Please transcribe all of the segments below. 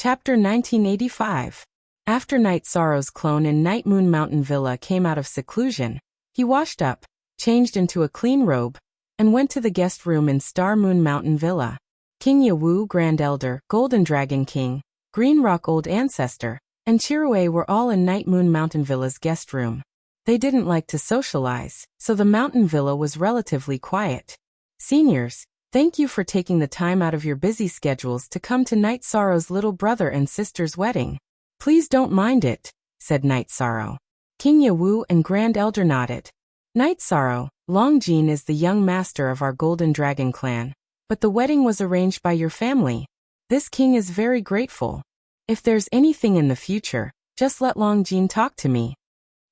Chapter 1985. After Night Sorrow's clone in Night Moon Mountain Villa came out of seclusion, he washed up, changed into a clean robe, and went to the guest room in Star Moon Mountain Villa. King Yawu, Grand Elder, Golden Dragon King, Green Rock Old Ancestor, and Chirue were all in Night Moon Mountain Villa's guest room. They didn't like to socialize, so the mountain villa was relatively quiet. Seniors, thank you for taking the time out of your busy schedules to come to Night Sorrow's little brother and sister's wedding. Please don't mind it, said Night Sorrow. King Yawu and Grand Elder nodded. Night Sorrow, Longjin is the young master of our Golden Dragon clan, but the wedding was arranged by your family. This king is very grateful. If there's anything in the future, just let Longjin talk to me.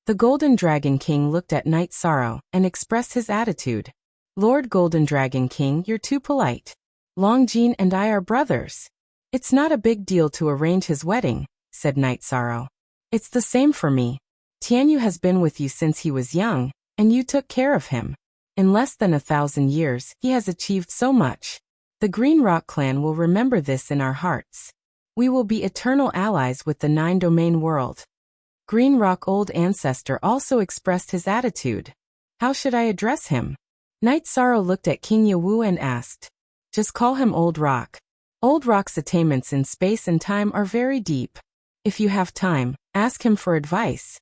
The Golden Dragon King looked at Night Sorrow and expressed his attitude. Lord Golden Dragon King, you're too polite. Longjin and I are brothers. It's not a big deal to arrange his wedding, said Night Sorrow. It's the same for me. Tianyu has been with you since he was young, and you took care of him. In less than 1,000 years, he has achieved so much. The Green Rock clan will remember this in our hearts. We will be eternal allies with the 9-domain world. Green Rock Old Ancestor also expressed his attitude. How should I address him? Night Sorrow looked at King Yawu and asked. Just call him Old Rock. Old Rock's attainments in space and time are very deep. If you have time, ask him for advice.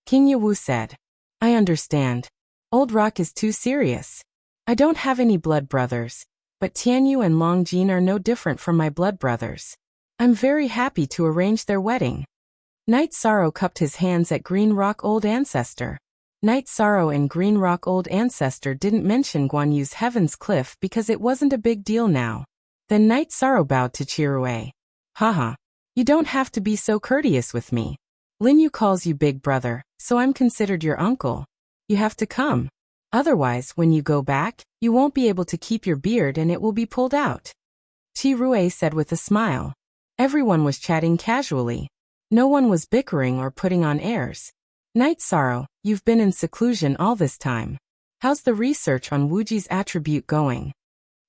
King Yawu said. I understand. Old Rock is too serious. I don't have any blood brothers, but Tianyu and Longjin are no different from my blood brothers. I'm very happy to arrange their wedding. Night Sorrow cupped his hands at Green Rock Old Ancestor. Night Sorrow and Green Rock Old Ancestor didn't mention Guan Yu's Heaven's Cliff because it wasn't a big deal now. Then Night Sorrow bowed to Chirue. Haha. You don't have to be so courteous with me. Lin Yu calls you big brother, so I'm considered your uncle. You have to come. Otherwise, when you go back, you won't be able to keep your beard and it will be pulled out. Chirue said with a smile. Everyone was chatting casually. No one was bickering or putting on airs. Night Sorrow, you've been in seclusion all this time. How's the research on Wuji's attribute going?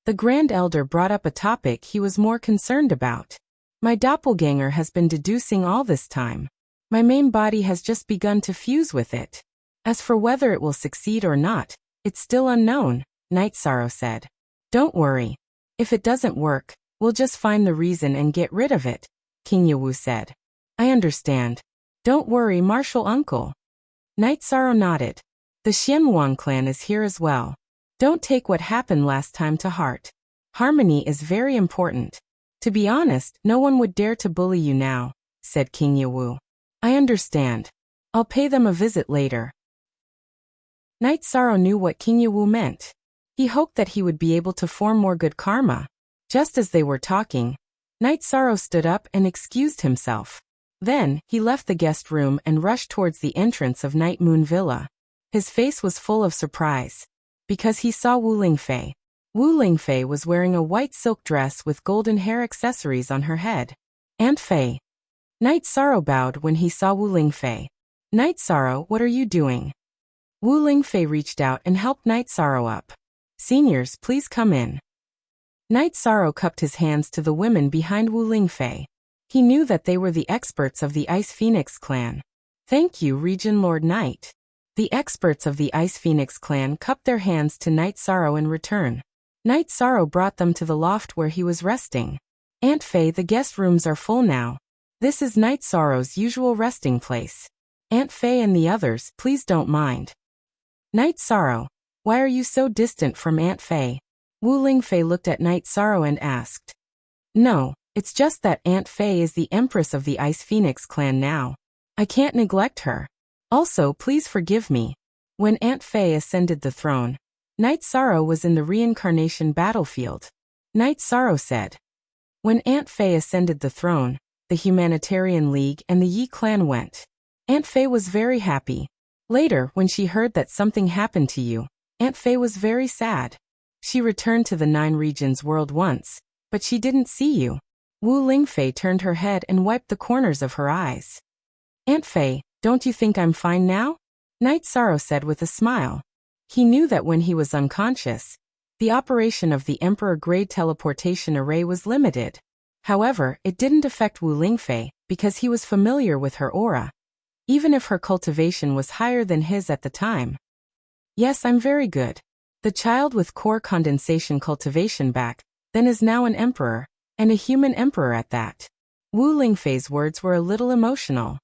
The Grand Elder brought up a topic he was more concerned about. My doppelganger has been deducing all this time. My main body has just begun to fuse with it. As for whether it will succeed or not, it's still unknown, Night Sorrow said. Don't worry. If it doesn't work, we'll just find the reason and get rid of it, King Yawu said. I understand. Don't worry, Martial Uncle. Night Sorrow nodded. The Xianwang clan is here as well. Don't take what happened last time to heart. Harmony is very important. To be honest, no one would dare to bully you now, said King Yawu. I understand. I'll pay them a visit later. Night Sorrow knew what King Yawu meant. He hoped that he would be able to form more good karma. Just as they were talking, Night Sorrow stood up and excused himself. Then, he left the guest room and rushed towards the entrance of Night Moon Villa. His face was full of surprise, because he saw Wu Lingfei. Wu Lingfei was wearing a white silk dress with golden hair accessories on her head. Aunt Fei. Night Sorrow bowed when he saw Wu Lingfei. Night Sorrow, what are you doing? Wu Lingfei reached out and helped Night Sorrow up. Seniors, please come in. Night Sorrow cupped his hands to the women behind Wu Lingfei. He knew that they were the experts of the Ice Phoenix clan. Thank you, Region Lord Knight. The experts of the Ice Phoenix clan cupped their hands to Night Sorrow in return. Night Sorrow brought them to the loft where he was resting. Aunt Fei, the guest rooms are full now. This is Night Sorrow's usual resting place. Aunt Fei and the others, please don't mind. Night Sorrow, why are you so distant from Aunt Fei? Wu Lingfei looked at Night Sorrow and asked. No. It's just that Aunt Fei is the Empress of the Ice Phoenix clan now. I can't neglect her. Also, please forgive me. When Aunt Fei ascended the throne, Night Sorrow was in the reincarnation battlefield. Night Sorrow said. When Aunt Fei ascended the throne, the Humanitarian League and the Yi clan went. Aunt Fei was very happy. Later, when she heard that something happened to you, Aunt Fei was very sad. She returned to the 9 regions world once, but she didn't see you. Wu Lingfei turned her head and wiped the corners of her eyes. Aunt Fei, don't you think I'm fine now? Night Sorrow said with a smile. He knew that when he was unconscious, the operation of the Emperor-grade teleportation array was limited. However, it didn't affect Wu Lingfei, because he was familiar with her aura, even if her cultivation was higher than his at the time. Yes, I'm very good. The child with core condensation cultivation back then is now an emperor, and a human emperor at that. Wu Lingfei's words were a little emotional.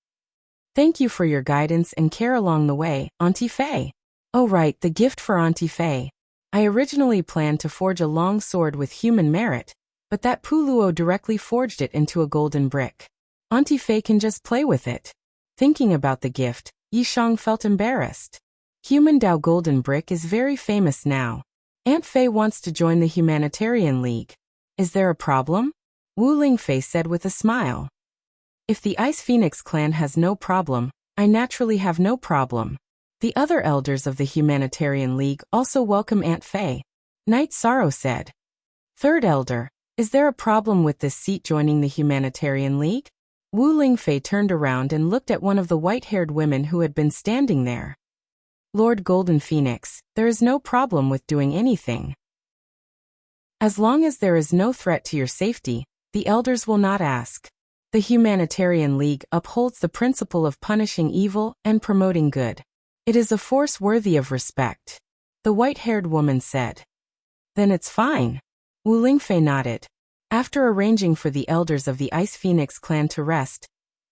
Thank you for your guidance and care along the way, Auntie Fei. Oh right, the gift for Auntie Fei. I originally planned to forge a long sword with human merit, but that Puluo directly forged it into a golden brick. Auntie Fei can just play with it. Thinking about the gift, Yishang felt embarrassed. Human Dao Golden Brick is very famous now. Aunt Fei wants to join the Humanitarian League. Is there a problem? Wu Lingfei said with a smile. If the Ice Phoenix clan has no problem, I naturally have no problem. The other elders of the Humanitarian League also welcome Aunt Fei. Knight Sorrow said. Third elder, is there a problem with this seat joining the Humanitarian League? Wu Lingfei turned around and looked at one of the white-haired women who had been standing there. Lord Golden Phoenix, there is no problem with doing anything. As long as there is no threat to your safety, the elders will not ask. The Humanitarian League upholds the principle of punishing evil and promoting good. It is a force worthy of respect. The white-haired woman said. Then it's fine. Wu Lingfei nodded. After arranging for the elders of the Ice Phoenix clan to rest,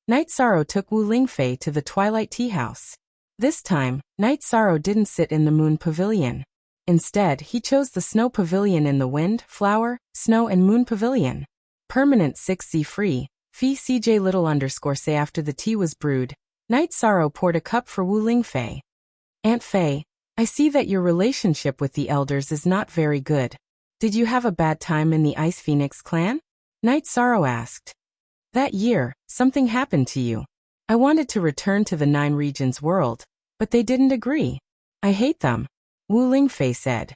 Knight Sorrow took Wu Lingfei to the Twilight Tea House. This time, Knight Sorrow didn't sit in the Moon Pavilion. Instead, he chose the Snow Pavilion in the Wind, Flower, Snow and Moon Pavilion. Permanent 6Z free, Fee CJ little underscore say after the tea was brewed, Knight Sorrow poured a cup for Wu Lingfei. Aunt Fei, I see that your relationship with the elders is not very good. Did you have a bad time in the Ice Phoenix clan? Knight Sorrow asked. That year, something happened to you. I wanted to return to the Nine Regions world, but they didn't agree. I hate them. Wu Lingfei said.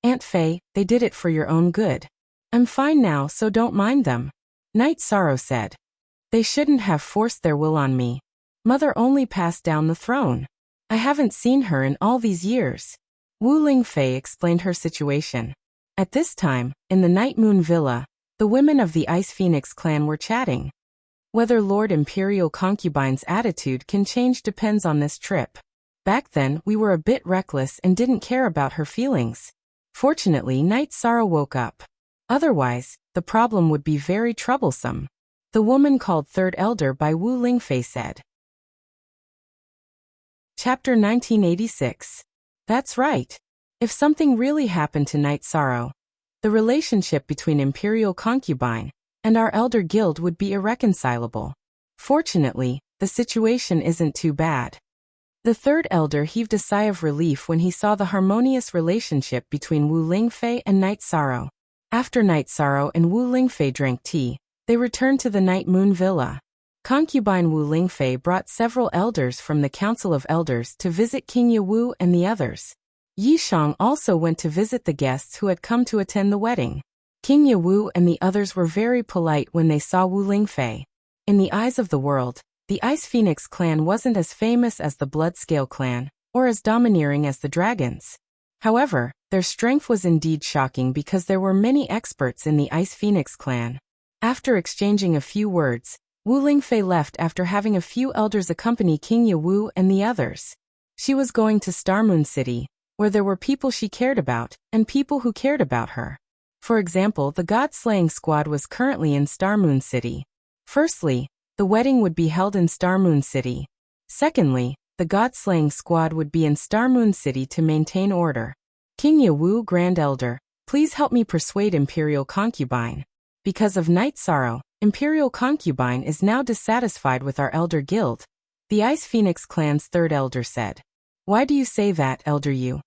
Aunt Fei, they did it for your own good. I'm fine now, so don't mind them. Knight Sorrow said. They shouldn't have forced their will on me. Mother only passed down the throne. I haven't seen her in all these years. Wu Lingfei explained her situation. At this time, in the Night Moon Villa, the women of the Ice Phoenix clan were chatting. Whether Lord Imperial Concubine's attitude can change depends on this trip. Back then, we were a bit reckless and didn't care about her feelings. Fortunately, Knight Sorrow woke up. Otherwise, the problem would be very troublesome. The woman called Third Elder by Wu Lingfei said. Chapter 1986. That's right. If something really happened to Knight Sorrow, the relationship between Imperial Concubine and our Elder Guild would be irreconcilable. Fortunately, the situation isn't too bad. The third elder heaved a sigh of relief when he saw the harmonious relationship between Wu Lingfei and Knight Sorrow. After Knight Sorrow and Wu Lingfei drank tea, they returned to the Night Moon Villa. Concubine Wu Lingfei brought several elders from the Council of Elders to visit King Ye Wu and the others. Yishang also went to visit the guests who had come to attend the wedding. King Ye Wu and the others were very polite when they saw Wu Lingfei. In the eyes of the world, the Ice Phoenix clan wasn't as famous as the Bloodscale clan, or as domineering as the dragons. However, their strength was indeed shocking because there were many experts in the Ice Phoenix clan. After exchanging a few words, Wu Lingfei left after having a few elders accompany King Ye Wu and the others. She was going to Star Moon City, where there were people she cared about, and people who cared about her. For example, the God-slaying squad was currently in Star Moon City. Firstly, the wedding would be held in Star Moon City. Secondly, the God-slaying squad would be in Star Moon City to maintain order. King Ye Wu, Grand Elder, please help me persuade Imperial Concubine. Because of Knight Sorrow, Imperial Concubine is now dissatisfied with our Elder Guild. The Ice Phoenix clan's third elder said. Why do you say that, Elder Yu?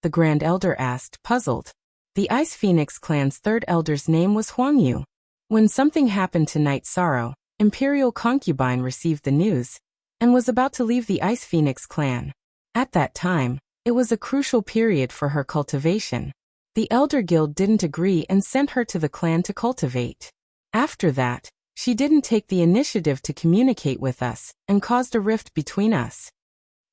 The Grand Elder asked, puzzled. The Ice Phoenix clan's third elder's name was Huang Yu. When something happened to Knight Sorrow, Imperial Concubine received the news and was about to leave the Ice Phoenix clan. At that time, it was a crucial period for her cultivation. The Elder Guild didn't agree and sent her to the clan to cultivate. After that, she didn't take the initiative to communicate with us and caused a rift between us.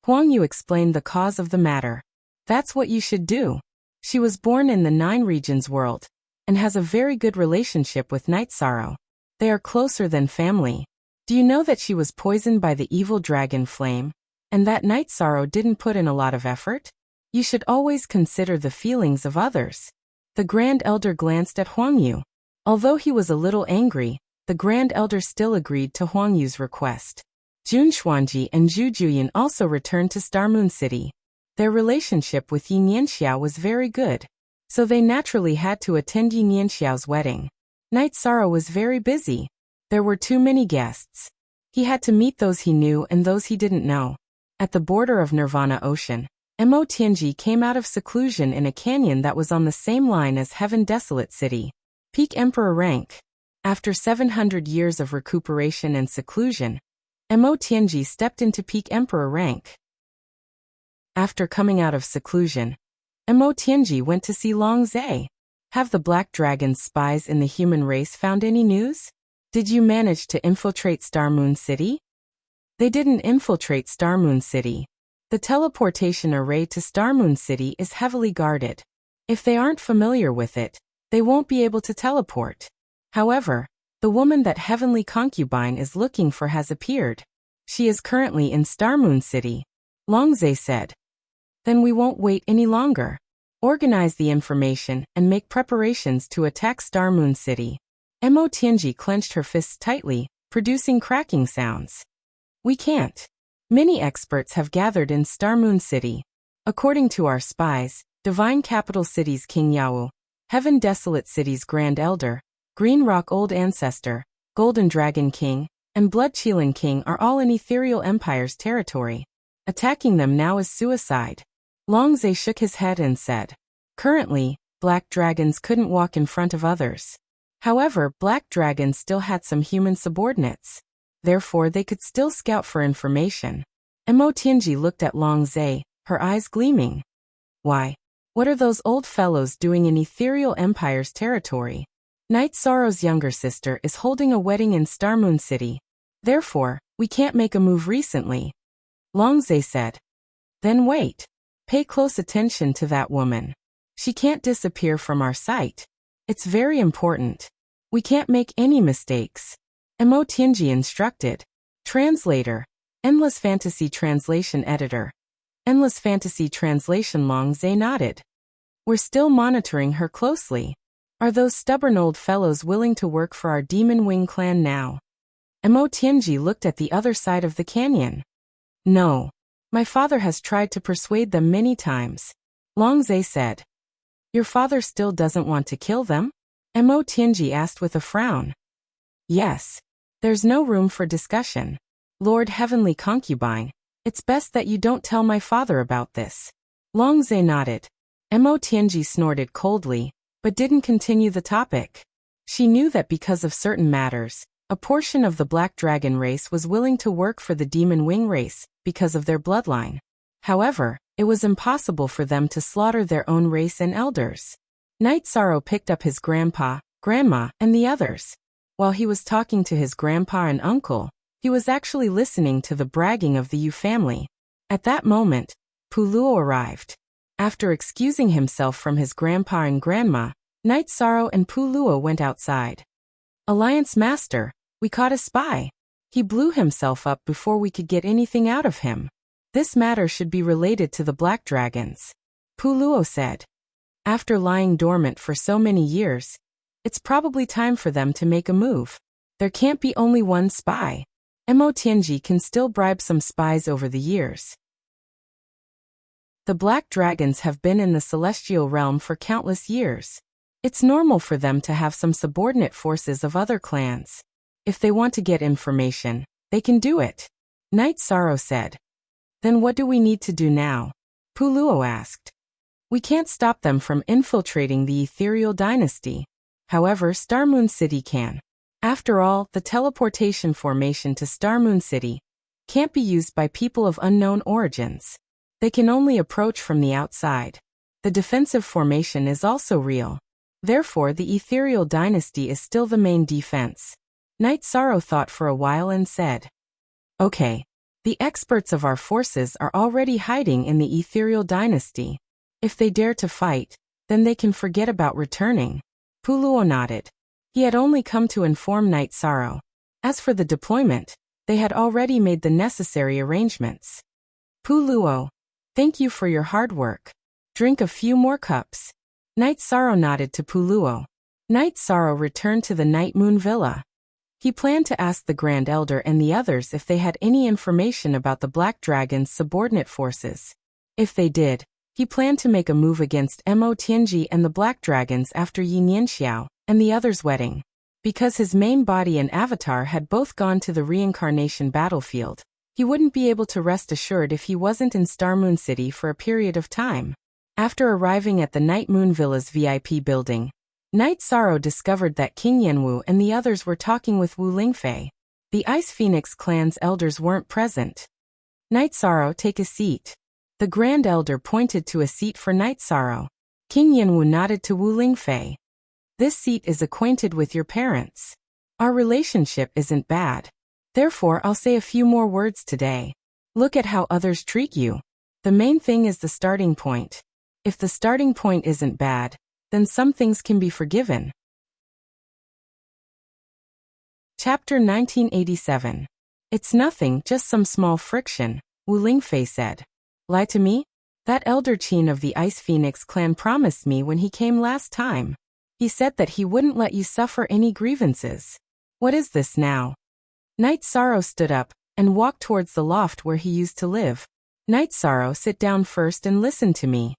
Huang Yu explained the cause of the matter. That's what you should do. She was born in the Nine Regions world and has a very good relationship with Knight Sorrow. They are closer than family. Do you know that she was poisoned by the evil dragon Flame, and that Night Sorrow didn't put in a lot of effort? You should always consider the feelings of others. The Grand Elder glanced at Huang Yu. Although he was a little angry, the Grand Elder still agreed to Huang Yu's request. Jun Xuanji and Zhu Juyin also returned to Star Moon City. Their relationship with Yin Yanxiao was very good, so they naturally had to attend Yin Yanxiao's wedding. Night Sorrow was very busy. There were too many guests. He had to meet those he knew and those he didn't know. At the border of Nirvana Ocean, Mo Tianji came out of seclusion in a canyon that was on the same line as Heaven Desolate City. Peak Emperor rank. After 700 years of recuperation and seclusion, Mo Tianji stepped into Peak Emperor rank. After coming out of seclusion, Mo Tianji went to see Long Zhe. Have the Black Dragon's spies in the human race found any news? Did you manage to infiltrate Star Moon City? They didn't infiltrate Star Moon City. The teleportation array to Star Moon City is heavily guarded. If they aren't familiar with it, they won't be able to teleport. However, the woman that Heavenly Concubine is looking for has appeared. She is currently in Star Moon City. Longzhe said. Then we won't wait any longer. Organize the information and make preparations to attack Star Moon City. Mo Tianji clenched her fists tightly, producing cracking sounds. We can't. Many experts have gathered in Star Moon City. According to our spies, Divine Capital City's King Yao, Heaven Desolate City's Grand Elder, Green Rock Old Ancestor, Golden Dragon King, and Blood Qilin King are all in Ethereal Empire's territory. Attacking them now is suicide. Longzhe shook his head and said, currently, black dragons couldn't walk in front of others. However, black dragons still had some human subordinates. Therefore, they could still scout for information. Mo Tianji looked at Longzhe, her eyes gleaming. Why? What are those old fellows doing in Ethereal Empire's territory? Night Sorrow's younger sister is holding a wedding in Star Moon City. Therefore, we can't make a move recently. Longzhe said. Then wait. Pay close attention to that woman. She can't disappear from our sight. It's very important. We can't make any mistakes. Mo Tianji instructed. Translator. Endless Fantasy Translation Editor. Endless Fantasy Translation. Longzhe nodded. We're still monitoring her closely. Are those stubborn old fellows willing to work for our Demon Wing clan now? Mo Tianji looked at the other side of the canyon. No. My father has tried to persuade them many times. Longzhe said. Your father still doesn't want to kill them? Mo Tianji asked with a frown. Yes. There's no room for discussion. Lord Heavenly Concubine, it's best that you don't tell my father about this. Longzhe nodded. Mo Tianji snorted coldly, but didn't continue the topic. She knew that because of certain matters, a portion of the Black Dragon race was willing to work for the Demon Wing race because of their bloodline. However, it was impossible for them to slaughter their own race and elders. Night Sorrow picked up his grandpa, grandma, and the others. While he was talking to his grandpa and uncle, he was actually listening to the bragging of the Yu family. At that moment, Puluo arrived. After excusing himself from his grandpa and grandma, Night Sorrow and Puluo went outside. Alliance Master, we caught a spy. He blew himself up before we could get anything out of him. This matter should be related to the Black Dragons. Puluo said. After lying dormant for so many years, it's probably time for them to make a move. There can't be only one spy. Mo Tianji can still bribe some spies over the years. The Black Dragons have been in the Celestial Realm for countless years. It's normal for them to have some subordinate forces of other clans. If they want to get information, they can do it. Night Sorrow said. Then what do we need to do now? Puluo asked. We can't stop them from infiltrating the Ethereal Dynasty. However, Star Moon City can. After all, the teleportation formation to Star Moon City can't be used by people of unknown origins. They can only approach from the outside. The defensive formation is also real. Therefore, the Ethereal Dynasty is still the main defense. Night Sorrow thought for a while and said, Okay. The experts of our forces are already hiding in the Ethereal Dynasty. If they dare to fight, then they can forget about returning. Puluo nodded. He had only come to inform Night Sorrow. As for the deployment, they had already made the necessary arrangements. Puluo, thank you for your hard work. Drink a few more cups. Night Sorrow nodded to Puluo. Night Sorrow returned to the Night Moon Villa. He planned to ask the Grand Elder and the others if they had any information about the Black Dragon's subordinate forces. If they did, he planned to make a move against Mo Tianji and the Black Dragons after Yin Yanxiao and the others' wedding. Because his main body and avatar had both gone to the reincarnation battlefield, he wouldn't be able to rest assured if he wasn't in Star Moon City for a period of time. After arriving at the Night Moon Villa's VIP building, Night Sorrow discovered that King Yanwu and the others were talking with Wu Lingfei. The Ice Phoenix clan's elders weren't present. Night Sorrow, take a seat. The Grand Elder pointed to a seat for Night Sorrow. King Yanwu nodded to Wu Lingfei. This seat is acquainted with your parents. Our relationship isn't bad. Therefore, I'll say a few more words today. Look at how others treat you. The main thing is the starting point. If the starting point isn't bad, then some things can be forgiven. Chapter 1987. It's nothing, just some small friction, Wu Lingfei said. Lie to me? That Elder Qin of the Ice Phoenix clan promised me when he came last time. He said that he wouldn't let you suffer any grievances. What is this now? Night Sorrow stood up and walked towards the loft where he used to live. Night Sorrow, sit down first and listen to me.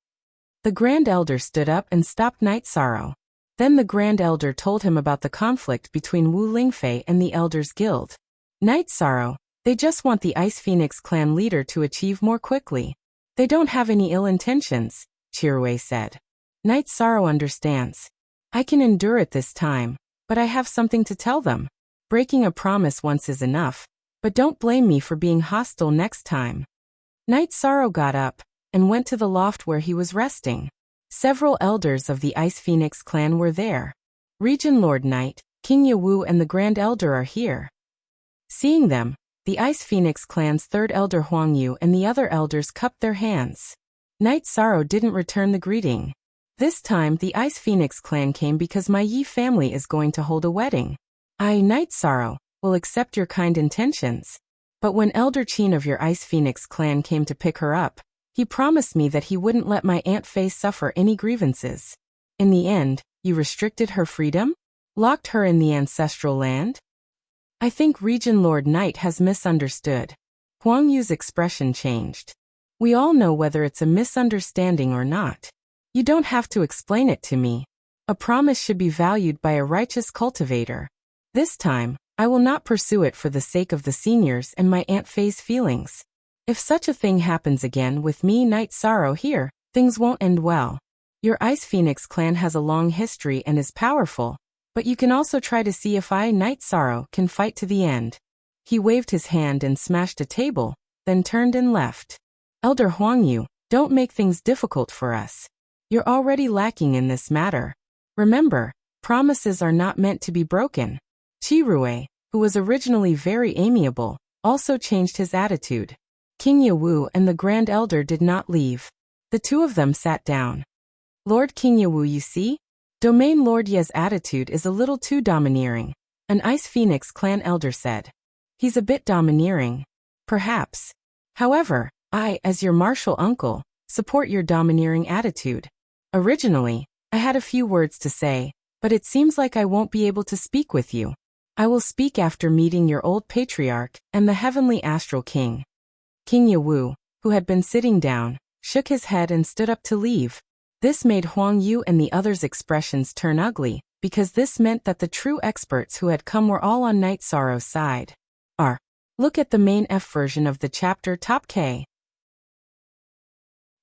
The Grand Elder stood up and stopped Night Sorrow. Then the Grand Elder told him about the conflict between Wu Lingfei and the Elders Guild. Night Sorrow, they just want the Ice Phoenix clan leader to achieve more quickly. They don't have any ill intentions, Chirui said. Night Sorrow understands. I can endure it this time, but I have something to tell them. Breaking a promise once is enough, but don't blame me for being hostile next time. Night Sorrow got up and went to the loft where he was resting. Several elders of the Ice Phoenix clan were there. Region Lord Knight, King Yawu and the Grand Elder are here. Seeing them, the Ice Phoenix clan's third elder Huang Yu and the other elders cupped their hands. Night Sorrow didn't return the greeting. This time the Ice Phoenix clan came because my Yi family is going to hold a wedding. I, Night Sorrow, will accept your kind intentions. But when Elder Qin of your Ice Phoenix clan came to pick her up, he promised me that he wouldn't let my Aunt Faye suffer any grievances. In the end, you restricted her freedom? Locked her in the ancestral land? I think Region Lord Knight has misunderstood. Huang Yu's expression changed. We all know whether it's a misunderstanding or not. You don't have to explain it to me. A promise should be valued by a righteous cultivator. This time, I will not pursue it for the sake of the seniors and my Aunt Faye's feelings. If such a thing happens again with me, Night Sorrow, here, things won't end well. Your Ice Phoenix clan has a long history and is powerful, but you can also try to see if I, Night Sorrow, can fight to the end. He waved his hand and smashed a table, then turned and left. Elder Huang Yu, don't make things difficult for us. You're already lacking in this matter. Remember, promises are not meant to be broken. Chirui, who was originally very amiable, also changed his attitude. King Yawu and the Grand Elder did not leave. The two of them sat down. Lord King Yawu, you see? Domain Lord Ye's attitude is a little too domineering, an Ice Phoenix clan elder said. He's a bit domineering. Perhaps. However, I, as your martial uncle, support your domineering attitude. Originally, I had a few words to say, but it seems like I won't be able to speak with you. I will speak after meeting your old patriarch and the heavenly astral king. King Yawu, who had been sitting down, shook his head and stood up to leave. This made Huang Yu and the others' expressions turn ugly, because this meant that the true experts who had come were all on Night Sorrow's side. Look at the main F version of the chapter Top K.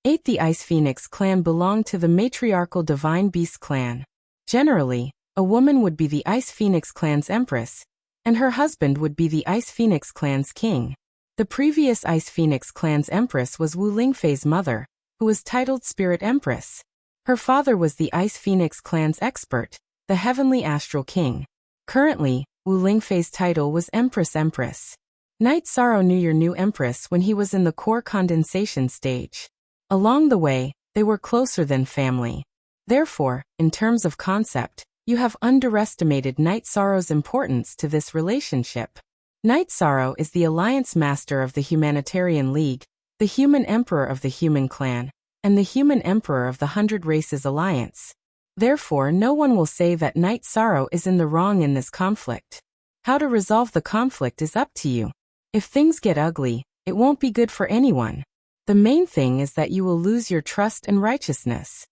8. The Ice Phoenix clan belonged to the matriarchal Divine Beast clan. Generally, a woman would be the Ice Phoenix clan's empress, and her husband would be the Ice Phoenix clan's king. The previous Ice Phoenix clan's empress was Wu Lingfei's mother, who was titled Spirit Empress. Her father was the Ice Phoenix clan's expert, the Heavenly Astral King. Currently, Wu Lingfei's title was Empress. Night Sorrow knew your new empress when he was in the core condensation stage. Along the way, they were closer than family. Therefore, in terms of concept, You have underestimated Night Sorrow's importance to this relationship. Night Sorrow is the Alliance Master of the Humanitarian League, the Human Emperor of the Human Clan, and the Human Emperor of the 100 Races Alliance. Therefore, no one will say that Night Sorrow is in the wrong in this conflict. How to resolve the conflict is up to you. If things get ugly, it won't be good for anyone. The main thing is that you will lose your trust and righteousness.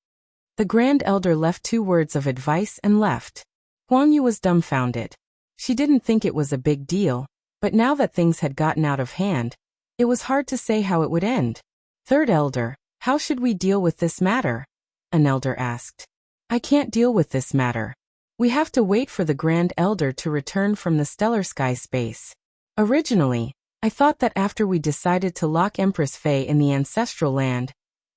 The Grand Elder left 2 words of advice and left. Huang Yu was dumbfounded. She didn't think it was a big deal, but now that things had gotten out of hand, it was hard to say how it would end. Third Elder, how should we deal with this matter? An elder asked. I can't deal with this matter. We have to wait for the Grand Elder to return from the stellar sky space. Originally, I thought that after we decided to lock Empress Fei in the ancestral land,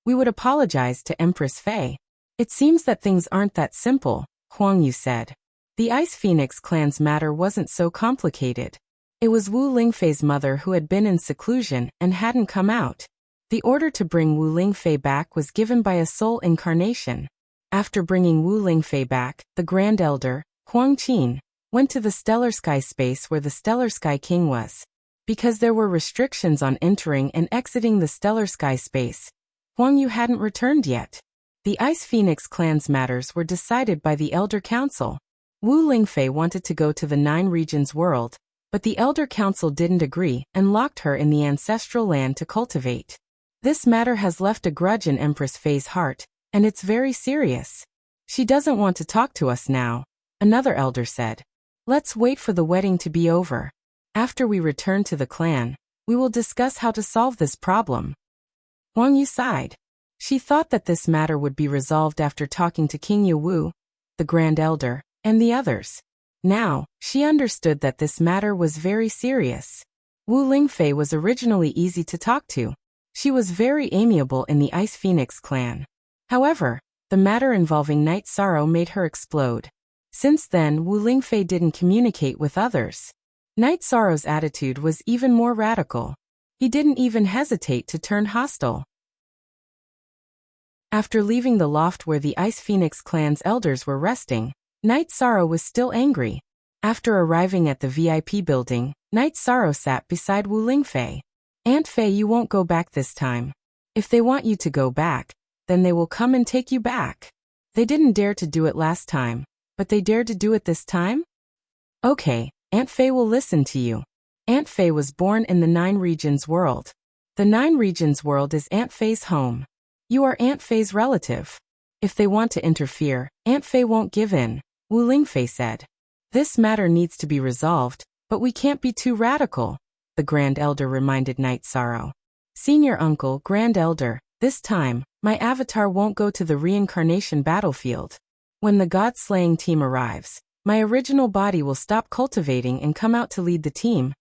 we would apologize to Empress Fei. It seems that things aren't that simple, Huang Yu said. The Ice Phoenix clan's matter wasn't so complicated. It was Wu Lingfei's mother who had been in seclusion and hadn't come out. The order to bring Wu Lingfei back was given by a soul incarnation. After bringing Wu Lingfei back, the Grand Elder, Huang Qin, went to the stellar sky space where the stellar sky king was. Because there were restrictions on entering and exiting the stellar sky space, Huang Yu hadn't returned yet. The Ice Phoenix clan's matters were decided by the Elder Council. Wu Lingfei wanted to go to the 9 regions world, but the Elder Council didn't agree and locked her in the ancestral land to cultivate. This matter has left a grudge in Empress Fei's heart, and it's very serious. She doesn't want to talk to us now, another elder said. Let's wait for the wedding to be over. After we return to the clan, we will discuss how to solve this problem. Huang Yu sighed. She thought that this matter would be resolved after talking to King Ye Wu, the Grand Elder, and the others. Now, she understood that this matter was very serious. Wu Lingfei was originally easy to talk to. She was very amiable in the Ice Phoenix clan. However, the matter involving Night Sorrow made her explode. Since then, Wu Lingfei didn't communicate with others. Night Sorrow's attitude was even more radical. He didn't even hesitate to turn hostile. After leaving the loft where the Ice Phoenix clan's elders were resting, Night Sorrow was still angry. After arriving at the VIP building, Night Sorrow sat beside Wu Lingfei. Aunt Fei, you won't go back this time. If they want you to go back, then they will come and take you back. They didn't dare to do it last time, but they dared to do it this time? Okay, Aunt Fei will listen to you. Aunt Fei was born in the 9 regions world. The 9 regions world is Aunt Fei's home. You are Aunt Fei's relative. If they want to interfere, Aunt Fei won't give in, Wu Lingfei said. This matter needs to be resolved, but we can't be too radical, the Grand Elder reminded Night Sorrow. Senior Uncle, Grand Elder, this time, my avatar won't go to the reincarnation battlefield. When the god-slaying team arrives, my original body will stop cultivating and come out to lead the team.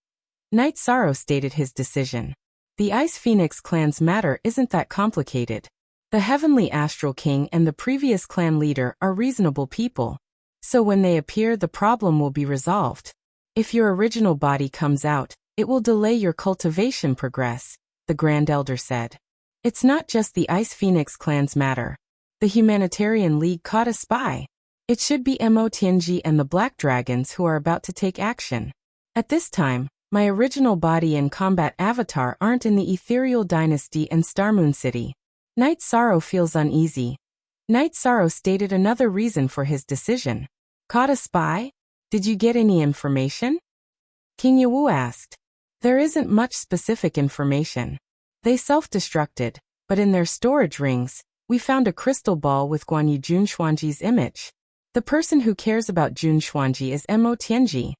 Night Sorrow stated his decision. The Ice Phoenix clan's matter isn't that complicated. The Heavenly Astral King and the previous clan leader are reasonable people. So when they appear, the problem will be resolved. If your original body comes out, it will delay your cultivation progress, the Grand Elder said. It's not just the Ice Phoenix clan's matter. The Humanitarian League caught a spy. It should be Mo Tianji and the Black Dragons who are about to take action. At this time, my original body and combat avatar aren't in the Ethereal Dynasty and Starmoon City. Night Sorrow feels uneasy. Night Sorrow stated another reason for his decision. Caught a spy? Did you get any information? King Ye Wu asked. There isn't much specific information. They self-destructed, but in their storage rings, we found a crystal ball with Guanyu Junshuanji's image. The person who cares about Junshuanji is Mo Tianji.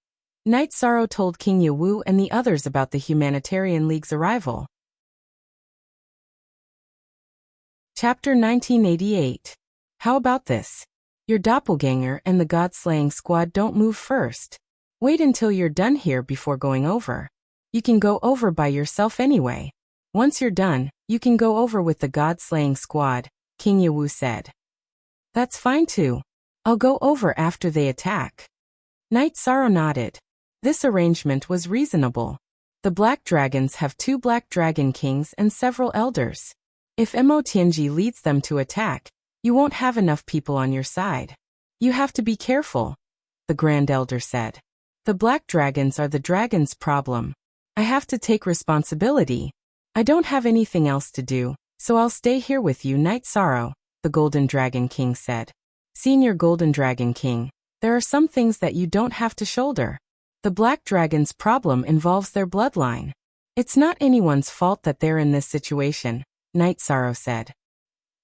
Night Sorrow told King Ye Wu and the others about the Humanitarian League's arrival. Chapter 1988. How about this? Your doppelganger and the god-slaying squad don't move first. Wait until you're done here before going over. You can go over by yourself anyway. Once you're done, you can go over with the god-slaying squad, King Ye Wu said. That's fine too. I'll go over after they attack. Night Sorrow nodded. This arrangement was reasonable. The Black Dragons have 2 Black Dragon Kings and several elders. If Mo Tianji leads them to attack, you won't have enough people on your side. You have to be careful, the Grand Elder said. The black dragons are the dragon's problem. I have to take responsibility. I don't have anything else to do, so I'll stay here with you, Night Sorrow, the Golden Dragon King said. Senior Golden Dragon King, there are some things that you don't have to shoulder. The black dragon's problem involves their bloodline. It's not anyone's fault that they're in this situation, Night Sorrow said.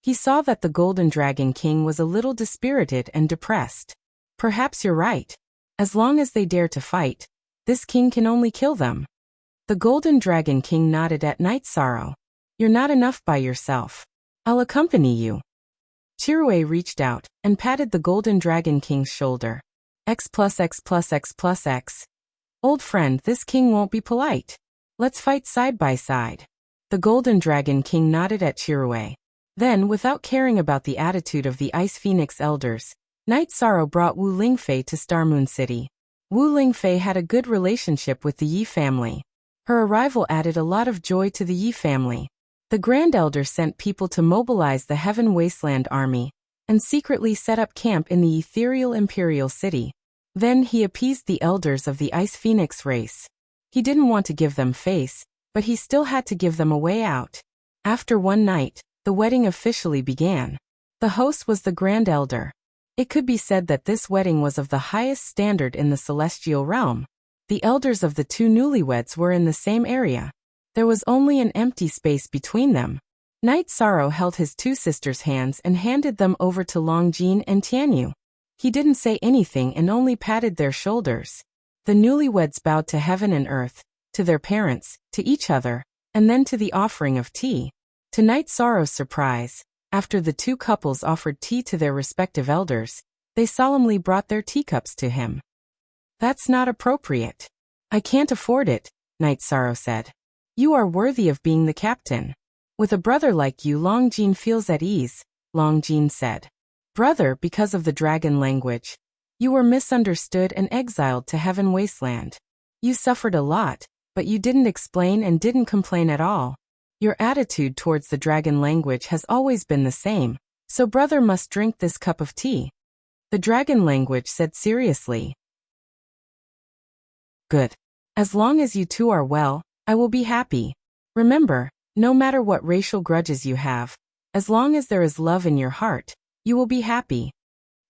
He saw that the Golden Dragon King was a little dispirited and depressed. Perhaps you're right. As long as they dare to fight, this king can only kill them. The Golden Dragon King nodded at Night Sorrow. You're not enough by yourself. I'll accompany you. Chirue reached out and patted the Golden Dragon King's shoulder. X plus X plus X plus X. Old friend, this king won't be polite. Let's fight side by side. The Golden Dragon King nodded at Chirue. Then, without caring about the attitude of the Ice Phoenix elders, Night Sorrow brought Wu Lingfei to Star Moon City. Wu Lingfei had a good relationship with the Yi family. Her arrival added a lot of joy to the Yi family. The Grand Elder sent people to mobilize the Heaven Wasteland army and secretly set up camp in the ethereal Imperial City. Then he appeased the elders of the Ice Phoenix race. He didn't want to give them face, but he still had to give them a way out. After one night, the wedding officially began. The host was the Grand Elder. It could be said that this wedding was of the highest standard in the celestial realm. The elders of the two newlyweds were in the same area. There was only an empty space between them. Night Sorrow held his two sisters' hands and handed them over to Longjin and Tianyu. He didn't say anything and only patted their shoulders. The newlyweds bowed to heaven and earth, to their parents, to each other, and then to the offering of tea. To Night Sorrow's surprise, after the two couples offered tea to their respective elders, they solemnly brought their teacups to him. That's not appropriate. I can't afford it, Night Sorrow said. You are worthy of being the captain. With a brother like you, Longjin feels at ease, Longjin said. Brother, because of the dragon language. You were misunderstood and exiled to Heaven Wasteland. You suffered a lot, but you didn't explain and didn't complain at all. Your attitude towards the dragon language has always been the same, so brother must drink this cup of tea. The dragon language said seriously. Good. As long as you two are well, I will be happy. Remember, no matter what racial grudges you have, as long as there is love in your heart, you will be happy.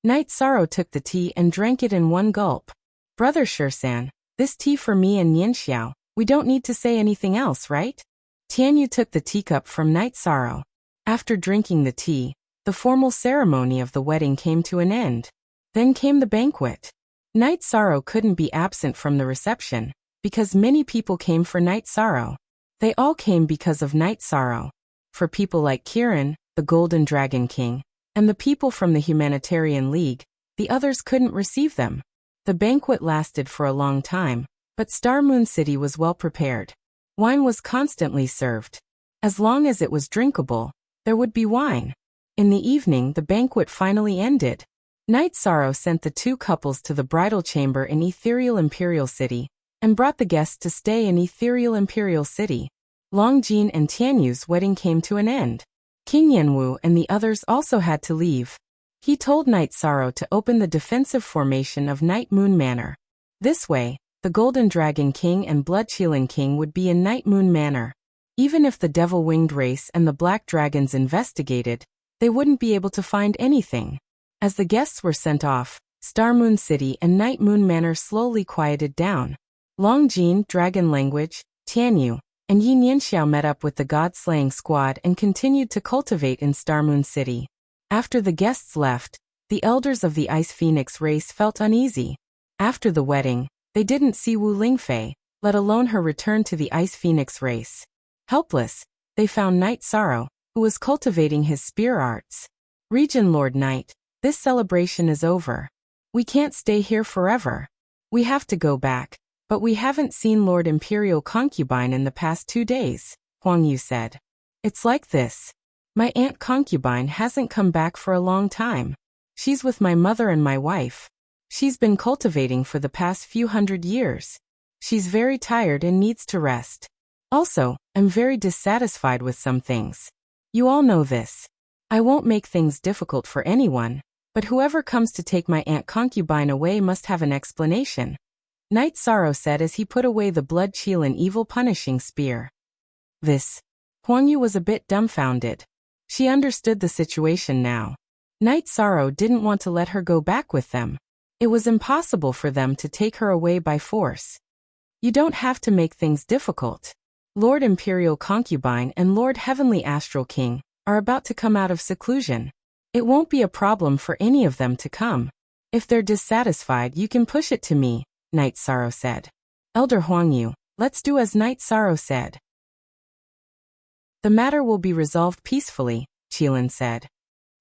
Night Sorrow took the tea and drank it in one gulp. Brother Shursan, this tea for me and Nianxiao, we don't need to say anything else, right? Tianyu took the teacup from Night Sorrow. After drinking the tea, the formal ceremony of the wedding came to an end. Then came the banquet. Night Sorrow couldn't be absent from the reception, because many people came for Night Sorrow. They all came because of Night Sorrow. For people like Kirin, the Golden Dragon King, and the people from the Humanitarian League, the others couldn't receive them. The banquet lasted for a long time, but Star Moon City was well prepared. Wine was constantly served. As long as it was drinkable, there would be wine. In the evening, the banquet finally ended. Night Sorrow sent the two couples to the bridal chamber in Ethereal Imperial City, and brought the guests to stay in Ethereal Imperial City. Longjin and Tianyu's wedding came to an end. King Yanwu and the others also had to leave. He told Night Sorrow to open the defensive formation of Night Moon Manor. This way, the Golden Dragon King and Bloodshielan King would be in Night Moon Manor. Even if the Devil-Winged race and the Black Dragons investigated, they wouldn't be able to find anything. As the guests were sent off, Star Moon City and Night Moon Manor slowly quieted down. Longjin, Dragon Language, Tianyu, and Yi Nianxiao met up with the God-slaying squad and continued to cultivate in Star Moon City. After the guests left, the elders of the Ice Phoenix race felt uneasy. After the wedding, they didn't see Wu Lingfei, let alone her return to the Ice Phoenix race. Helpless, they found Night Sorrow, who was cultivating his spear arts. Region Lord Knight, this celebration is over. We can't stay here forever. We have to go back. But we haven't seen Lord Imperial Concubine in the past 2 days, Huang Yu said. It's like this. My aunt Concubine hasn't come back for a long time. She's with my mother and my wife. She's been cultivating for the past few hundred years. She's very tired and needs to rest. Also, I'm very dissatisfied with some things. You all know this. I won't make things difficult for anyone, But whoever comes to take my aunt concubine away must have an explanation, Knight Sorrow said as he put away the blood-chill and evil punishing spear. This. Huang Yu was a bit dumbfounded. She understood the situation now. Knight Sorrow didn't want to let her go back with them. It was impossible for them to take her away by force. You don't have to make things difficult. Lord Imperial Concubine and Lord Heavenly Astral King are about to come out of seclusion. It won't be a problem for any of them to come. If they're dissatisfied, you can push it to me, Knight Sorrow said. Elder Huang Yu, let's do as Knight Sorrow said. The matter will be resolved peacefully, Qilin said.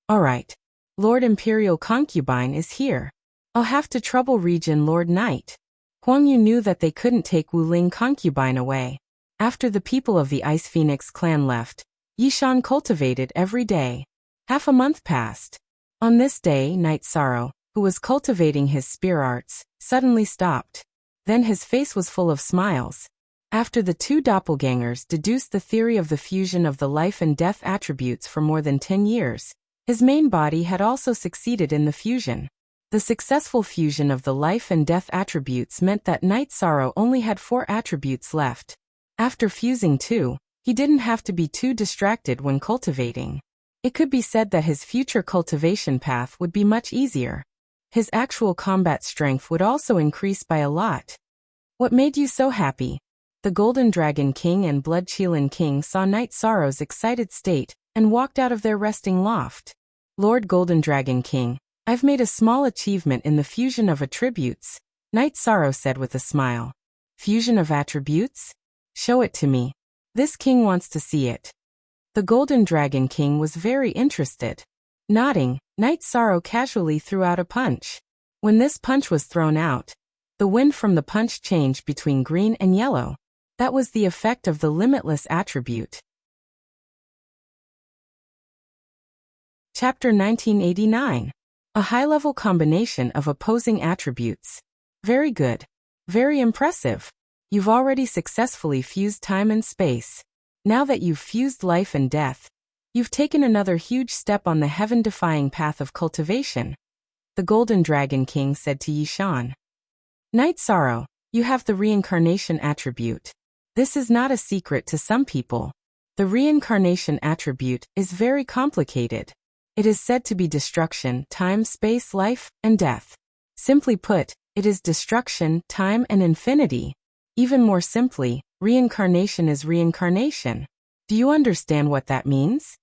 All right. Lord Imperial Concubine is here. I'll have to trouble Region Lord Knight. Huang Yu knew that they couldn't take Wu Ling Concubine away. After the people of the Ice Phoenix clan left, Yishan cultivated every day. Half a month passed. On this day, Knight Sorrow, who was cultivating his spear arts, suddenly stopped. Then his face was full of smiles. After the two doppelgangers deduced the theory of the fusion of the life and death attributes for more than 10 years, his main body had also succeeded in the fusion. The successful fusion of the life and death attributes meant that Knight Sorrow only had 4 attributes left. After fusing 2, he didn't have to be too distracted when cultivating. It could be said that his future cultivation path would be much easier. His actual combat strength would also increase by a lot. What made you so happy? The Golden Dragon King and Blood Qilin King saw Knight Sorrow's excited state and walked out of their resting loft. Lord Golden Dragon King, I've made a small achievement in the fusion of attributes, Knight Sorrow said with a smile. Fusion of attributes? Show it to me. This king wants to see it. The Golden Dragon King was very interested. Nodding, Knight Sorrow casually threw out a punch. When this punch was thrown out, the wind from the punch changed between green and yellow. That was the effect of the limitless attribute. Chapter 1989. A high-level combination of opposing attributes. Very good. Very impressive. You've already successfully fused time and space. Now that you've fused life and death, you've taken another huge step on the heaven-defying path of cultivation, the Golden Dragon King said to Yishan. Knight Sorrow, you have the reincarnation attribute. This is not a secret to some people. The reincarnation attribute is very complicated. It is said to be destruction, time, space, life, and death. Simply put, it is destruction, time, and infinity. Even more simply, reincarnation is reincarnation. Do you understand what that means?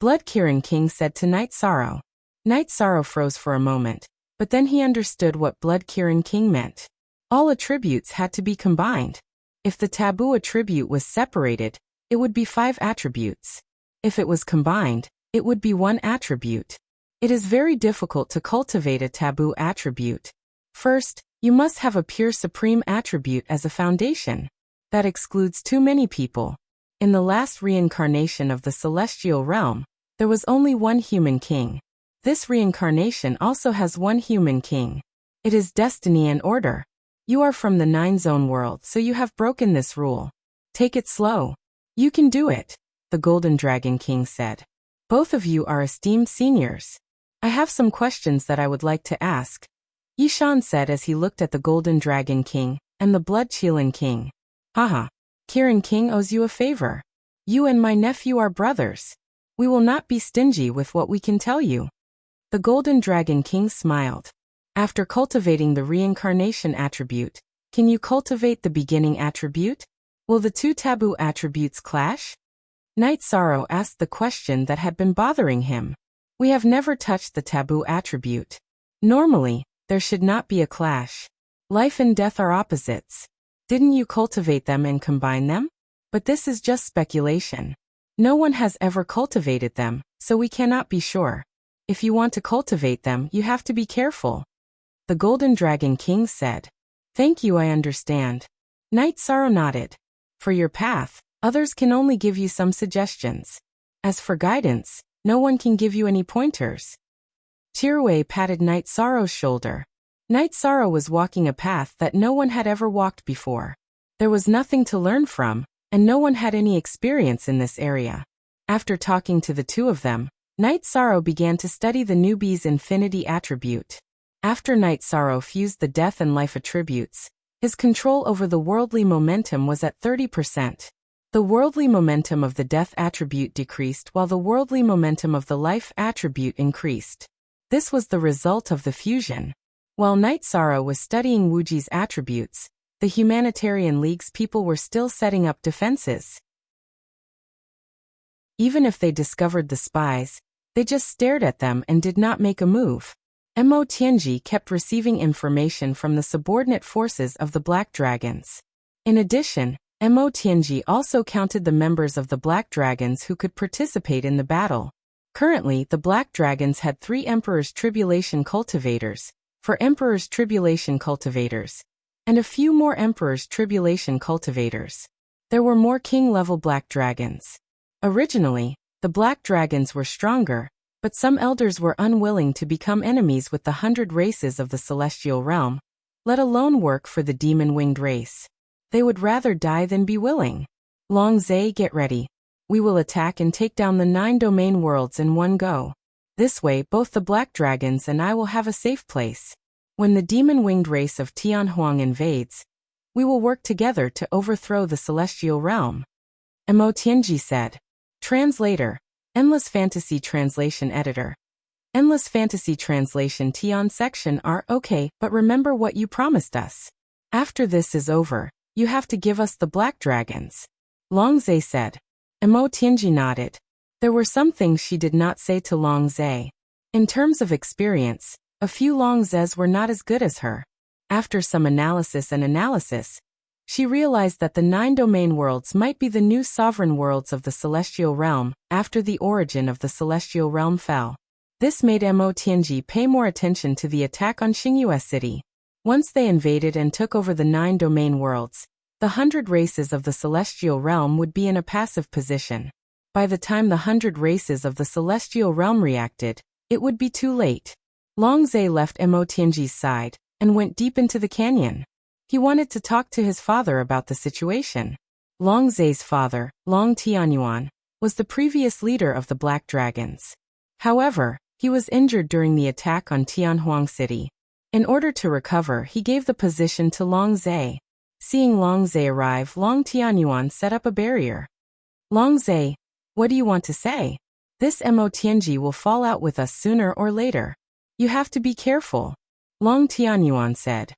Blood Qilin King said to Knight Sorrow. Knight Sorrow froze for a moment, but then he understood what Blood Qilin King meant. All attributes had to be combined. If the taboo attribute was separated, it would be 5 attributes. If it was combined, it would be 1 attribute. It is very difficult to cultivate a taboo attribute. First, you must have a pure supreme attribute as a foundation. That excludes too many people. In the last reincarnation of the celestial realm, there was only 1 human king. This reincarnation also has 1 human king. It is destiny and order. You are from the 9-zone world, so you have broken this rule. Take it slow. You can do it, the Golden Dragon King said. Both of you are esteemed seniors. I have some questions that I would like to ask, Yishan said as he looked at the Golden Dragon King and the Blood Qilin King. Haha. Qilin King owes you a favor. You and my nephew are brothers. We will not be stingy with what we can tell you. The Golden Dragon King smiled. After cultivating the reincarnation attribute, can you cultivate the beginning attribute? Will the 2 taboo attributes clash? Knight Sorrow asked the question that had been bothering him. We have never touched the taboo attribute. Normally, there should not be a clash. Life and death are opposites. Didn't you cultivate them and combine them? But this is just speculation. No one has ever cultivated them, so we cannot be sure. If you want to cultivate them, you have to be careful. The Golden Dragon King said. Thank you, I understand. Knight Sorrow nodded. For your path, others can only give you some suggestions. As for guidance, no one can give you any pointers. Chirwei patted Knight Sorrow's shoulder. Knight Sorrow was walking a path that no one had ever walked before. There was nothing to learn from, and no one had any experience in this area. After talking to the 2 of them, Night Sorrow began to study the newbie's infinity attribute. After Night Sorrow fused the death and life attributes, his control over the worldly momentum was at 30%. The worldly momentum of the death attribute decreased while the worldly momentum of the life attribute increased. This was the result of the fusion. While Night Sorrow was studying Wuji's attributes, the Humanitarian League's people were still setting up defenses. Even if they discovered the spies, they just stared at them and did not make a move. Mo Tianji kept receiving information from the subordinate forces of the Black Dragons. In addition, Mo Tianji also counted the members of the Black Dragons who could participate in the battle. Currently, the Black Dragons had 3 Emperor's Tribulation Cultivators, 4 Emperor's Tribulation Cultivators, and a few more Emperor's Tribulation Cultivators. There were more King-level Black Dragons. Originally, the Black Dragons were stronger, but some elders were unwilling to become enemies with the 100 races of the Celestial Realm, let alone work for the Demon-Winged race. They would rather die than be willing. Long Zhe, get ready. We will attack and take down the 9 domain worlds in one go. This way both the Black Dragons and I will have a safe place. When the Demon-Winged race of Tianhuang invades, we will work together to overthrow the Celestial Realm. Mo Tianji said. Translator. Endless Fantasy Translation Editor. Endless Fantasy Translation Tian section are okay, but remember what you promised us. After this is over, you have to give us the Black Dragons. Long Zhe said. Mo Tianji nodded. There were some things she did not say to Long Zhe. In terms of experience, a few Long Zhes were not as good as her. After some analysis, she realized that the 9 domain worlds might be the new sovereign worlds of the Celestial Realm, after the origin of the Celestial Realm fell. This made Mo Tianji pay more attention to the attack on Xingyue City. Once they invaded and took over the 9 domain worlds, the 100 races of the Celestial Realm would be in a passive position. By the time the 100 races of the Celestial Realm reacted, it would be too late. Long Zhe left Mo Tianji's side, and went deep into the canyon. He wanted to talk to his father about the situation. Long Zhe's father, Long Tianyuan, was the previous leader of the Black Dragons. However, he was injured during the attack on Tianhuang City. In order to recover, he gave the position to Long Zhe. Seeing Long Zhe arrive, Long Tianyuan set up a barrier. Long Zhe, what do you want to say? This Mo Tianji will fall out with us sooner or later. You have to be careful. Long Tianyuan said.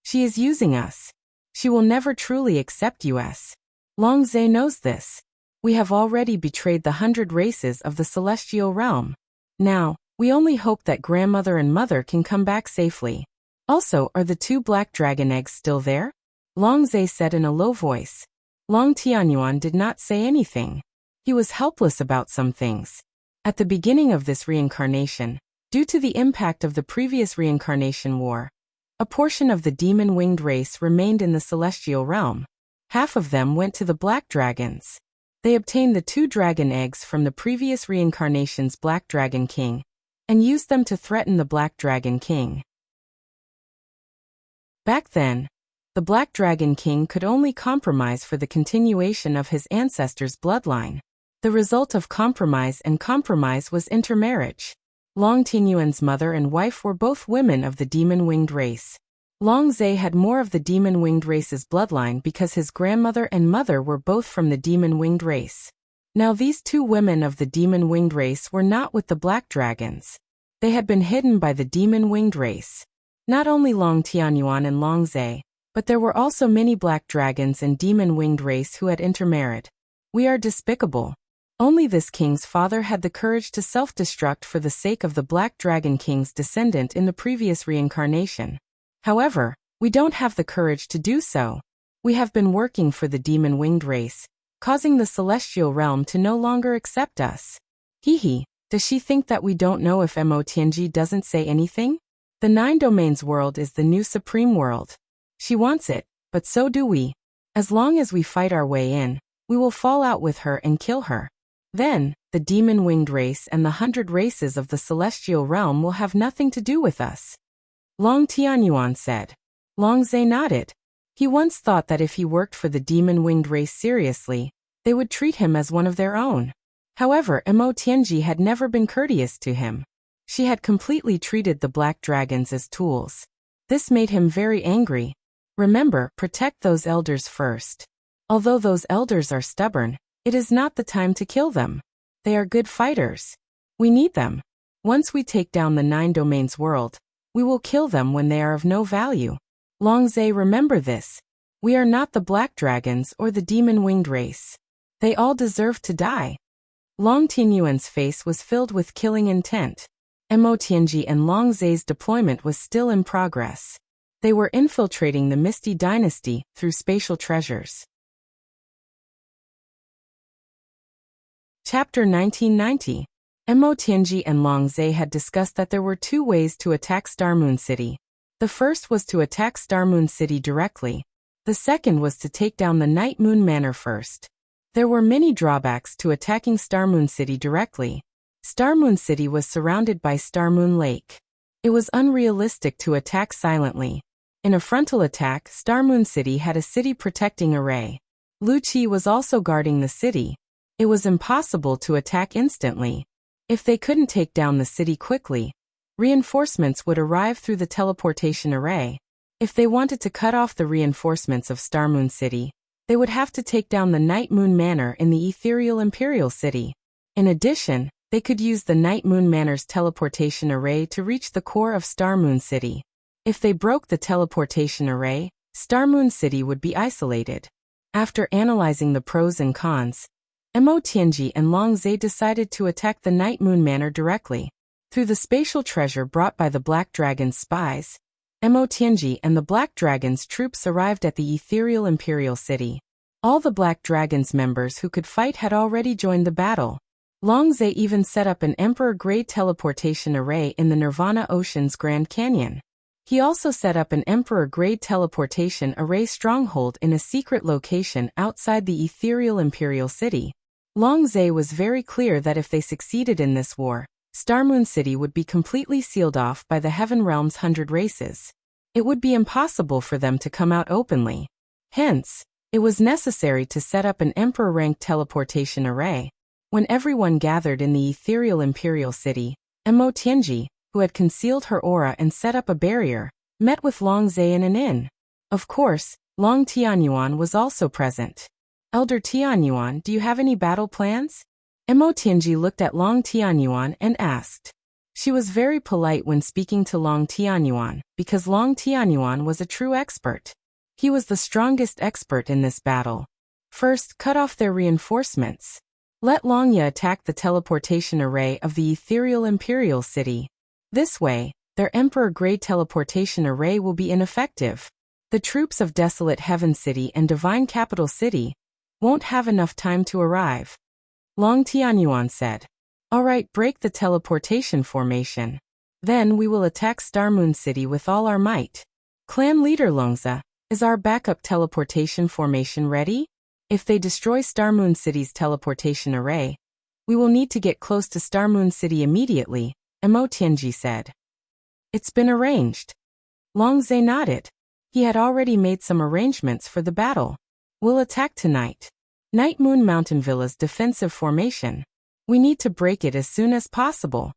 She is using us. She will never truly accept us. Long Zhe knows this. We have already betrayed the 100 races of the Celestial Realm. Now, we only hope that grandmother and mother can come back safely. Also, are the 2 Black Dragon eggs still there? Long Zhe said in a low voice. Long Tianyuan did not say anything. He was helpless about some things. At the beginning of this reincarnation, due to the impact of the previous reincarnation war, a portion of the Demon-Winged race remained in the Celestial Realm. Half of them went to the Black Dragons. They obtained the 2 dragon eggs from the previous reincarnation's Black Dragon King, and used them to threaten the Black Dragon King. Back then, the Black Dragon King could only compromise for the continuation of his ancestors' bloodline. The result of compromise was intermarriage. Long Tianyuan's mother and wife were both women of the Demon-Winged race. Long Zhe had more of the Demon-Winged race's bloodline because his grandmother and mother were both from the Demon-Winged race. Now these 2 women of the Demon-Winged race were not with the Black Dragons. They had been hidden by the Demon-Winged race. Not only Long Tianyuan and Long Zhe, but there were also many Black Dragons and Demon-Winged race who had intermarried. We are despicable. Only this king's father had the courage to self-destruct for the sake of the Black Dragon King's descendant in the previous reincarnation. However, we don't have the courage to do so. We have been working for the Demon-Winged race, causing the Celestial Realm to no longer accept us. Hee, does she think that we don't know if Mo Tianji doesn't say anything? The 9 domains world is the new supreme world. She wants it, but so do we. As long as we fight our way in, we will fall out with her and kill her. Then, the Demon-Winged race and the 100 races of the Celestial Realm will have nothing to do with us. Long Tianyuan said. Long Zhe nodded. He once thought that if he worked for the Demon-Winged race seriously, they would treat him as one of their own. However, Mo Tianji had never been courteous to him. She had completely treated the black dragons as tools. This made him very angry. Remember, protect those elders first. Although those elders are stubborn, it is not the time to kill them. They are good fighters. We need them. Once we take down the 9 domains world, we will kill them when they are of no value. Longzhe, remember this. We are not the black dragons or the demon-winged race. They all deserve to die. Long Tianyuan's face was filled with killing intent. Mo Tianji and Longzhe's deployment was still in progress. They were infiltrating the Misty Dynasty through spatial treasures. Chapter 1990. Mo Tianji and Longzhe had discussed that there were 2 ways to attack Star Moon City. The first was to attack Star Moon City directly. The second was to take down the Night Moon Manor first. There were many drawbacks to attacking Star Moon City directly. Star Moon City was surrounded by Star Moon Lake. It was unrealistic to attack silently. In a frontal attack, Star Moon City had a city protecting array. Lu Qi was also guarding the city. It was impossible to attack instantly. If they couldn't take down the city quickly, reinforcements would arrive through the teleportation array. If they wanted to cut off the reinforcements of Star Moon City, they would have to take down the Night Moon Manor in the ethereal Imperial City. In addition, they could use the Night Moon Manor's teleportation array to reach the core of Star Moon City. If they broke the teleportation array, Star Moon City would be isolated. After analyzing the pros and cons, Mo Tianji and Longzhe decided to attack the Night Moon Manor directly. Through the spatial treasure brought by the Black Dragon's spies, Mo Tianji and the Black Dragon's troops arrived at the ethereal Imperial City. All the Black Dragon's members who could fight had already joined the battle. Longzhe even set up an Emperor-grade teleportation array in the Nirvana Ocean's Grand Canyon. He also set up an Emperor-grade teleportation array stronghold in a secret location outside the ethereal Imperial City. Longzhe was very clear that if they succeeded in this war, Star Moon City would be completely sealed off by the Heaven Realm's 100 races. It would be impossible for them to come out openly. Hence, it was necessary to set up an Emperor-ranked teleportation array. When everyone gathered in the ethereal Imperial City, Mo Tianji, who had concealed her aura and set up a barrier, met with Longzhe in an inn. Of course, Long Tianyuan was also present. Elder Tianyuan, do you have any battle plans? Mo Tianji looked at Long Tianyuan and asked. She was very polite when speaking to Long Tianyuan, because Long Tianyuan was a true expert. He was the strongest expert in this battle. First, cut off their reinforcements. Let Longya attack the teleportation array of the ethereal Imperial City. This way, their Emperor-grade teleportation array will be ineffective. The troops of Desolate Heaven City and Divine Capital City won't have enough time to arrive. Long Tianyuan said. Alright, break the teleportation formation. Then we will attack Star Moon City with all our might. Clan leader Longzhe, is our backup teleportation formation ready? If they destroy Star Moon City's teleportation array, we will need to get close to Star Moon City immediately, Mo Tianji said. It's been arranged. Longzhe nodded. He had already made some arrangements for the battle. We'll attack tonight. Night Moon Mountain Villa's defensive formation. We need to break it as soon as possible.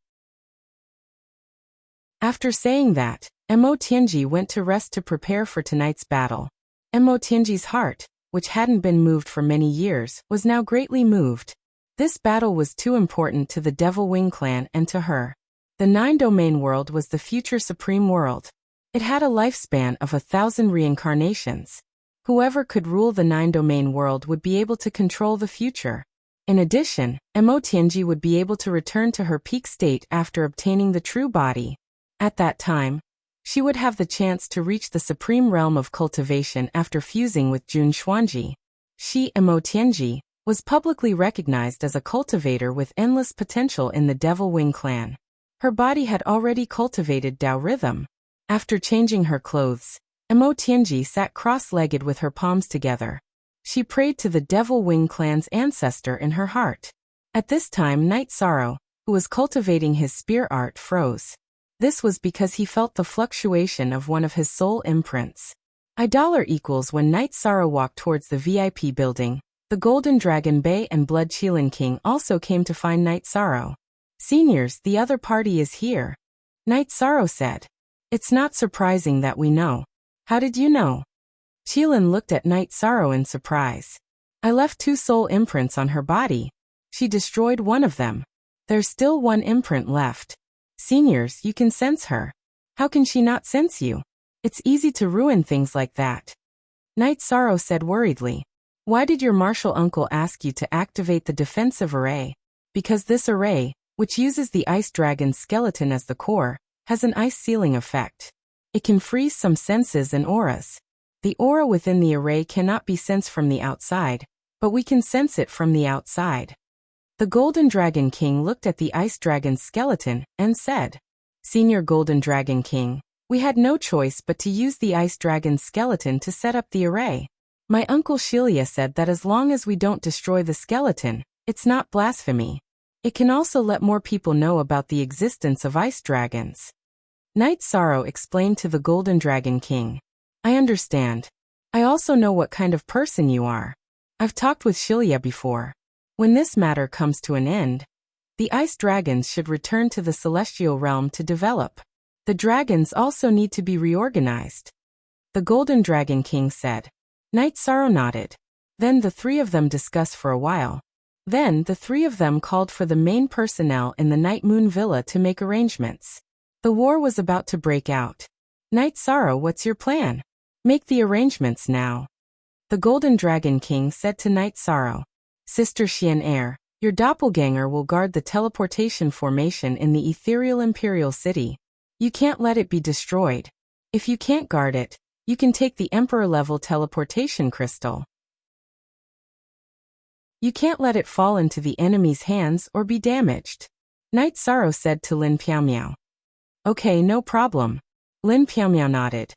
After saying that, Mo Tianji went to rest to prepare for tonight's battle. Mo Tianji's heart, which hadn't been moved for many years, was now greatly moved. This battle was too important to the Devil Wing clan and to her. The 9-domain world was the future supreme world. It had a lifespan of 1,000 reincarnations. Whoever could rule the 9-domain world would be able to control the future. In addition, Mo Tianji would be able to return to her peak state after obtaining the true body. At that time, she would have the chance to reach the supreme realm of cultivation after fusing with Jun Xuanji. She, Mo Tianji, was publicly recognized as a cultivator with endless potential in the Devil Wing clan. Her body had already cultivated Tao rhythm. After changing her clothes, Mo Tianji sat cross-legged with her palms together. She prayed to the Devil Wing clan's ancestor in her heart. At this time Night Sorrow, who was cultivating his spear art, froze. This was because he felt the fluctuation of one of his soul imprints. $= when Night Sorrow walked towards the VIP building, The Golden Dragon Bay and Blood Qilin King also came to find Night Sorrow. Seniors, the other party is here, Night Sorrow said. It's not surprising that we know. How did you know? Qilin looked at Night Sorrow in surprise. I left 2 soul imprints on her body. She destroyed one of them. There's still 1 imprint left. Seniors, you can sense her. How can she not sense you? It's easy to ruin things like that. Night Sorrow said worriedly. Why did your martial uncle ask you to activate the defensive array? Because this array, which uses the ice dragon's skeleton as the core, has an ice sealing effect. It can freeze some senses and auras. The aura within the array cannot be sensed from the outside, but we can sense it from the outside. The Golden Dragon King looked at the ice dragon's skeleton and said, Senior Golden Dragon King, we had no choice but to use the ice dragon's skeleton to set up the array. My uncle Shelia said that as long as we don't destroy the skeleton, it's not blasphemy. It can also let more people know about the existence of ice dragons. Night Sorrow explained to the Golden Dragon King. I understand. I also know what kind of person you are. I've talked with Shelia before. When this matter comes to an end, the ice dragons should return to the celestial realm to develop. The dragons also need to be reorganized. The Golden Dragon King said. Night Sorrow nodded. Then the 3 of them discussed for a while. Then the 3 of them called for the main personnel in the Night Moon Villa to make arrangements. The war was about to break out. Night Sorrow, what's your plan? Make the arrangements now. The Golden Dragon King said to Night Sorrow. Sister Xian Air, your doppelganger will guard the teleportation formation in the ethereal Imperial City. You can't let it be destroyed. If you can't guard it, you can take the Emperor-level teleportation crystal. You can't let it fall into the enemy's hands or be damaged. Night Sorrow said to Lin Piaomiao. Okay, no problem. Lin Piaomiao nodded.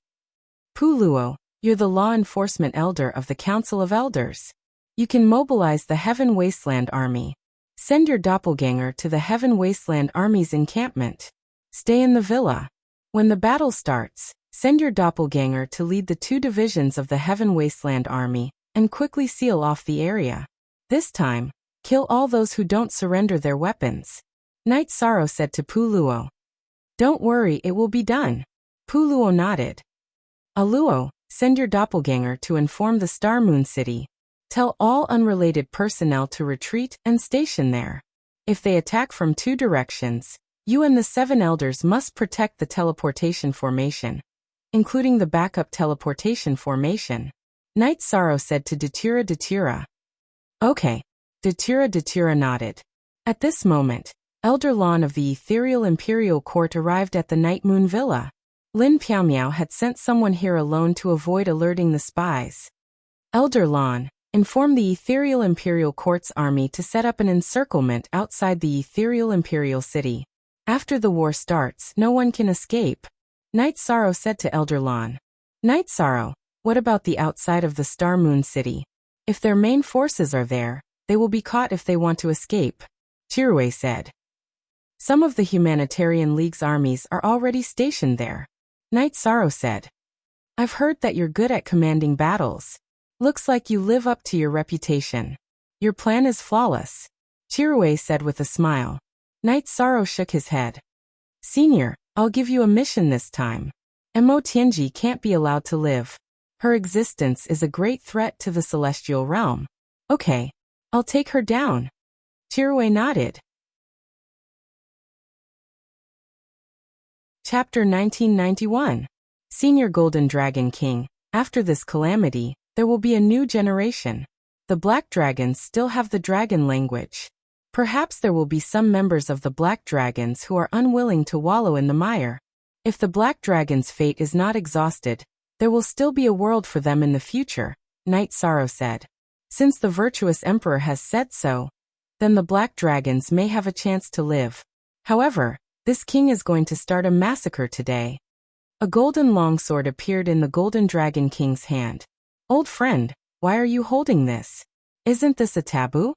Puluo, you're the law enforcement elder of the Council of Elders. You can mobilize the Heaven Wasteland Army. Send your doppelganger to the Heaven Wasteland Army's encampment. Stay in the villa. When the battle starts, send your doppelganger to lead the 2 divisions of the Heaven Wasteland Army and quickly seal off the area. This time, kill all those who don't surrender their weapons. Night Sorrow said to Puluo. Don't worry, it will be done. Puluo nodded. Aluo, send your doppelganger to inform the Star Moon City. Tell all unrelated personnel to retreat and station there. If they attack from 2 directions, you and the 7 elders must protect the teleportation formation, including the backup teleportation formation. Night Sorrow said to Datura. Okay. Datura nodded. At this moment, Elder Lon of the Ethereal Imperial Court arrived at the Night Moon Villa. Lin Piaomiao had sent someone here alone to avoid alerting the spies. Elder Lon, inform the Ethereal Imperial Court's army to set up an encirclement outside the Ethereal Imperial City. After the war starts, no one can escape. Night Sorrow said to Elder Lon. Night Sorrow, what about the outside of the Star Moon City? If their main forces are there, they will be caught if they want to escape. Chirue said. Some of the Humanitarian League's armies are already stationed there. Night Sorrow said. I've heard that you're good at commanding battles. Looks like you live up to your reputation. Your plan is flawless. Chirue said with a smile. Night Sorrow shook his head. Senior, I'll give you a mission this time. Mo Tianji can't be allowed to live. Her existence is a great threat to the celestial realm. Okay, I'll take her down. Chirue nodded. Chapter 1991. Senior Golden Dragon King. After this calamity, there will be a new generation. The Black Dragons still have the dragon language. Perhaps there will be some members of the Black Dragons who are unwilling to wallow in the mire. If the Black Dragon's fate is not exhausted, there will still be a world for them in the future, Night Sorrow said. Since the virtuous Emperor has said so, then the Black Dragons may have a chance to live. However, this king is going to start a massacre today. A golden longsword appeared in the Golden Dragon King's hand. Old friend, why are you holding this? Isn't this a taboo?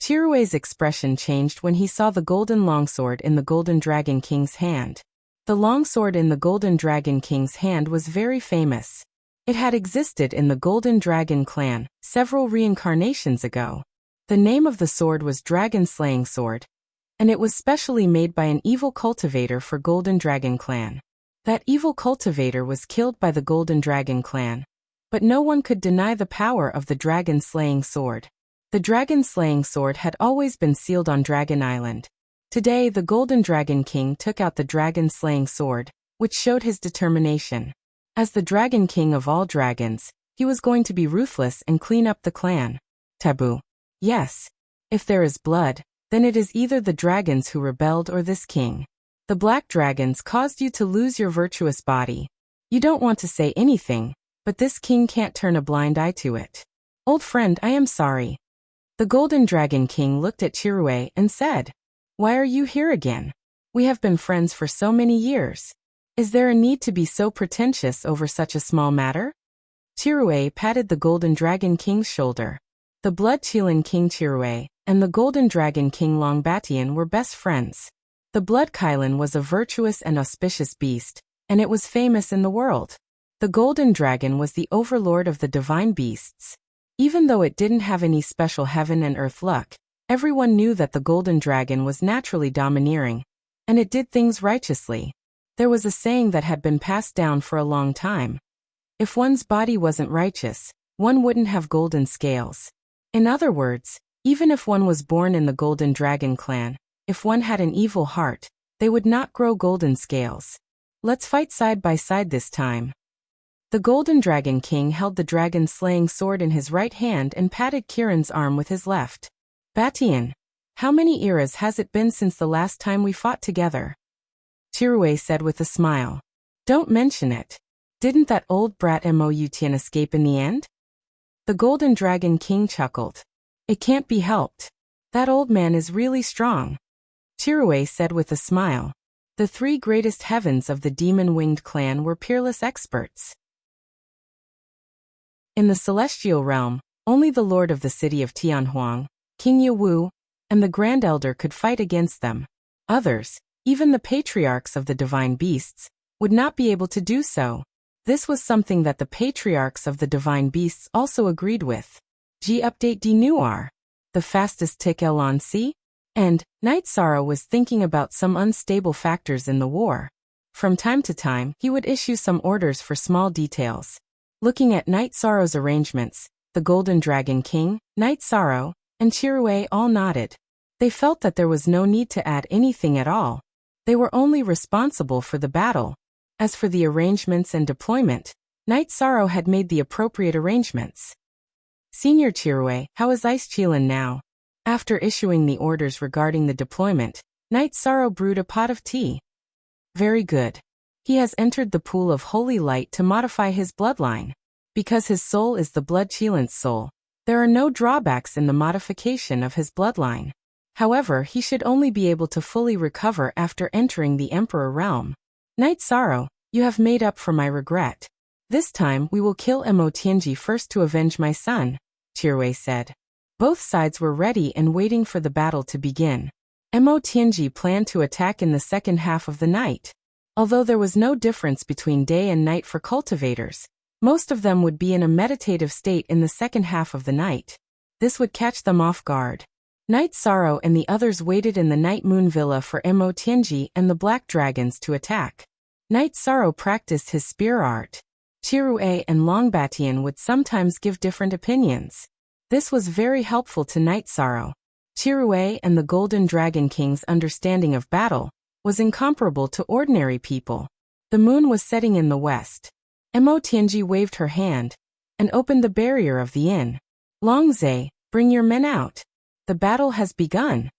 Chirue's expression changed when he saw the golden longsword in the Golden Dragon King's hand. The longsword in the Golden Dragon King's hand was very famous. It had existed in the Golden Dragon clan several reincarnations ago. The name of the sword was Dragon Slaying Sword, and it was specially made by an evil cultivator for Golden Dragon clan. That evil cultivator was killed by the Golden Dragon clan, but no one could deny the power of the Dragon Slaying Sword. The Dragon Slaying Sword had always been sealed on Dragon Island. Today, the Golden Dragon King took out the Dragon Slaying Sword, which showed his determination. As the Dragon King of all dragons, he was going to be ruthless and clean up the clan. Taboo. Yes. If there is blood, then it is either the dragons who rebelled or this king. The black dragons caused you to lose your virtuous body. You don't want to say anything, but this king can't turn a blind eye to it. Old friend, I am sorry. The Golden Dragon King looked at Chirue and said, "Why are you here again? We have been friends for so many years. Is there a need to be so pretentious over such a small matter?" Chirue patted the Golden Dragon King's shoulder. The Blood Qilin King Chirue and the Golden Dragon King Longbatian were best friends. The Blood Qilin was a virtuous and auspicious beast, and it was famous in the world. The Golden Dragon was the overlord of the divine beasts. Even though it didn't have any special heaven and earth luck, everyone knew that the Golden Dragon was naturally domineering, and it did things righteously. There was a saying that had been passed down for a long time. If one's body wasn't righteous, one wouldn't have golden scales. In other words, even if one was born in the Golden Dragon clan, if one had an evil heart, they would not grow golden scales. Let's fight side by side this time. The Golden Dragon King held the dragon slaying sword in his right hand and patted Kirin's arm with his left. "Batian, how many eras has it been since the last time we fought together?" Chirue said with a smile. "Don't mention it. Didn't that old brat Moutian escape in the end?" The Golden Dragon King chuckled. "It can't be helped. That old man is really strong," Chirue said with a smile. The three greatest heavens of the demon-winged clan were peerless experts. In the celestial realm, only the lord of the city of Tianhuang, King Yewu, and the Grand Elder could fight against them. Others, even the patriarchs of the divine beasts, would not be able to do so. This was something that the patriarchs of the divine beasts also agreed with. G update D Noir. The fastest tick on C? And Night Sorrow was thinking about some unstable factors in the war. From time to time, he would issue some orders for small details. Looking at Night Sorrow's arrangements, the Golden Dragon King, Night Sorrow, and Chirue all nodded. They felt that there was no need to add anything at all. They were only responsible for the battle. As for the arrangements and deployment, Night Sorrow had made the appropriate arrangements. "Senior Chirue, how is Ice Qilin now?" After issuing the orders regarding the deployment, Night Sorrow brewed a pot of tea. "Very good. He has entered the pool of holy light to modify his bloodline. Because his soul is the Blood Qilin's soul, there are no drawbacks in the modification of his bloodline. However, he should only be able to fully recover after entering the Emperor realm. Night Sorrow, you have made up for my regret. This time we will kill Tianji first to avenge my son," Chirue said. Both sides were ready and waiting for the battle to begin. Tianji planned to attack in the second half of the night. Although there was no difference between day and night for cultivators, most of them would be in a meditative state in the second half of the night. This would catch them off guard. Night Sorrow and the others waited in the Night Moon Villa for Tianji and the Black Dragons to attack. Night Sorrow practiced his spear art. Chirue and Longbatian would sometimes give different opinions. This was very helpful to Night Sorrow. Chirue and the Golden Dragon King's understanding of battle was incomparable to ordinary people. The moon was setting in the west. Tianji waved her hand and opened the barrier of the inn. "Longzhe, bring your men out. The battle has begun."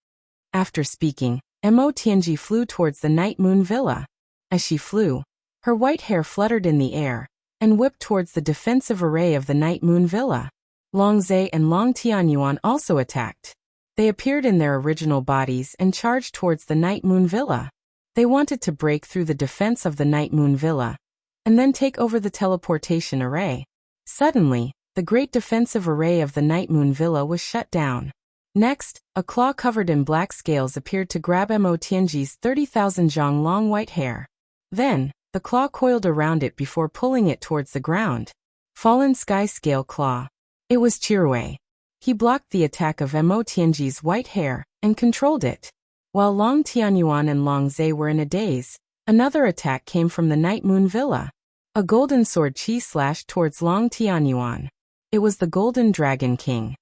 After speaking, Tianji flew towards the Night Moon Villa. As she flew, her white hair fluttered in the air and whipped towards the defensive array of the Night Moon Villa. Longzhe and Long Tianyuan also attacked. They appeared in their original bodies and charged towards the Night Moon Villa. They wanted to break through the defense of the Night Moon Villa and then take over the teleportation array. Suddenly, the great defensive array of the Night Moon Villa was shut down. Next, a claw covered in black scales appeared to grab Tianji's 30,000 zhang long white hair. Then, the claw coiled around it before pulling it towards the ground. Fallen Sky Scale Claw. It was Chirui. He blocked the attack of Mo Tianji's white hair and controlled it. While Long Tianyuan and Long Zhe were in a daze, another attack came from the Night Moon Villa. A golden sword chi slashed towards Long Tianyuan. It was the Golden Dragon King.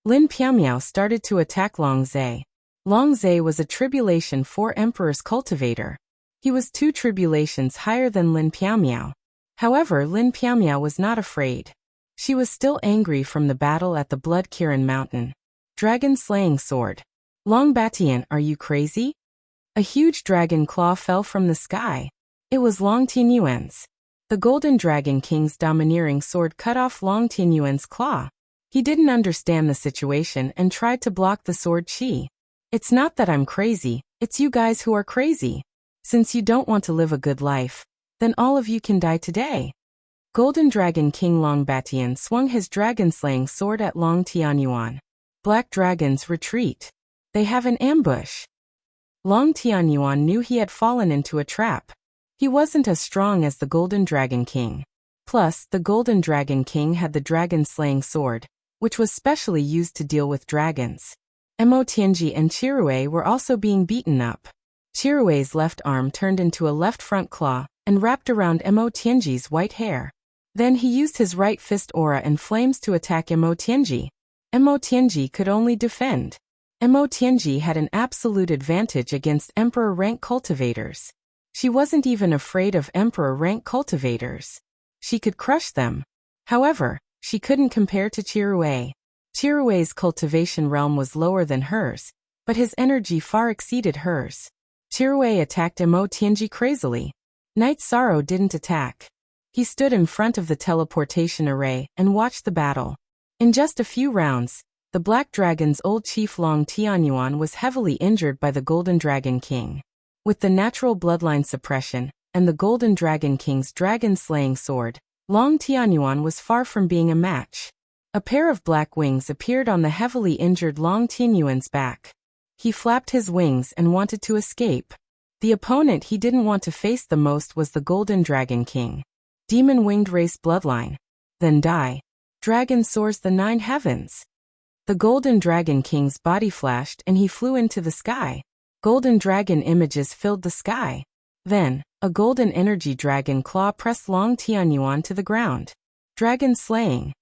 Lin Piaomiao started to attack Long Zhe. Long Zhe was a Tribulation 4 Emperor's cultivator. He was 2 tribulations higher than Lin Piaomiao. However, Lin Piaomiao was not afraid. She was still angry from the battle at the Blood Kirin Mountain. Dragon Slaying Sword. Long Batian, are you crazy? A huge dragon claw fell from the sky. It was Long Tianyuan's. The Golden Dragon King's domineering sword cut off Long Tianyuan's claw. He didn't understand the situation and tried to block the sword chi. It's not that I'm crazy, it's you guys who are crazy. Since you don't want to live a good life, then all of you can die today. Golden Dragon King Long Batian swung his dragon-slaying sword at Long Tianyuan. Black dragons retreat. They have an ambush. Long Tianyuan knew he had fallen into a trap. He wasn't as strong as the Golden Dragon King. Plus, the Golden Dragon King had the dragon-slaying sword, which was specially used to deal with dragons. Mo Tianji and Chirui were also being beaten up. Chirui's left arm turned into a left front claw and wrapped around Mo Tianji's white hair. Then he used his right fist aura and flames to attack Mo Tianji. Mo Tianji could only defend. Mo Tianji had an absolute advantage against Emperor rank cultivators. She wasn't even afraid of Emperor rank cultivators. She could crush them. However, she couldn't compare to Chirui. Chirui's cultivation realm was lower than hers, but his energy far exceeded hers. Chirui attacked Mo Tianji crazily. Night Sorrow didn't attack. He stood in front of the teleportation array and watched the battle. In just a few rounds, the Black Dragon's old chief Long Tianyuan was heavily injured by the Golden Dragon King. With the natural bloodline suppression and the Golden Dragon King's dragon-slaying sword, Long Tianyuan was far from being a match. A pair of black wings appeared on the heavily injured Long Tianyuan's back. He flapped his wings and wanted to escape. The opponent he didn't want to face the most was the Golden Dragon King. Demon Winged Race Bloodline. Then die. Dragon soars the 9 heavens. The Golden Dragon King's body flashed and he flew into the sky. Golden dragon images filled the sky. Then, a golden energy dragon claw pressed Long Tianyuan to the ground. Dragon slaying.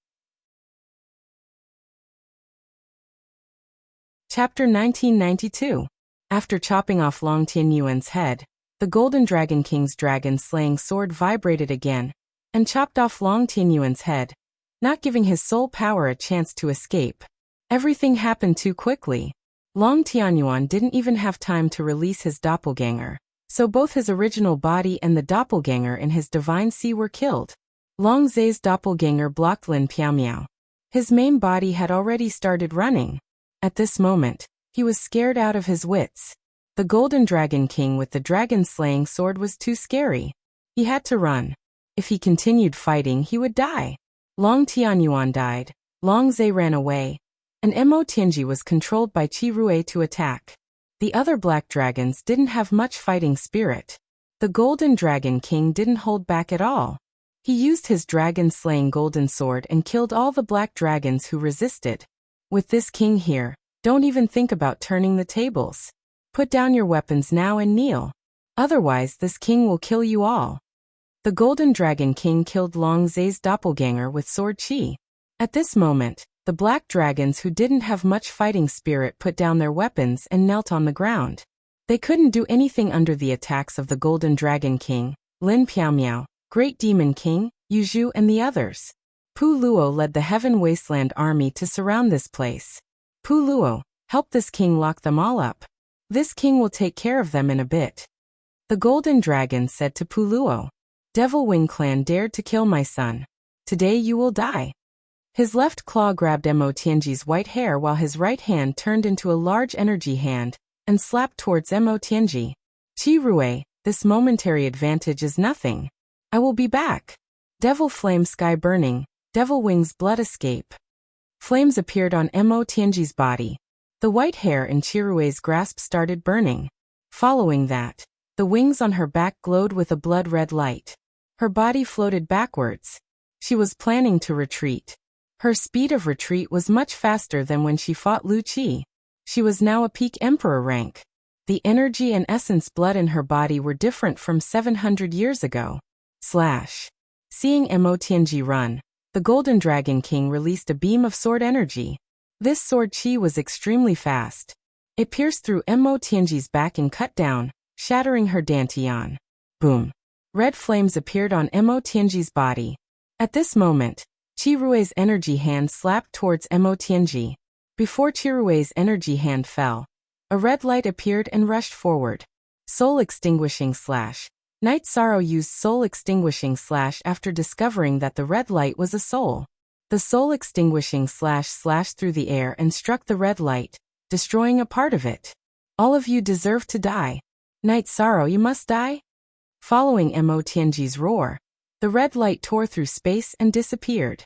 Chapter 1992. After chopping off Long Tianyuan's head, the Golden Dragon King's dragon-slaying sword vibrated again and chopped off Long Tianyuan's head, not giving his soul power a chance to escape. Everything happened too quickly. Long Tianyuan didn't even have time to release his doppelganger, so both his original body and the doppelganger in his divine sea were killed. Long Zhe's doppelganger blocked Lin Piaomiao. His main body had already started running. At this moment, he was scared out of his wits. The Golden Dragon King with the dragon-slaying sword was too scary. He had to run. If he continued fighting, he would die. Long Tianyuan died. Long Zhe ran away, and Mo Tianji was controlled by Chirui to attack. The other black dragons didn't have much fighting spirit. The Golden Dragon King didn't hold back at all. He used his dragon-slaying golden sword and killed all the black dragons who resisted. With this king here, don't even think about turning the tables. Put down your weapons now and kneel. Otherwise this king will kill you all. The Golden Dragon King killed Long Zhe's doppelganger with sword chi. At this moment, the black dragons who didn't have much fighting spirit put down their weapons and knelt on the ground. They couldn't do anything under the attacks of the Golden Dragon King, Lin Piaomiao, Great Demon King, Yu Zhu and the others. Pu Luo led the Heaven Wasteland army to surround this place. Pu Luo, help this king lock them all up. This king will take care of them in a bit. The Golden Dragon said to Pu Luo, Devil Wing Clan dared to kill my son. Today you will die. His left claw grabbed Mo Tianji's white hair while his right hand turned into a large energy hand and slapped towards Mo Tianji. Chirui, this momentary advantage is nothing. I will be back. Devil Flame Sky Burning, Devil Wings Blood Escape. Flames appeared on Mo Tianji's body. The white hair in Chirui's grasp started burning. Following that, the wings on her back glowed with a blood-red light. Her body floated backwards. She was planning to retreat. Her speed of retreat was much faster than when she fought Lu Qi. She was now a peak emperor rank. The energy and essence blood in her body were different from 700 years ago. Seeing Mo Tianji run, the Golden Dragon King released a beam of sword energy. This sword chi was extremely fast. It pierced through Mo Tianji's back and cut down, shattering her dantian. Boom! Red flames appeared on Mo Tianji's body. At this moment, Chirue's energy hand slapped towards Mo Tianji. Before Chirue's energy hand fell, a red light appeared and rushed forward. Soul Extinguishing Slash. Night Sorrow used Soul Extinguishing Slash after discovering that the red light was a soul. The Soul Extinguishing Slash slashed through the air and struck the red light, destroying a part of it. All of you deserve to die. Night Sorrow, you must die? Following Mo Tianji's roar, the red light tore through space and disappeared.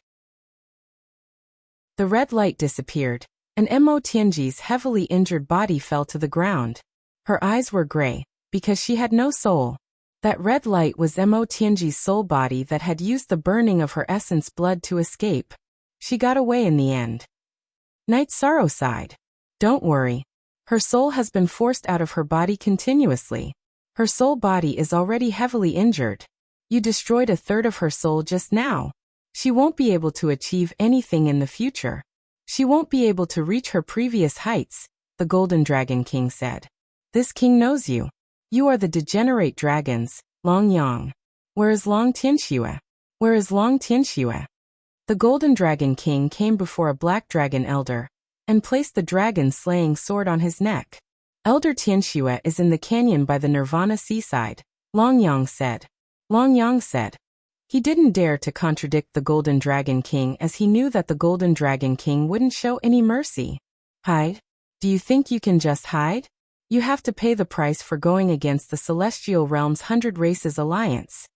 The red light disappeared, and Mo Tianji's heavily injured body fell to the ground. Her eyes were gray, because she had no soul. That red light was Mo Tianji's soul body that had used the burning of her essence blood to escape. She got away in the end. Night Sorrow sighed. Don't worry. Her soul has been forced out of her body continuously. Her soul body is already heavily injured. You destroyed a third of her soul just now. She won't be able to achieve anything in the future. She won't be able to reach her previous heights, the Golden Dragon King said. This king knows you. You are the degenerate dragons, Long Yang. Where is Long Tianxue? Where is Long Tianxue? The Golden Dragon King came before a black dragon elder, and placed the dragon-slaying sword on his neck. Elder Tianxue is in the canyon by the Nirvana seaside, Long Yang said. Long Yang said. He didn't dare to contradict the Golden Dragon King as he knew that the Golden Dragon King wouldn't show any mercy. Hide? Do you think you can just hide? You have to pay the price for going against the Celestial Realm's 100 Races Alliance.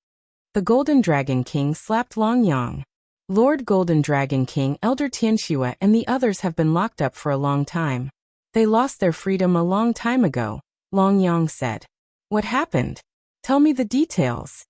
The Golden Dragon King slapped Long Yang. Lord Golden Dragon King, Elder Tianxue and the others have been locked up for a long time. They lost their freedom a long time ago, Long Yang said. What happened? Tell me the details.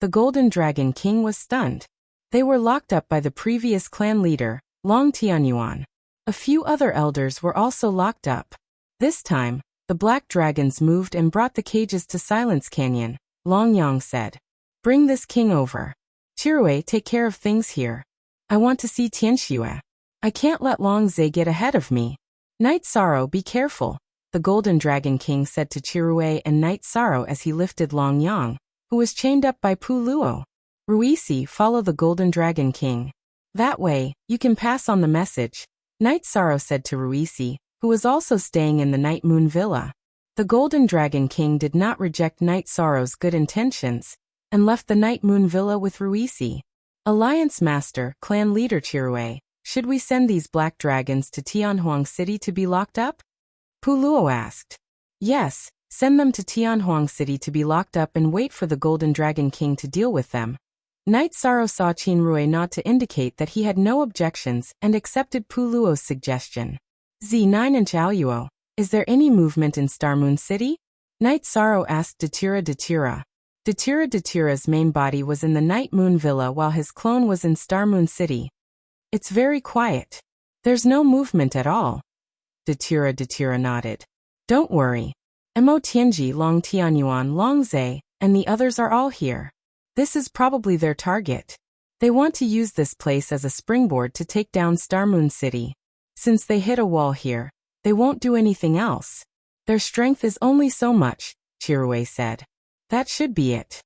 The Golden Dragon King was stunned. They were locked up by the previous clan leader, Long Tianyuan. A few other elders were also locked up. This time, the black dragons moved and brought the cages to Silence Canyon, Long Yang said. Bring this king over. Chirue, take care of things here. I want to see Tianxue. I can't let Long Zhe get ahead of me. Night Sorrow, be careful, the Golden Dragon King said to Chirue and Night Sorrow as he lifted Long Yang, who was chained up by Pu Luo. Ruisi, follow the Golden Dragon King. That way, you can pass on the message, Night Sorrow said to Ruisi, who was also staying in the Night Moon Villa. The Golden Dragon King did not reject Night Sorrow's good intentions, and left the Night Moon Villa with Ruisi. Alliance Master, Clan Leader Chirue, should we send these black dragons to Tianhuang City to be locked up? Pu Luo asked. Yes, send them to Tianhuang City to be locked up and wait for the Golden Dragon King to deal with them. Night Sorrow saw Qinrui nod to indicate that he had no objections and accepted Pu Luo's suggestion. Z9 and Chaoyuo, is there any movement in Star Moon City? Night Sorrow asked Datira Datira. Datira's main body was in the Night Moon Villa while his clone was in Star Moon City. It's very quiet. There's no movement at all. Datira nodded. Don't worry. Mo Tianji, Long Tianyuan, Long Zhe, and the others are all here. This is probably their target. They want to use this place as a springboard to take down Star Moon City. Since they hit a wall here, they won't do anything else. Their strength is only so much, Chirue said. That should be it.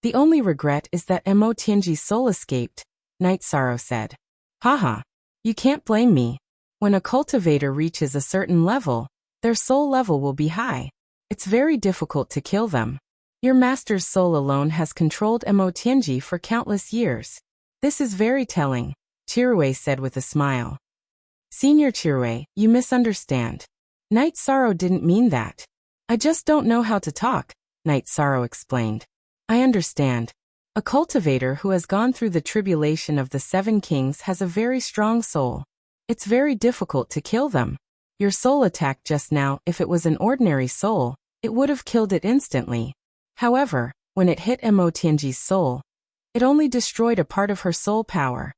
The only regret is that Mo Tianji's soul escaped, Night Sorrow said. Haha, you can't blame me. When a cultivator reaches a certain level, their soul level will be high. It's very difficult to kill them. Your master's soul alone has controlled Mo Tianji for countless years. This is very telling, Chirue said with a smile. Senior Chirue, you misunderstand. Night Sorrow didn't mean that. I just don't know how to talk, Night Sorrow explained. I understand. A cultivator who has gone through the tribulation of the 7 kings has a very strong soul. It's very difficult to kill them. Your soul attack just now, if it was an ordinary soul, it would have killed it instantly. However, When it hit Mo Tianji's soul, it only destroyed a part of her soul power.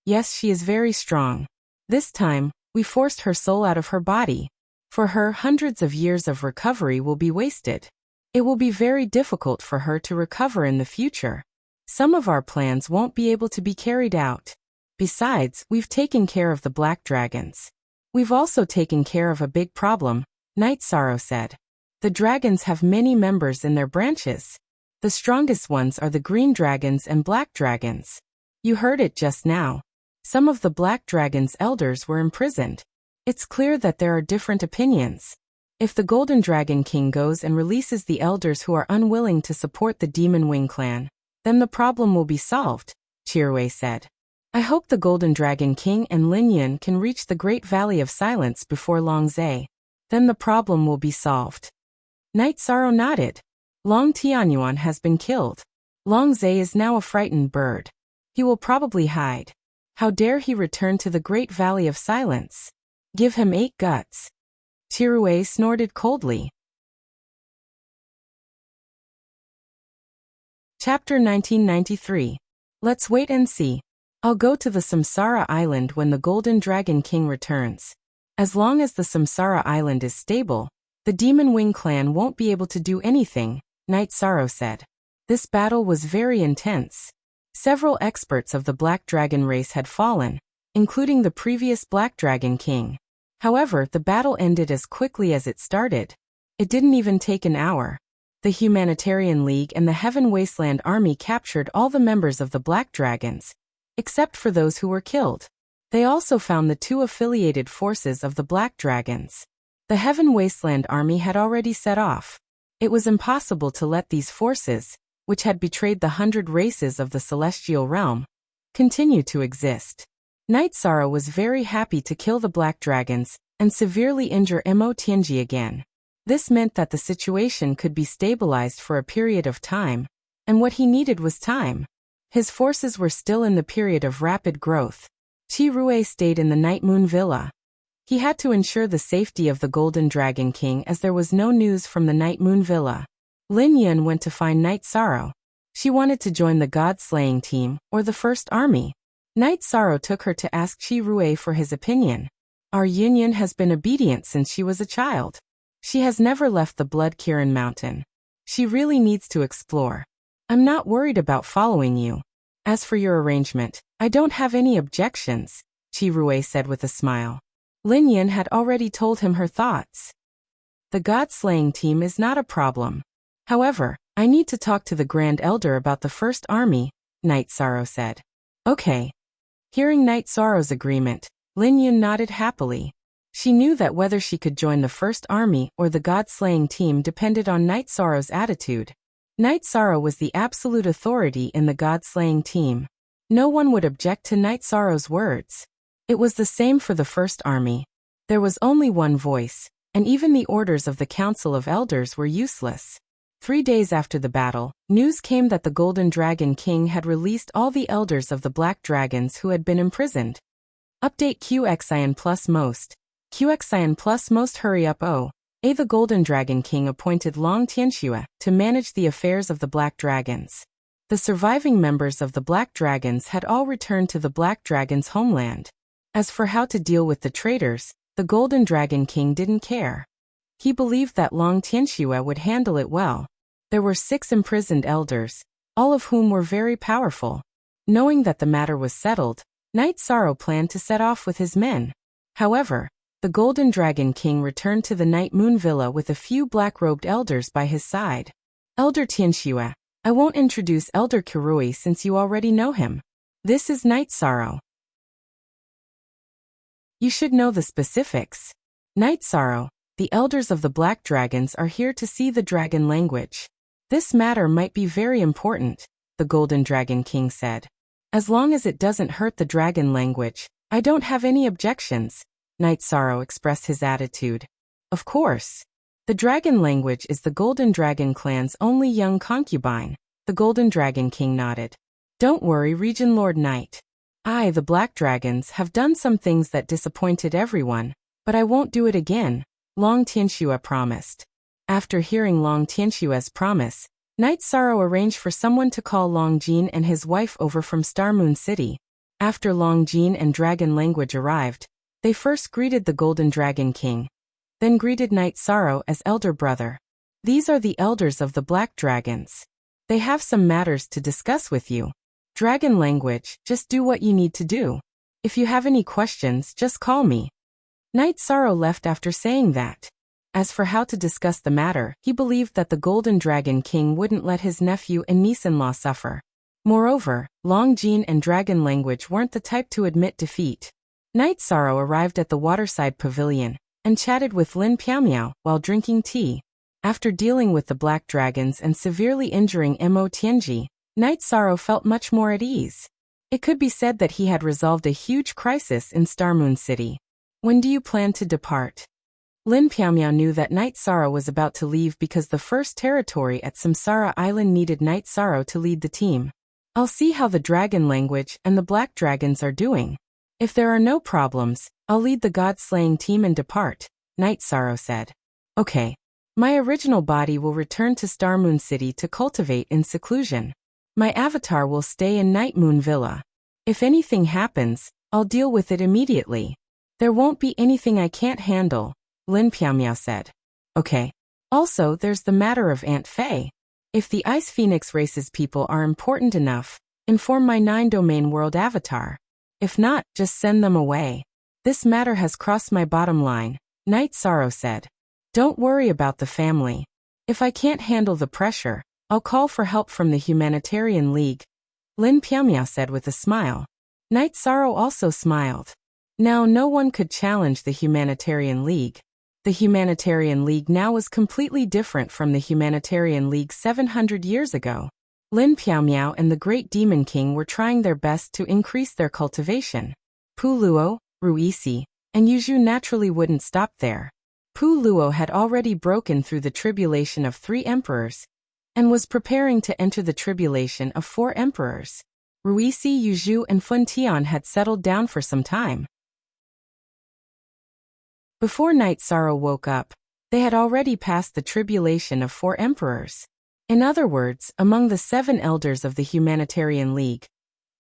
Yes, she is very strong. This time, we forced her soul out of her body. For her, hundreds of years of recovery will be wasted. It will be very difficult for her to recover in the future. Some of our plans won't be able to be carried out. Besides, we've taken care of the black dragons. We've also taken care of a big problem, Night Sorrow said. The dragons have many members in their branches. The strongest ones are the green dragons and black dragons. You heard it just now. Some of the black dragon's elders were imprisoned. It's clear that there are different opinions. If the Golden Dragon King goes and releases the elders who are unwilling to support the Demon Wing clan, then the problem will be solved, Chirui said. I hope the Golden Dragon King and Lin Yun can reach the Great Valley of Silence before Long Zhe. Then the problem will be solved. Night Sorrow nodded. Long Tianyuan has been killed. Long Zhe is now a frightened bird. He will probably hide. How dare he return to the Great Valley of Silence? Give him 8 guts. Chirui snorted coldly. Chapter 1993. Let's wait and see. I'll go to the Samsara Island when the Golden Dragon King returns. As long as the Samsara Island is stable, the Demon Wing clan won't be able to do anything, Night Sorrow said. This battle was very intense. Several experts of the Black Dragon race had fallen, including the previous Black Dragon King. However, the battle ended as quickly as it started. It didn't even take an hour. The Humanitarian League and the Heaven Wasteland Army captured all the members of the Black Dragons, except for those who were killed. They also found the 2 affiliated forces of the Black Dragons. The Heaven Wasteland Army had already set off. It was impossible to let these forces, which had betrayed the 100 races of the Celestial Realm, continue to exist. Night Sorrow was very happy to kill the Black Dragons and severely injure Mo Tianji again. This meant that the situation could be stabilized for a period of time, and what he needed was time. His forces were still in the period of rapid growth. Chirui stayed in the Night Moon Villa. He had to ensure the safety of the Golden Dragon King as there was no news from the Night Moon Villa. Lin Yun went to find Night Sorrow. She wanted to join the God-slaying team, or the First Army. Night Sorrow took her to ask Chirui for his opinion. Our union has been obedient since she was a child. She has never left the Blood Kirin Mountain. She really needs to explore. I'm not worried about following you. As for your arrangement, I don't have any objections, Chirui said with a smile. Lin Yun had already told him her thoughts. The God-slaying team is not a problem. However, I need to talk to the Grand Elder about the First Army, Night Sorrow said. Okay. Hearing Night Sorrow's agreement, Lin Yun nodded happily. She knew that whether she could join the First Army or the God-slaying team depended on Night Sorrow's attitude. Night Sorrow was the absolute authority in the God-slaying team. No one would object to Night Sorrow's words. It was the same for the First Army. There was only one voice, and even the orders of the Council of Elders were useless. 3 days after the battle, news came that the Golden Dragon King had released all the elders of the Black Dragons who had been imprisoned. Update QXIN plus most. QXIN plus most hurry up the Golden Dragon King appointed Long Tianxue to manage the affairs of the Black Dragons. The surviving members of the Black Dragons had all returned to the Black Dragon's homeland. As for how to deal with the traitors, the Golden Dragon King didn't care. He believed that Long Tianxue would handle it well. There were 6 imprisoned elders, all of whom were very powerful. Knowing that the matter was settled, Night Sorrow planned to set off with his men. However, the Golden Dragon King returned to the Night Moon Villa with a few black-robed elders by his side. Elder Tianxue, I won't introduce Elder Kirui since you already know him. This is Night Sorrow. You should know the specifics. Night Sorrow, the elders of the Black Dragons are here to see the dragon language. This matter might be very important, the Golden Dragon King said. As long as it doesn't hurt the dragon language, I don't have any objections. Night Sorrow expressed his attitude. Of course. The dragon language is the Golden Dragon clan's only young concubine, the Golden Dragon King nodded. Don't worry, Region Lord Knight. I, the Black Dragons, have done some things that disappointed everyone, but I won't do it again, Long Tianxue promised. After hearing Long Tianxue's promise, Night Sorrow arranged for someone to call Long Jin and his wife over from Star Moon City. After Long Jin and Dragon Language arrived, they first greeted the Golden Dragon King, then greeted Night Sorrow as elder brother. These are the elders of the Black Dragons. They have some matters to discuss with you. Dragon Language, just do what you need to do. If you have any questions, just call me. Night Sorrow left after saying that. As for how to discuss the matter, he believed that the Golden Dragon King wouldn't let his nephew and niece-in-law suffer. Moreover, Long Jin and Dragon Language weren't the type to admit defeat. Night Sorrow arrived at the waterside pavilion and chatted with Lin Piaomiao while drinking tea. After dealing with the Black Dragons and severely injuring Mo Tianji, Night Sorrow felt much more at ease. It could be said that he had resolved a huge crisis in Star Moon City. When do you plan to depart? Lin Piaomiao knew that Night Sorrow was about to leave because the first territory at Samsara Island needed Night Sorrow to lead the team. I'll see how the Dragon Language and the Black Dragons are doing. If there are no problems, I'll lead the God-slaying team and depart, Night Sorrow said. Okay. My original body will return to Star Moon City to cultivate in seclusion. My avatar will stay in Night Moon Villa. If anything happens, I'll deal with it immediately. There won't be anything I can't handle, Lin Piaomiao said. Okay. Also, there's the matter of Aunt Fei. If the Ice Phoenix race's people are important enough, inform my 9-domain world avatar. If not, just send them away. This matter has crossed my bottom line, Night Sorrow said. Don't worry about the family. If I can't handle the pressure, I'll call for help from the Humanitarian League, Lin Piaomiao said with a smile. Night Sorrow also smiled. Now no one could challenge the Humanitarian League. The Humanitarian League now was completely different from the Humanitarian League 700 years ago. Lin Piaomiao and the Great Demon King were trying their best to increase their cultivation. Pu Luo, Ruisi, and Yuzhu naturally wouldn't stop there. Pu Luo had already broken through the tribulation of 3 emperors and was preparing to enter the tribulation of 4 emperors. Ruisi, Yuzhu, and Fun Tian had settled down for some time. Before Night Sorrow woke up, they had already passed the tribulation of 4 emperors. In other words, among the 7 elders of the Humanitarian League,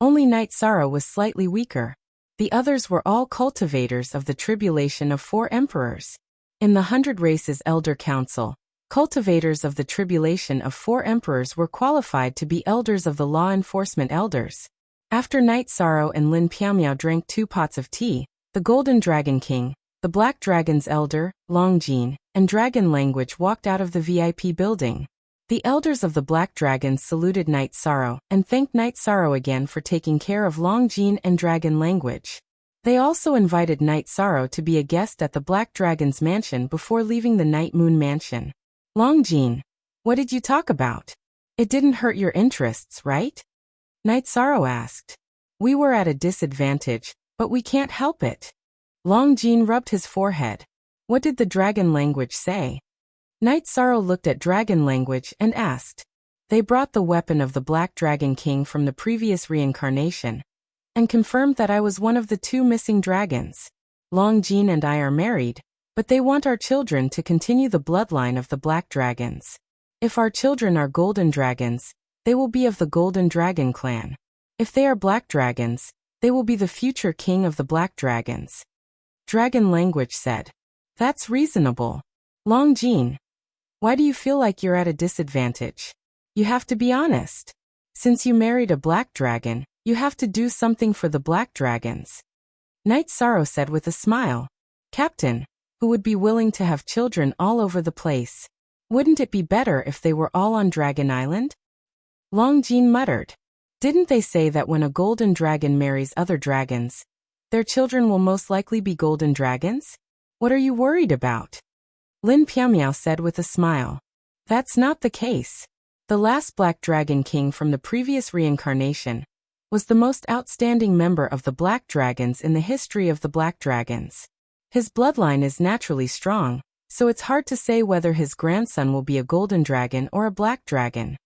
only Night Sorrow was slightly weaker. The others were all cultivators of the tribulation of 4 emperors. In the 100 Races Elder Council, cultivators of the tribulation of 4 emperors were qualified to be elders of the law enforcement elders. After Night Sorrow and Lin Piaomiao drank 2 pots of tea, the Golden Dragon King, the Black Dragon's elder, Long Jin, and Dragon Language walked out of the VIP building. The elders of the Black Dragons saluted Night Sorrow and thanked Night Sorrow again for taking care of Long Jin and Dragon Language. They also invited Night Sorrow to be a guest at the Black Dragon's mansion before leaving the Night Moon Mansion. Long Jin, what did you talk about? It didn't hurt your interests, right? Night Sorrow asked. We were at a disadvantage, but we can't help it. Long Jin rubbed his forehead. What did the Dragon Language say? Night Sorrow looked at Dragon Language and asked. They brought the weapon of the Black Dragon King from the previous reincarnation and confirmed that I was one of the 2 missing dragons. Long Jin and I are married, but they want our children to continue the bloodline of the Black Dragons. If our children are Golden Dragons, they will be of the Golden Dragon clan. If they are Black Dragons, they will be the future king of the Black Dragons. Dragon Language said. That's reasonable. Long Jin, why do you feel like you're at a disadvantage? You have to be honest. Since you married a Black Dragon, you have to do something for the Black Dragons. Night Sorrow said with a smile. Captain, who would be willing to have children all over the place? Wouldn't it be better if they were all on Dragon Island? Long Jin muttered. Didn't they say that when a golden dragon marries other dragons, their children will most likely be golden dragons? What are you worried about? Lin Piaomiao said with a smile. That's not the case. The last Black Dragon King from the previous reincarnation was the most outstanding member of the Black Dragons in the history of the Black Dragons. His bloodline is naturally strong, so it's hard to say whether his grandson will be a golden dragon or a black dragon.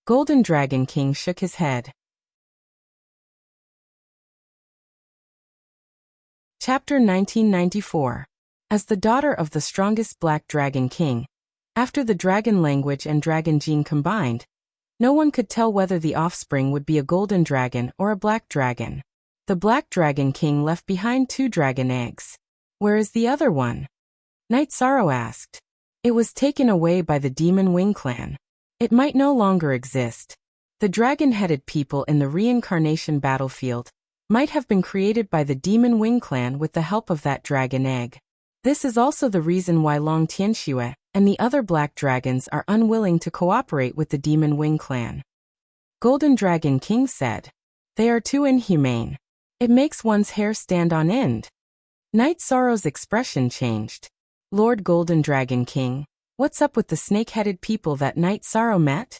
Golden Dragon King shook his head. Chapter 1994. As the daughter of the strongest Black Dragon King, After the dragon language and dragon gene combined, no one could tell whether the offspring would be a golden dragon or a black dragon. The black dragon king left behind 2 dragon eggs. Where is the other one? Night Sorrow asked. It was taken away by the Demon Wing clan. It might no longer exist. The dragon-headed people in the reincarnation battlefield might have been created by the Demon Wing clan with the help of that dragon egg. This is also the reason why Long Tianxue and the other black dragons are unwilling to cooperate with the Demon Wing clan. Golden Dragon King said. They are too inhumane. It makes one's hair stand on end. Night Sorrow's expression changed. Lord Golden Dragon King, what's up with the snake-headed people that Night Sorrow met?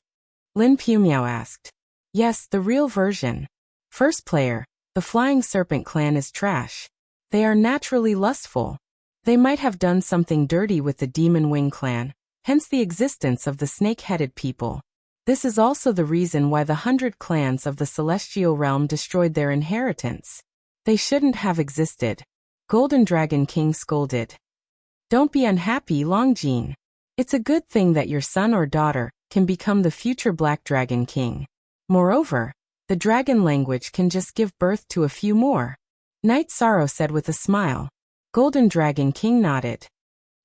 Lin Pumiao asked. Yes, the real version. First player, the Flying Serpent clan is trash. They are naturally lustful. They might have done something dirty with the Demon Wing clan, hence the existence of the snake-headed people. This is also the reason why the 100 clans of the Celestial Realm destroyed their inheritance. They shouldn't have existed. Golden Dragon King scolded. Don't be unhappy, Longjin. It's a good thing that your son or daughter can become the future Black Dragon King. Moreover, the dragon language can just give birth to a few more. Night Sorrow said with a smile. Golden Dragon King nodded.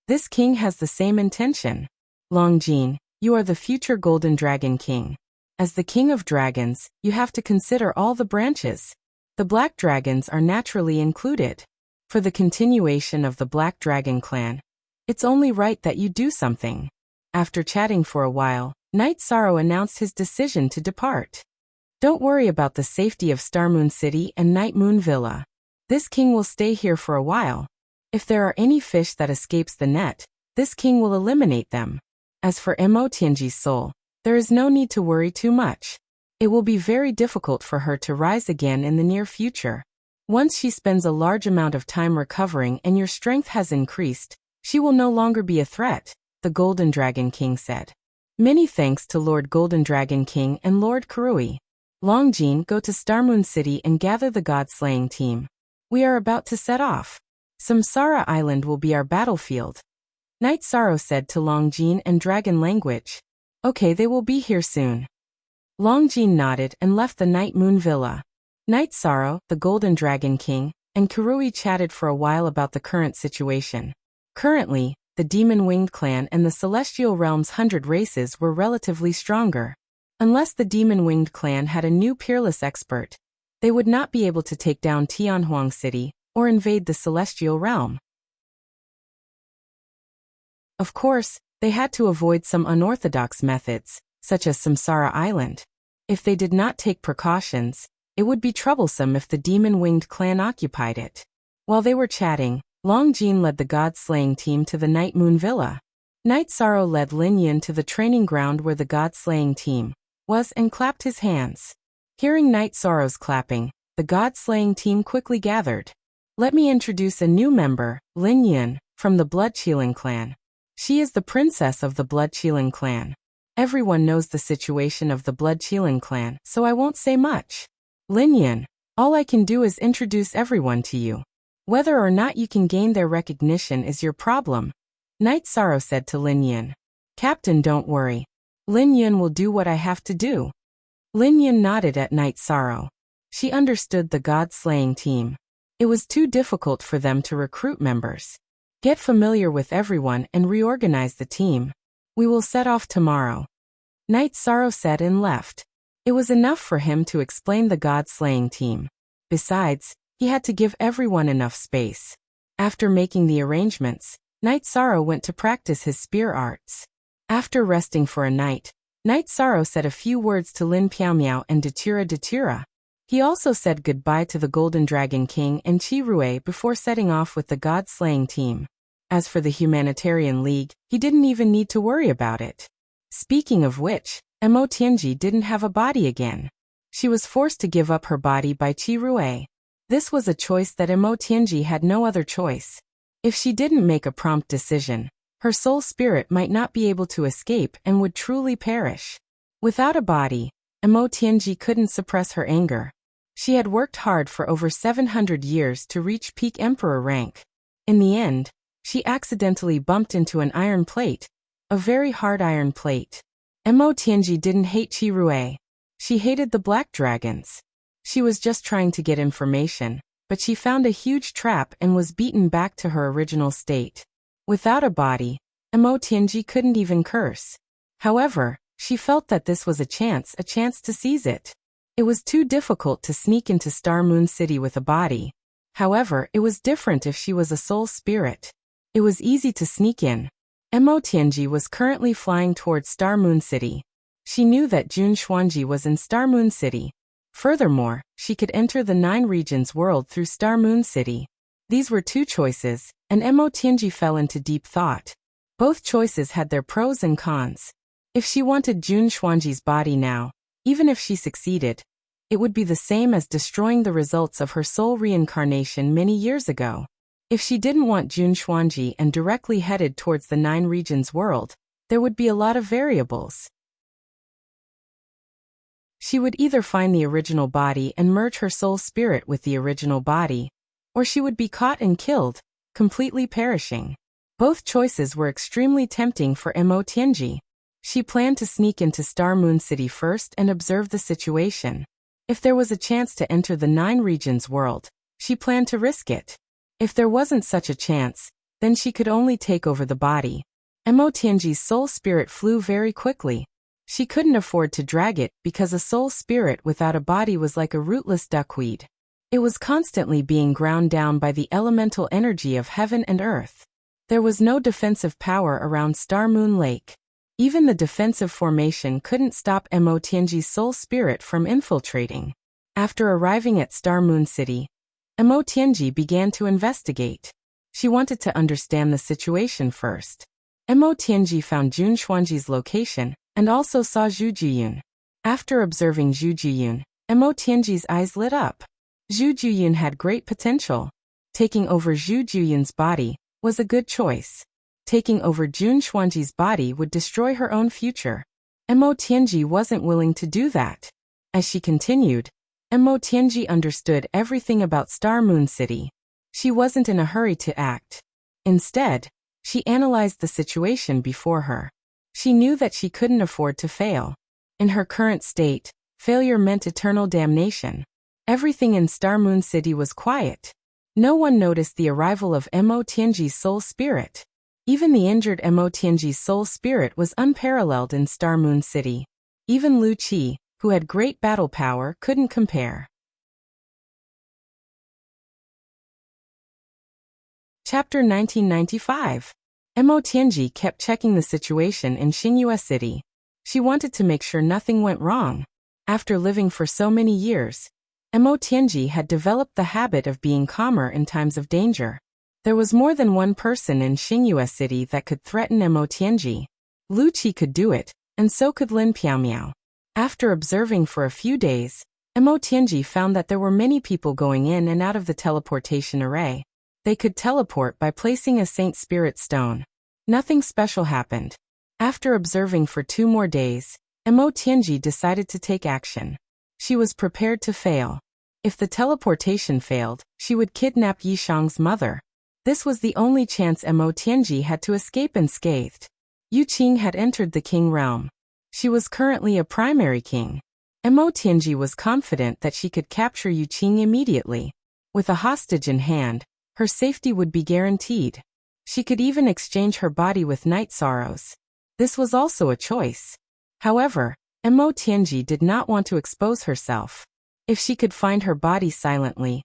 This king has the same intention. Longjin, you are the future Golden Dragon King. As the king of dragons, you have to consider all the branches. The black dragons are naturally included. For the continuation of the Black Dragon clan, it's only right that you do something. After chatting for a while, Night Sorrow announced his decision to depart. Don't worry about the safety of Star Moon City and Night Moon Villa. This king will stay here for a while. If there are any fish that escapes the net, this king will eliminate them. As for Mo Tianji's soul, there is no need to worry too much. It will be very difficult for her to rise again in the near future. Once she spends a large amount of time recovering and your strength has increased, she will no longer be a threat, the Golden Dragon King said. Many thanks to Lord Golden Dragon King and Lord Karui. Longjin, go to Star Moon City and gather the God-slaying team. We are about to set off. Samsara Island will be our battlefield. Night Sorrow said to Longjin in dragon language. Okay, they will be here soon. Longjin nodded and left the Night Moon Villa. Night Sorrow, the Golden Dragon King, and Karui chatted for a while about the current situation. Currently, the Demon-Winged clan and the Celestial Realm's 100 races were relatively stronger. Unless the Demon-Winged clan had a new peerless expert, they would not be able to take down Tianhuang City or invade the Celestial Realm. Of course, they had to avoid some unorthodox methods, such as Samsara Island. If they did not take precautions, it would be troublesome if the Demon-Winged clan occupied it. While they were chatting, Longjin led the God-slaying team to the Night Moon Villa. Night Sorrow led Lin Yin to the training ground where the God-slaying team was and clapped his hands. Hearing Night Sorrow's clapping, the God-slaying team quickly gathered. Let me introduce a new member, Lin Yin, from the Blood-Qilin clan. She is the princess of the Blood-Qilin clan. Everyone knows the situation of the Blood-Qilin clan, so I won't say much. Lin Yin, all I can do is introduce everyone to you. Whether or not you can gain their recognition is your problem. Night Sorrow said to Lin Yin. Captain, don't worry. Lin Yin will do what I have to do. Lin Yin nodded at Night Sorrow. She understood the God-slaying team. It was too difficult for them to recruit members. Get familiar with everyone and reorganize the team. We will set off tomorrow. Night Sorrow said and left. It was enough for him to explain the God-slaying team. Besides, he had to give everyone enough space. After making the arrangements, Night Sorrow went to practice his spear arts. After resting for a night, Night Sorrow said a few words to Lin Piaomiao and Datura. He also said goodbye to the Golden Dragon King and Qi Rui before setting off with the God-slaying team. As for the Humanitarian League, he didn't even need to worry about it. Speaking of which, Mo Tianji didn't have a body again. She was forced to give up her body by Qi Rui. This was a choice that Mo Tianji had no other choice. If she didn't make a prompt decision, her soul spirit might not be able to escape and would truly perish. Without a body, Mo Tianji couldn't suppress her anger. She had worked hard for over 700 years to reach peak emperor rank. In the end, she accidentally bumped into an iron plate, a very hard iron plate. Mo Tianji didn't hate Qirue. She hated the black dragons. She was just trying to get information, but she found a huge trap and was beaten back to her original state. Without a body, Mo Tianji couldn't even curse. However, she felt that this was a chance to seize it. It was too difficult to sneak into Star Moon City with a body. However, it was different if she was a soul spirit. It was easy to sneak in. Mo Tianji was currently flying towards Star Moon City. She knew that Jun Xuanji was in Star Moon City. Furthermore, she could enter the 9 regions world through Star Moon City. These were 2 choices, and Mo Tianji fell into deep thought. Both choices had their pros and cons. If she wanted Jun Xuanji's body now, even if she succeeded, it would be the same as destroying the results of her soul reincarnation many years ago. If she didn't want Jun Xuanji and directly headed towards the 9 regions world, there would be a lot of variables. She would either find the original body and merge her soul spirit with the original body, or she would be caught and killed, completely perishing. Both choices were extremely tempting for Mo Tianji. She planned to sneak into Star Moon City first and observe the situation. If there was a chance to enter the 9 regions world, she planned to risk it. If there wasn't such a chance, then she could only take over the body. Mo Tianji's soul spirit flew very quickly. She couldn't afford to drag it because a soul spirit without a body was like a rootless duckweed. It was constantly being ground down by the elemental energy of heaven and earth. There was no defensive power around Star Moon Lake. Even the defensive formation couldn't stop Mo Tianji's soul spirit from infiltrating. After arriving at Star Moon City, Mo Tianji began to investigate. She wanted to understand the situation first. Mo Tianji found Jun Xuanji's location and also saw Zhu Jiyun. After observing Zhu Jiyun, Mo Tianji's eyes lit up. Zhu Jiyun had great potential. Taking over Zhu Jiyun's body was a good choice. Taking over Jun Xuanji's body would destroy her own future. Mo Tianji wasn't willing to do that. As she continued, Mo Tianji understood everything about Star Moon City. She wasn't in a hurry to act. Instead, she analyzed the situation before her. She knew that she couldn't afford to fail. In her current state, failure meant eternal damnation. Everything in Star Moon City was quiet. No one noticed the arrival of Mo Tianji's soul spirit. Even the injured Mo Tianji's soul spirit was unparalleled in Star Moon City. Even Lu Qi, who had great battle power, couldn't compare. Chapter 1995. Mo Tianji kept checking the situation in Xingyue City. She wanted to make sure nothing went wrong. After living for so many years, Mo Tianji had developed the habit of being calmer in times of danger. There was more than one person in Xingyue City that could threaten Mo Tianji. Lu Qi could do it, and so could Lin Piaomiao. After observing for a few days, Mo Tianji found that there were many people going in and out of the teleportation array. They could teleport by placing a Saint Spirit stone. Nothing special happened. After observing for 2 more days, Mo Tianji decided to take action. She was prepared to fail. If the teleportation failed, she would kidnap Yishang's mother. This was the only chance Mo Tianji had to escape unscathed. Yu Qing had entered the king realm. She was currently a primary king. Mo Tianji was confident that she could capture Yu Qing immediately. With a hostage in hand, her safety would be guaranteed. She could even exchange her body with Night Sorrows. This was also a choice. However, Mo Tianji did not want to expose herself. If she could find her body silently,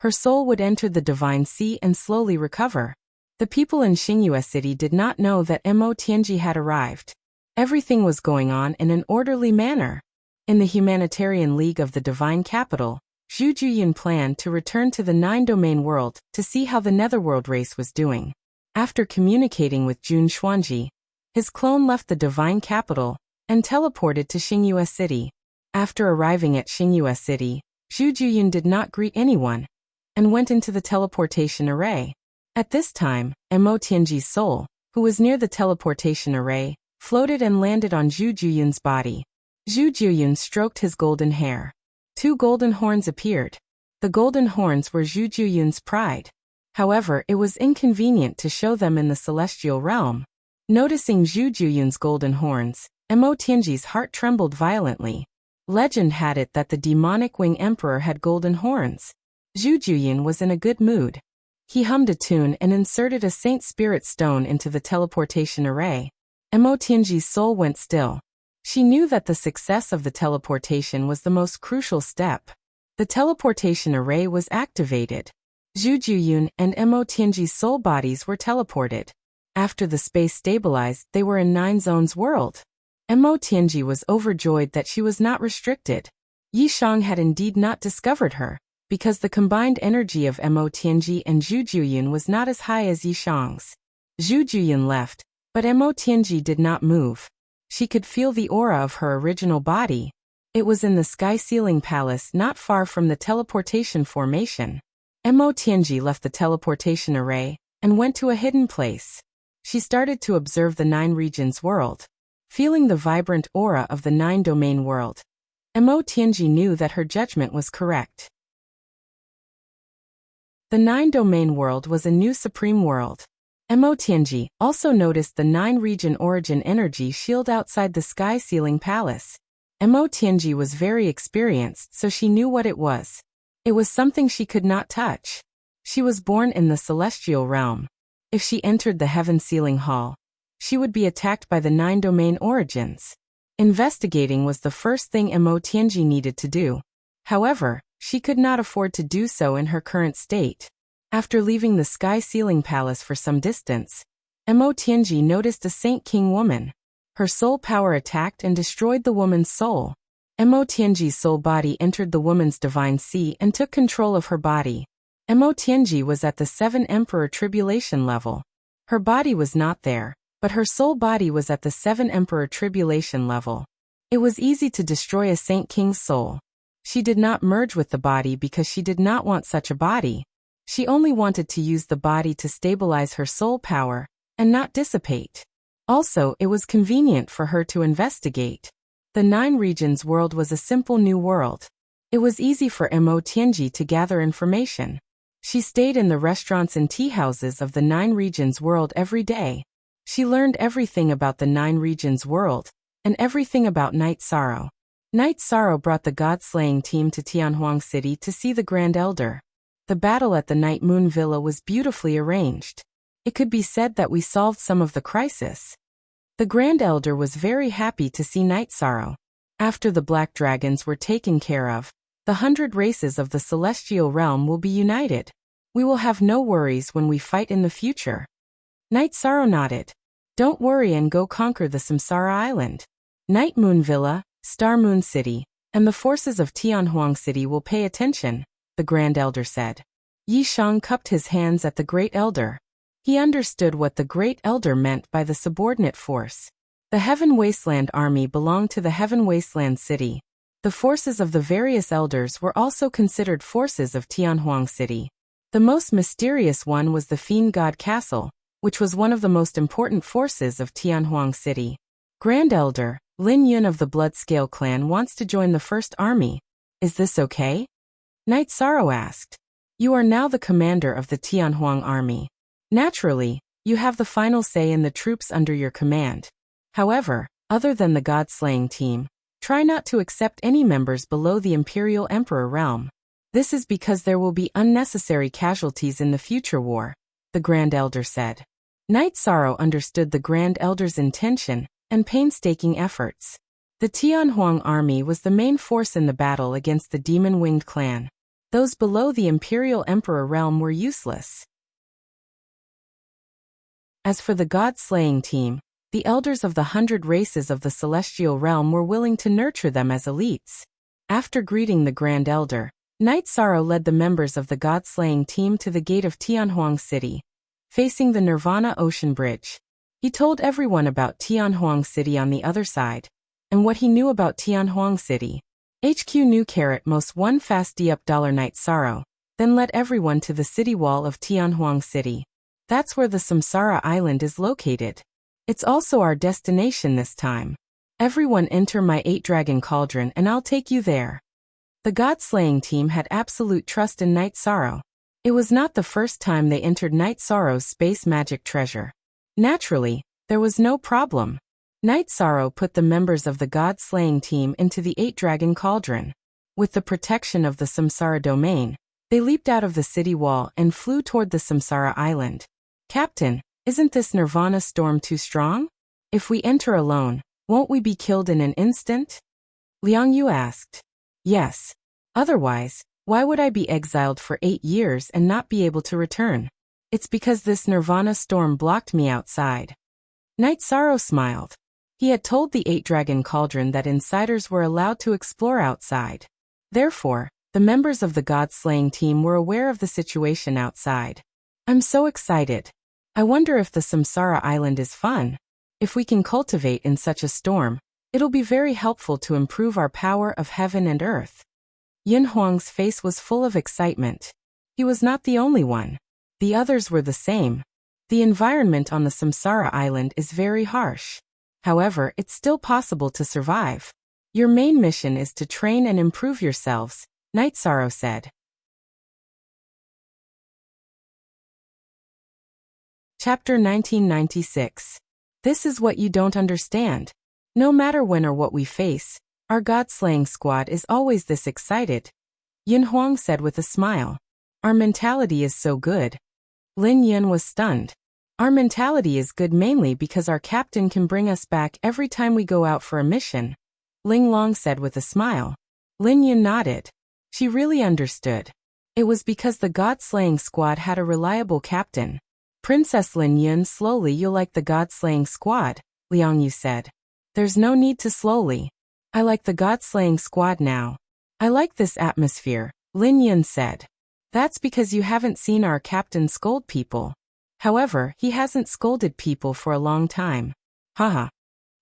her soul would enter the Divine Sea and slowly recover. The people in Xingyue City did not know that Mo Tianji had arrived. Everything was going on in an orderly manner. In the Humanitarian League of the Divine Capital, Zhu Jiyun planned to return to the 9-domain world to see how the Netherworld race was doing. After communicating with Jun Xuanji, his clone left the Divine Capital and teleported to Xingyue City. After arriving at Xingyue City, Zhu Jiyun did not greet anyone and went into the teleportation array. At this time, Mo Tianji's soul, who was near the teleportation array, floated and landed on Zhu Jiyun's body. Zhu Jiyun stroked his golden hair. 2 golden horns appeared. The golden horns were Zhu Jiyun's pride. However, it was inconvenient to show them in the celestial realm. Noticing Zhu Juyun's golden horns, Mo Tianji's heart trembled violently. Legend had it that the demonic wing emperor had golden horns. Zhu Juyun was in a good mood. He hummed a tune and inserted a Saint Spirit stone into the teleportation array. Mo Tianji's soul went still. She knew that the success of the teleportation was the most crucial step. The teleportation array was activated. Zhu Juyun and Mo Tianji's soul bodies were teleported. After the space stabilized, they were in Nine Zones world. Mo Tianji was overjoyed that she was not restricted. Yi Shang had indeed not discovered her, because the combined energy of Mo Tianji and Zhu Juyun was not as high as Yi Shang's. Zhu Juyun left, but Mo Tianji did not move. She could feel the aura of her original body. It was in the Sky Ceiling Palace not far from the teleportation formation. Mo Tianji left the teleportation array and went to a hidden place. She started to observe the Nine Regions world. Feeling the vibrant aura of the Nine Domain world, Mo Tianji knew that her judgment was correct. The Nine Domain world was a new supreme world. Mo Tianji also noticed the Nine Region origin energy shield outside the Sky Ceiling Palace. Mo Tianji was very experienced, so she knew what it was. It was something she could not touch. She was born in the celestial realm. If she entered the Heaven Ceiling Hall, she would be attacked by the Nine Domain origins. Investigating was the first thing Mo Tianji needed to do. However, she could not afford to do so in her current state. After leaving the Sky Ceiling Palace for some distance, Mo Tianji noticed a Saint King woman. Her soul power attacked and destroyed the woman's soul. Mo Tianji's soul body entered the woman's divine sea and took control of her body. Mo Tianji was at the 7 Emperor Tribulation level. Her body was not there, but her soul body was at the 7 Emperor Tribulation level. It was easy to destroy a Saint King's soul. She did not merge with the body because she did not want such a body. She only wanted to use the body to stabilize her soul power and not dissipate. Also, it was convenient for her to investigate. The Nine Regions world was a simple new world. It was easy for Mo Tianji to gather information. She stayed in the restaurants and tea houses of the Nine Regions world every day. She learned everything about the Nine Regions world and everything about Night Sorrow. Night Sorrow brought the God-slaying team to Tianhuang City to see the Grand Elder. The battle at the Night Moon Villa was beautifully arranged. It could be said that we solved some of the crisis. The Grand Elder was very happy to see Night Sorrow. After the Black Dragons were taken care of, the 100 races of the Celestial Realm will be united. We will have no worries when we fight in the future. Night Sorrow nodded. Don't worry and go conquer the Samsara Island. Night Moon Villa, Star Moon City, and the forces of Tianhuang City will pay attention, the Grand Elder said. Yi Shang cupped his hands at the Great Elder. He understood what the Great Elder meant by the subordinate force. The Heaven Wasteland Army belonged to the Heaven Wasteland City. The forces of the various elders were also considered forces of Tianhuang City. The most mysterious one was the Fiend God Castle, which was one of the most important forces of Tianhuang City. Grand Elder, Lin Yun of the Bloodscale clan wants to join the First Army. Is this okay? Night Sorrow asked. You are now the commander of the Tianhuang army. Naturally, you have the final say in the troops under your command. However, other than the God-slaying team, try not to accept any members below the Imperial Emperor realm. This is because there will be unnecessary casualties in the future war, the Grand Elder said. Night Sorrow understood the Grand Elder's intention and painstaking efforts. The Tianhuang army was the main force in the battle against the Demon-Winged clan. Those below the Imperial Emperor realm were useless. As for the God-slaying team, the elders of the 100 races of the Celestial Realm were willing to nurture them as elites. After greeting the Grand Elder, Night Sorrow led the members of the God-slaying team to the gate of Tianhuang City, facing the Nirvana Ocean Bridge. He told everyone about Tianhuang City on the other side, and what he knew about Tianhuang City. HQ knew most one fast up Night Sorrow, then led everyone to the city wall of Tianhuang City. That's where the Samsara Island is located. It's also our destination this time. Everyone enter my 8-dragon cauldron and I'll take you there. The God-slaying team had absolute trust in Night Sorrow. It was not the first time they entered Night Sorrow's space magic treasure. Naturally, There was no problem. Night Sorrow put the members of the god-slaying team into the 8-dragon cauldron. With the protection of the Samsara domain, they leaped out of the city wall and flew toward the Samsara island. Captain, isn't this Nirvana storm too strong? If we enter alone, won't we be killed in an instant? Liang Yu asked. Yes. Otherwise, why would I be exiled for 8 years and not be able to return? It's because this Nirvana storm blocked me outside. Night Sorrow smiled. He had told the 8-dragon cauldron that insiders were allowed to explore outside. Therefore, the members of the god-slaying team were aware of the situation outside. I'm so excited. I wonder if the Samsara island is fun. If we can cultivate in such a storm, it'll be very helpful to improve our power of heaven and earth. Yin Huang's face was full of excitement. He was not the only one. The others were the same. The environment on the Samsara island is very harsh. However, it's still possible to survive. Your main mission is to train and improve yourselves, Night Sorrow said. Chapter 1996. This is what you don't understand. No matter when or what we face, our god-slaying squad is always this excited. Yin Huang said with a smile. Our mentality is so good. Lin Yun was stunned. Our mentality is good mainly because our captain can bring us back every time we go out for a mission. Ling Long said with a smile. Lin Yun nodded. She really understood. It was because the god-slaying squad had a reliable captain. Princess Lin Yun, slowly you'll like the god-slaying squad, Liang Yu said. There's no need to slowly. I like the god-slaying squad now. I like this atmosphere, Lin Yun said. That's because you haven't seen our captain scold people. However, he hasn't scolded people for a long time. Haha.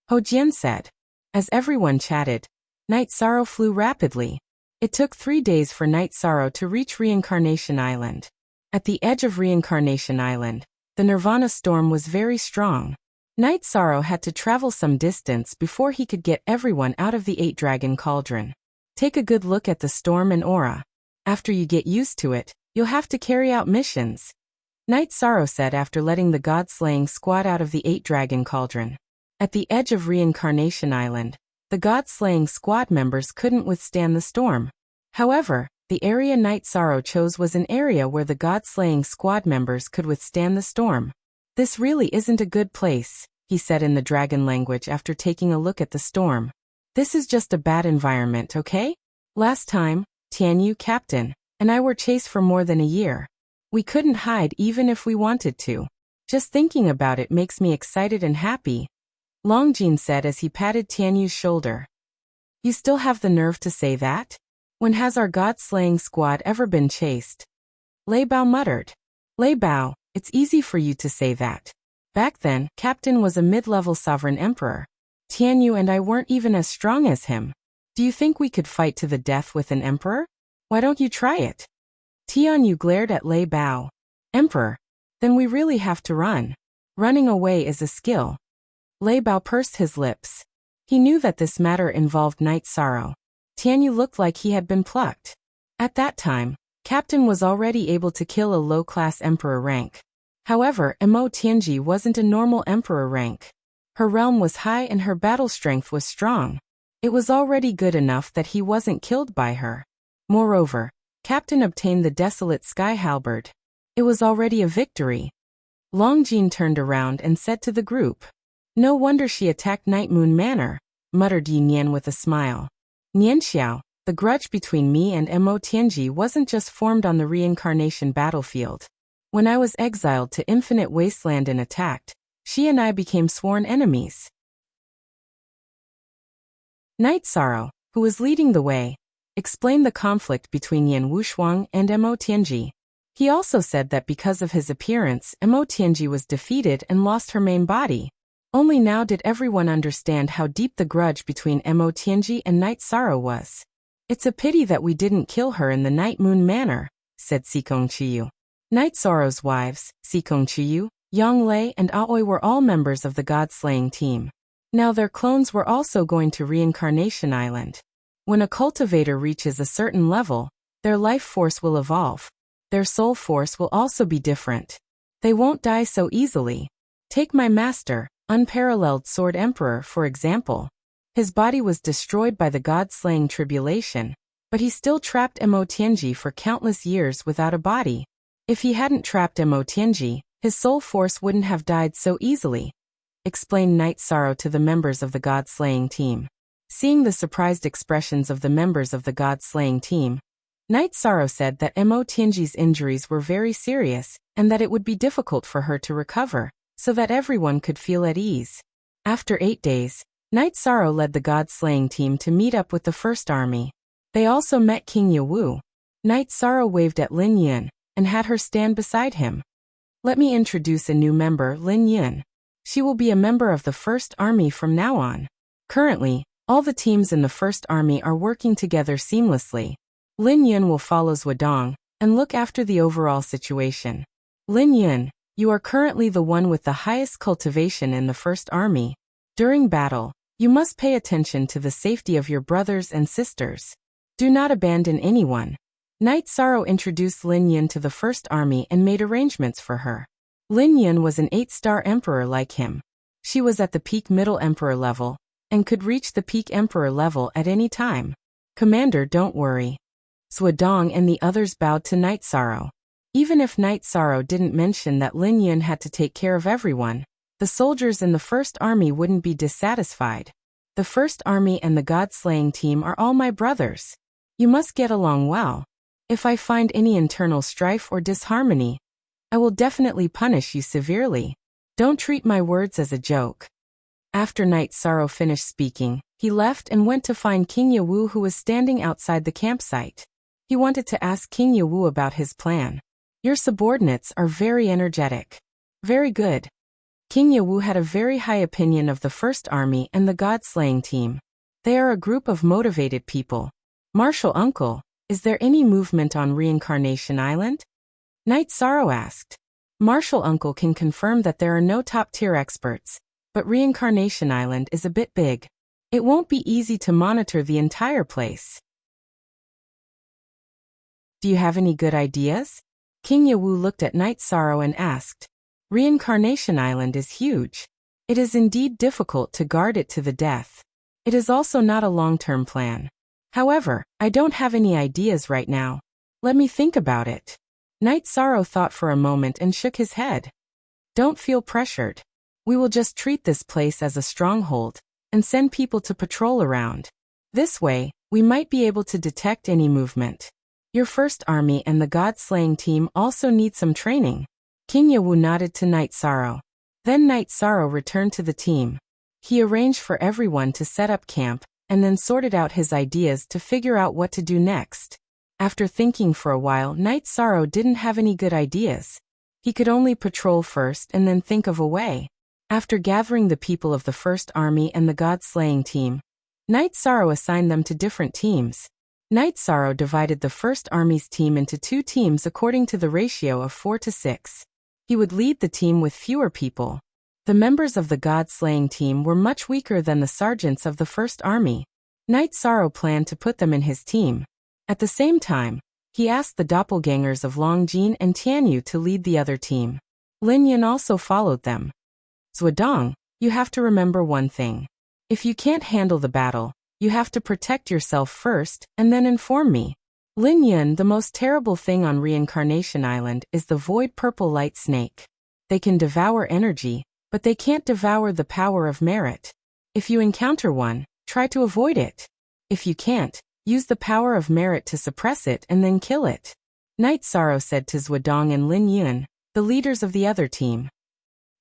Ho Jian said. As everyone chatted, Night Sorrow flew rapidly. It took 3 days for Night Sorrow to reach Reincarnation Island. At the edge of Reincarnation Island, the Nirvana storm was very strong. Night Sorrow had to travel some distance before he could get everyone out of the 8-dragon cauldron. Take a good look at the storm and aura. After you get used to it, you'll have to carry out missions. Night Sorrow said after letting the god-slaying squad out of the 8-dragon cauldron. At the edge of Reincarnation Island, the god-slaying squad members couldn't withstand the storm. However, the area Night Sorrow chose was an area where the god-slaying squad members could withstand the storm. This really isn't a good place, he said in the dragon language after taking a look at the storm. This is just a bad environment, okay? Last time, Tianyu, Captain, and I were chased for more than a year. We couldn't hide even if we wanted to. Just thinking about it makes me excited and happy, Longjin said as he patted Tianyu's shoulder. You still have the nerve to say that? When has our god-slaying squad ever been chased? Lei Bao muttered. Lei Bao, it's easy for you to say that. Back then, Captain was a mid-level sovereign emperor. Tianyu and I weren't even as strong as him. Do you think we could fight to the death with an emperor? Why don't you try it? Tianyu glared at Lei Bao. Emperor? Then we really have to run. Running away is a skill. Lei Bao pursed his lips. He knew that this matter involved Night Sorrow. Tianyu looked like he had been plucked. At that time, Captain was already able to kill a low-class emperor rank. However, Mo Tianji wasn't a normal emperor rank. Her realm was high and her battle strength was strong. It was already good enough that he wasn't killed by her. Moreover, Captain obtained the Desolate Sky Halberd. It was already a victory. Longjin turned around and said to the group. No wonder she attacked Night Moon Manor, muttered Yin Yan with a smile. Nianxiao, the grudge between me and Mo Tianji wasn't just formed on the reincarnation battlefield. When I was exiled to Infinite Wasteland and attacked, she and I became sworn enemies. Night Sorrow, who was leading the way, explained the conflict between Yan Wushuang and Mo Tianji. He also said that because of his appearance, Mo Tianji was defeated and lost her main body. Only now did everyone understand how deep the grudge between Mo Tianji and Night Sorrow was. It's a pity that we didn't kill her in the Night Moon Manor, said Sikong Chiyu. Night Sorrow's wives, Sikong Chiyu, Yang Lei and Aoi were all members of the god-slaying team. Now their clones were also going to Reincarnation Island. When a cultivator reaches a certain level, their life force will evolve. Their soul force will also be different. They won't die so easily. Take my master, unparalleled sword emperor, for example. His body was destroyed by the god-slaying tribulation, but he still trapped Mo Tianji for countless years without a body. If he hadn't trapped Mo Tianji, his soul force wouldn't have died so easily, explained Night Sorrow to the members of the god-slaying team. Seeing the surprised expressions of the members of the god-slaying team, Night Sorrow said that Mo Tianji's injuries were very serious and that it would be difficult for her to recover, so that everyone could feel at ease. After 8 days, Night Sorrow led the god-slaying team to meet up with the First Army. They also met King Yawu. Night Sorrow waved at Lin Yun and had her stand beside him. Let me introduce a new member, Lin Yun. She will be a member of the First Army from now on. Currently, all the teams in the First Army are working together seamlessly. Lin Yun will follow Zhuodong and look after the overall situation. Lin Yun, you are currently the one with the highest cultivation in the First Army. During battle, you must pay attention to the safety of your brothers and sisters. Do not abandon anyone. Night Sorrow introduced Lin Yun to the First Army and made arrangements for her. Lin Yun was an 8-star emperor like him. She was at the peak middle emperor level and could reach the peak emperor level at any time. Commander, don't worry. Zhuodong and the others bowed to Night Sorrow. Even if Night Sorrow didn't mention that Lin Yun had to take care of everyone, the soldiers in the First Army wouldn't be dissatisfied. The First Army and the god-slaying team are all my brothers. You must get along well. If I find any internal strife or disharmony, I will definitely punish you severely. Don't treat my words as a joke. After Night Sorrow finished speaking, he left and went to find King Yawu, who was standing outside the campsite. He wanted to ask King Yawu about his plan. Your subordinates are very energetic. Very good. King Yawu had a very high opinion of the First Army and the god-slaying team. They are a group of motivated people. Martial Uncle, is there any movement on Reincarnation Island? Night Sorrow asked. Martial Uncle can confirm that there are no top-tier experts, but Reincarnation Island is a bit big. It won't be easy to monitor the entire place. Do you have any good ideas? King Yawu looked at Night Sorrow and asked. Reincarnation Island is huge. It is indeed difficult to guard it to the death. It is also not a long-term plan. However, I don't have any ideas right now. Let me think about it. Night Sorrow thought for a moment and shook his head. Don't feel pressured. We will just treat this place as a stronghold and send people to patrol around. This way, we might be able to detect any movement. Your First Army and the god-slaying team also need some training. King Yawu nodded to Night Sorrow. Then Night Sorrow returned to the team. He arranged for everyone to set up camp and then sorted out his ideas to figure out what to do next. After thinking for a while, Night Sorrow didn't have any good ideas. He could only patrol first and then think of a way. After gathering the people of the First Army and the god-slaying team, Night Sorrow assigned them to different teams. Night Sorrow divided the First Army's team into 2 teams according to the ratio of 4 to 6. He would lead the team with fewer people. The members of the god-slaying team were much weaker than the sergeants of the First Army. Night Sorrow planned to put them in his team. At the same time, he asked the doppelgangers of Long Jin and Tianyu to lead the other team. Lin Yun also followed them. Zhuodong, you have to remember one thing. If you can't handle the battle, you have to protect yourself first and then inform me. Lin Yun, the most terrible thing on Reincarnation Island is the void purple light snake. They can devour energy, but they can't devour the power of merit. If you encounter one, try to avoid it. If you can't, use the power of merit to suppress it and then kill it. Night Sorrow said to Zhuodong and Lin Yun, the leaders of the other team.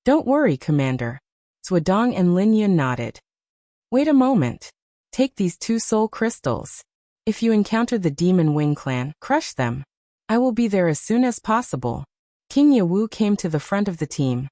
Don't worry, Commander. Zhuodong and Lin Yun nodded. Wait a moment. Take these 2 soul crystals. If you encounter the Demon Wing clan, crush them. I will be there as soon as possible. King Yawu came to the front of the team.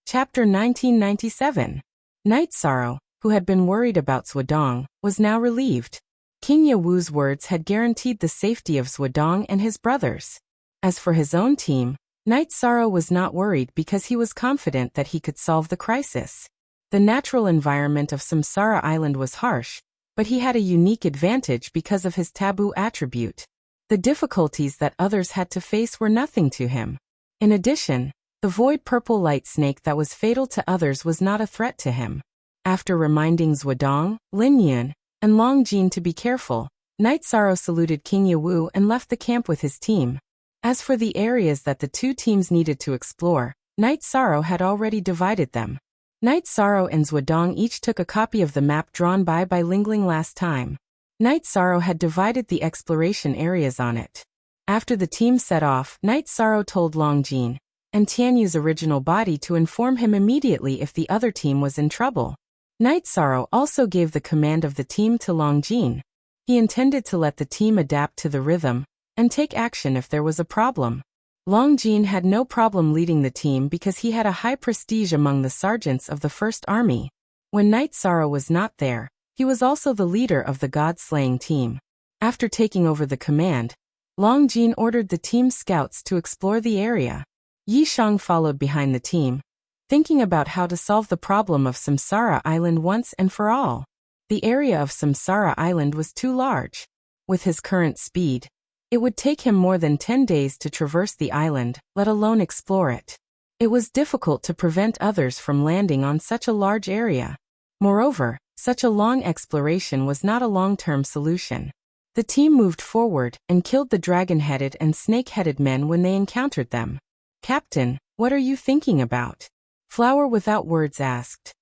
Chapter 1997. Night Sorrow, who had been worried about Zhuodong, was now relieved. King Yawu's words had guaranteed the safety of Zhuodong and his brothers. As for his own team, Night Sorrow was not worried because he was confident that he could solve the crisis. The natural environment of Samsara Island was harsh, but he had a unique advantage because of his taboo attribute. The difficulties that others had to face were nothing to him. In addition, the void purple light snake that was fatal to others was not a threat to him. After reminding Zhuodong, Lin Yun, and Long Jin to be careful, Night Sorrow saluted King Yewu and left the camp with his team. As for the areas that the two teams needed to explore, Night Sorrow had already divided them. Night Sorrow and Zhuodong each took a copy of the map drawn by Lingling last time. Night Sorrow had divided the exploration areas on it. After the team set off, Night Sorrow told Long Jin and Tianyu's original body to inform him immediately if the other team was in trouble. Night Sorrow also gave the command of the team to Long Jin. He intended to let the team adapt to the rhythm and take action if there was a problem. Long Jin had no problem leading the team because he had a high prestige among the sergeants of the First Army. When Night Sorrow was not there, he was also the leader of the god-slaying team. After taking over the command, Long Jin ordered the team's scouts to explore the area. Yi Shang followed behind the team, thinking about how to solve the problem of Samsara Island once and for all. The area of Samsara Island was too large. With his current speed, it would take him more than 10 days to traverse the island, let alone explore it. It was difficult to prevent others from landing on such a large area. Moreover, such a long exploration was not a long-term solution. The team moved forward and killed the dragon-headed and snake-headed men when they encountered them. "Captain, what are you thinking about?" Flower Without Words asked.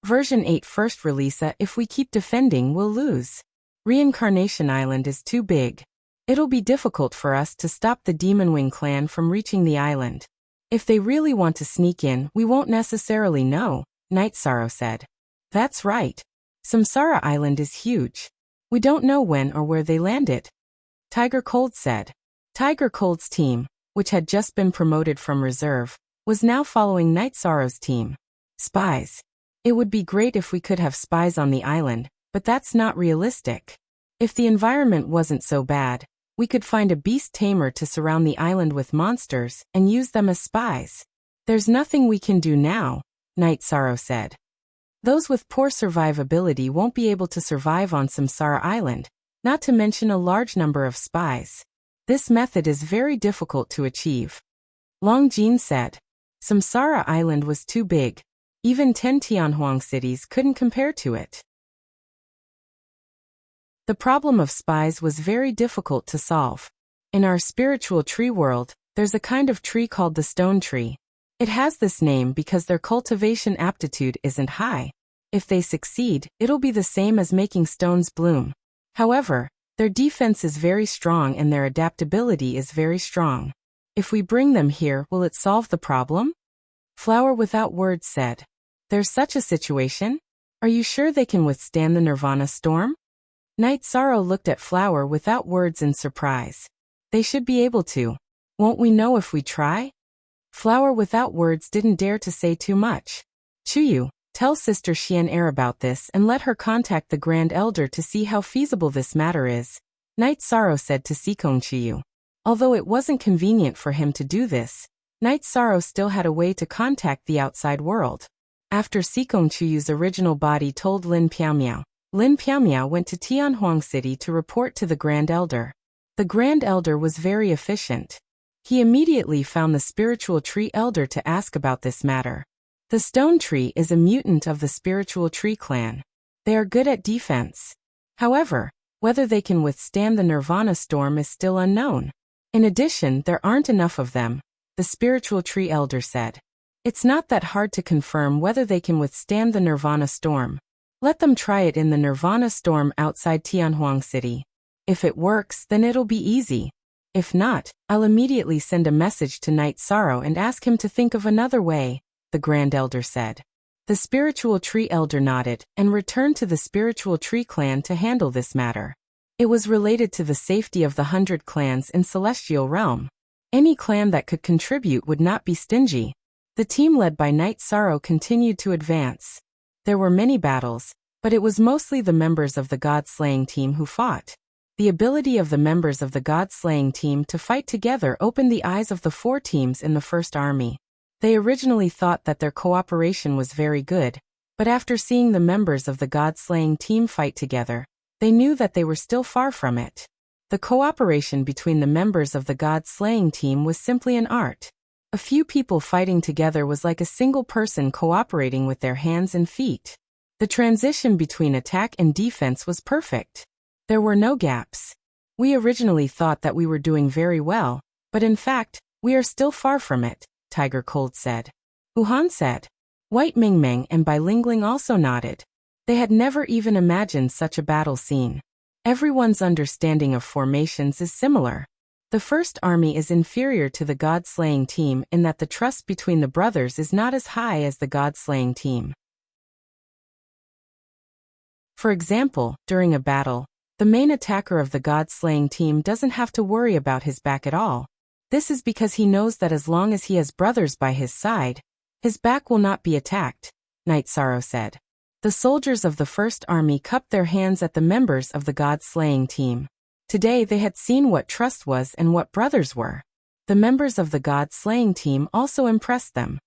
Version 8 first release. If we keep defending, we'll lose. Reincarnation Island is too big. It'll be difficult for us to stop the Demon Wing clan from reaching the island. If they really want to sneak in, we won't necessarily know, Night Sorrow said. That's right. Samsara Island is huge. We don't know when or where they landed, Tiger Cold said. Tiger Cold's team, which had just been promoted from reserve, was now following Night Sorrow's team. Spies. It would be great if we could have spies on the island, but that's not realistic. If the environment wasn't so bad, we could find a beast tamer to surround the island with monsters and use them as spies. There's nothing we can do now, Night Sorrow said. Those with poor survivability won't be able to survive on Samsara Island, not to mention a large number of spies. This method is very difficult to achieve. Long Jin said. Samsara Island was too big. Even 10 Tianhuang cities couldn't compare to it. The problem of spies was very difficult to solve. In our spiritual tree world, there's a kind of tree called the stone tree. It has this name because their cultivation aptitude isn't high. If they succeed, it'll be the same as making stones bloom. However, their defense is very strong and their adaptability is very strong. If we bring them here, will it solve the problem? Flower Without Words said. There's such a situation? Are you sure they can withstand the Nirvana storm? Night Sorrow looked at Flower Without Words in surprise. They should be able to. Won't we know if we try? Flower Without Words didn't dare to say too much. Chuyu, tell Sister Xian about this and let her contact the Grand Elder to see how feasible this matter is, Night Sorrow said to Sikong Chuyu. Although it wasn't convenient for him to do this, Night Sorrow still had a way to contact the outside world. After Sikong Chuyu's original body told Lin Piaomiao, Lin Piaomiao went to Tianhuang City to report to the Grand Elder. The Grand Elder was very efficient. He immediately found the Spiritual Tree Elder to ask about this matter. The Stone Tree is a mutant of the Spiritual Tree clan. They are good at defense. However, whether they can withstand the Nirvana storm is still unknown. In addition, there aren't enough of them, the Spiritual Tree Elder said. It's not that hard to confirm whether they can withstand the Nirvana storm. Let them try it in the Nirvana storm outside Tianhuang City. If it works, then it'll be easy. If not, I'll immediately send a message to Night Sorrow and ask him to think of another way, the Grand Elder said. The Spiritual Tree Elder nodded and returned to the Spiritual Tree clan to handle this matter. It was related to the safety of the 100 clans in Celestial Realm. Any clan that could contribute would not be stingy. The team led by Night Sorrow continued to advance. There were many battles, but it was mostly the members of the God-slaying team who fought. The ability of the members of the God-slaying team to fight together opened the eyes of the 4 teams in the First Army. They originally thought that their cooperation was very good, but after seeing the members of the God-slaying team fight together, they knew that they were still far from it. The cooperation between the members of the God-slaying team was simply an art. A few people fighting together was like a single person cooperating with their hands and feet. The transition between attack and defense was perfect. There were no gaps. We originally thought that we were doing very well, but in fact, we are still far from it, Tiger Cold said. Wuhan said. White Mingmeng and Bai Lingling also nodded. They had never even imagined such a battle scene. Everyone's understanding of formations is similar. The First Army is inferior to the God-slaying team in that the trust between the brothers is not as high as the God-slaying team. For example, during a battle, the main attacker of the God-slaying team doesn't have to worry about his back at all. This is because he knows that as long as he has brothers by his side, his back will not be attacked, Night Sorrow said. The soldiers of the First Army cupped their hands at the members of the God-slaying team. Today they had seen what trust was and what brothers were. The members of the God-slaying team also impressed them.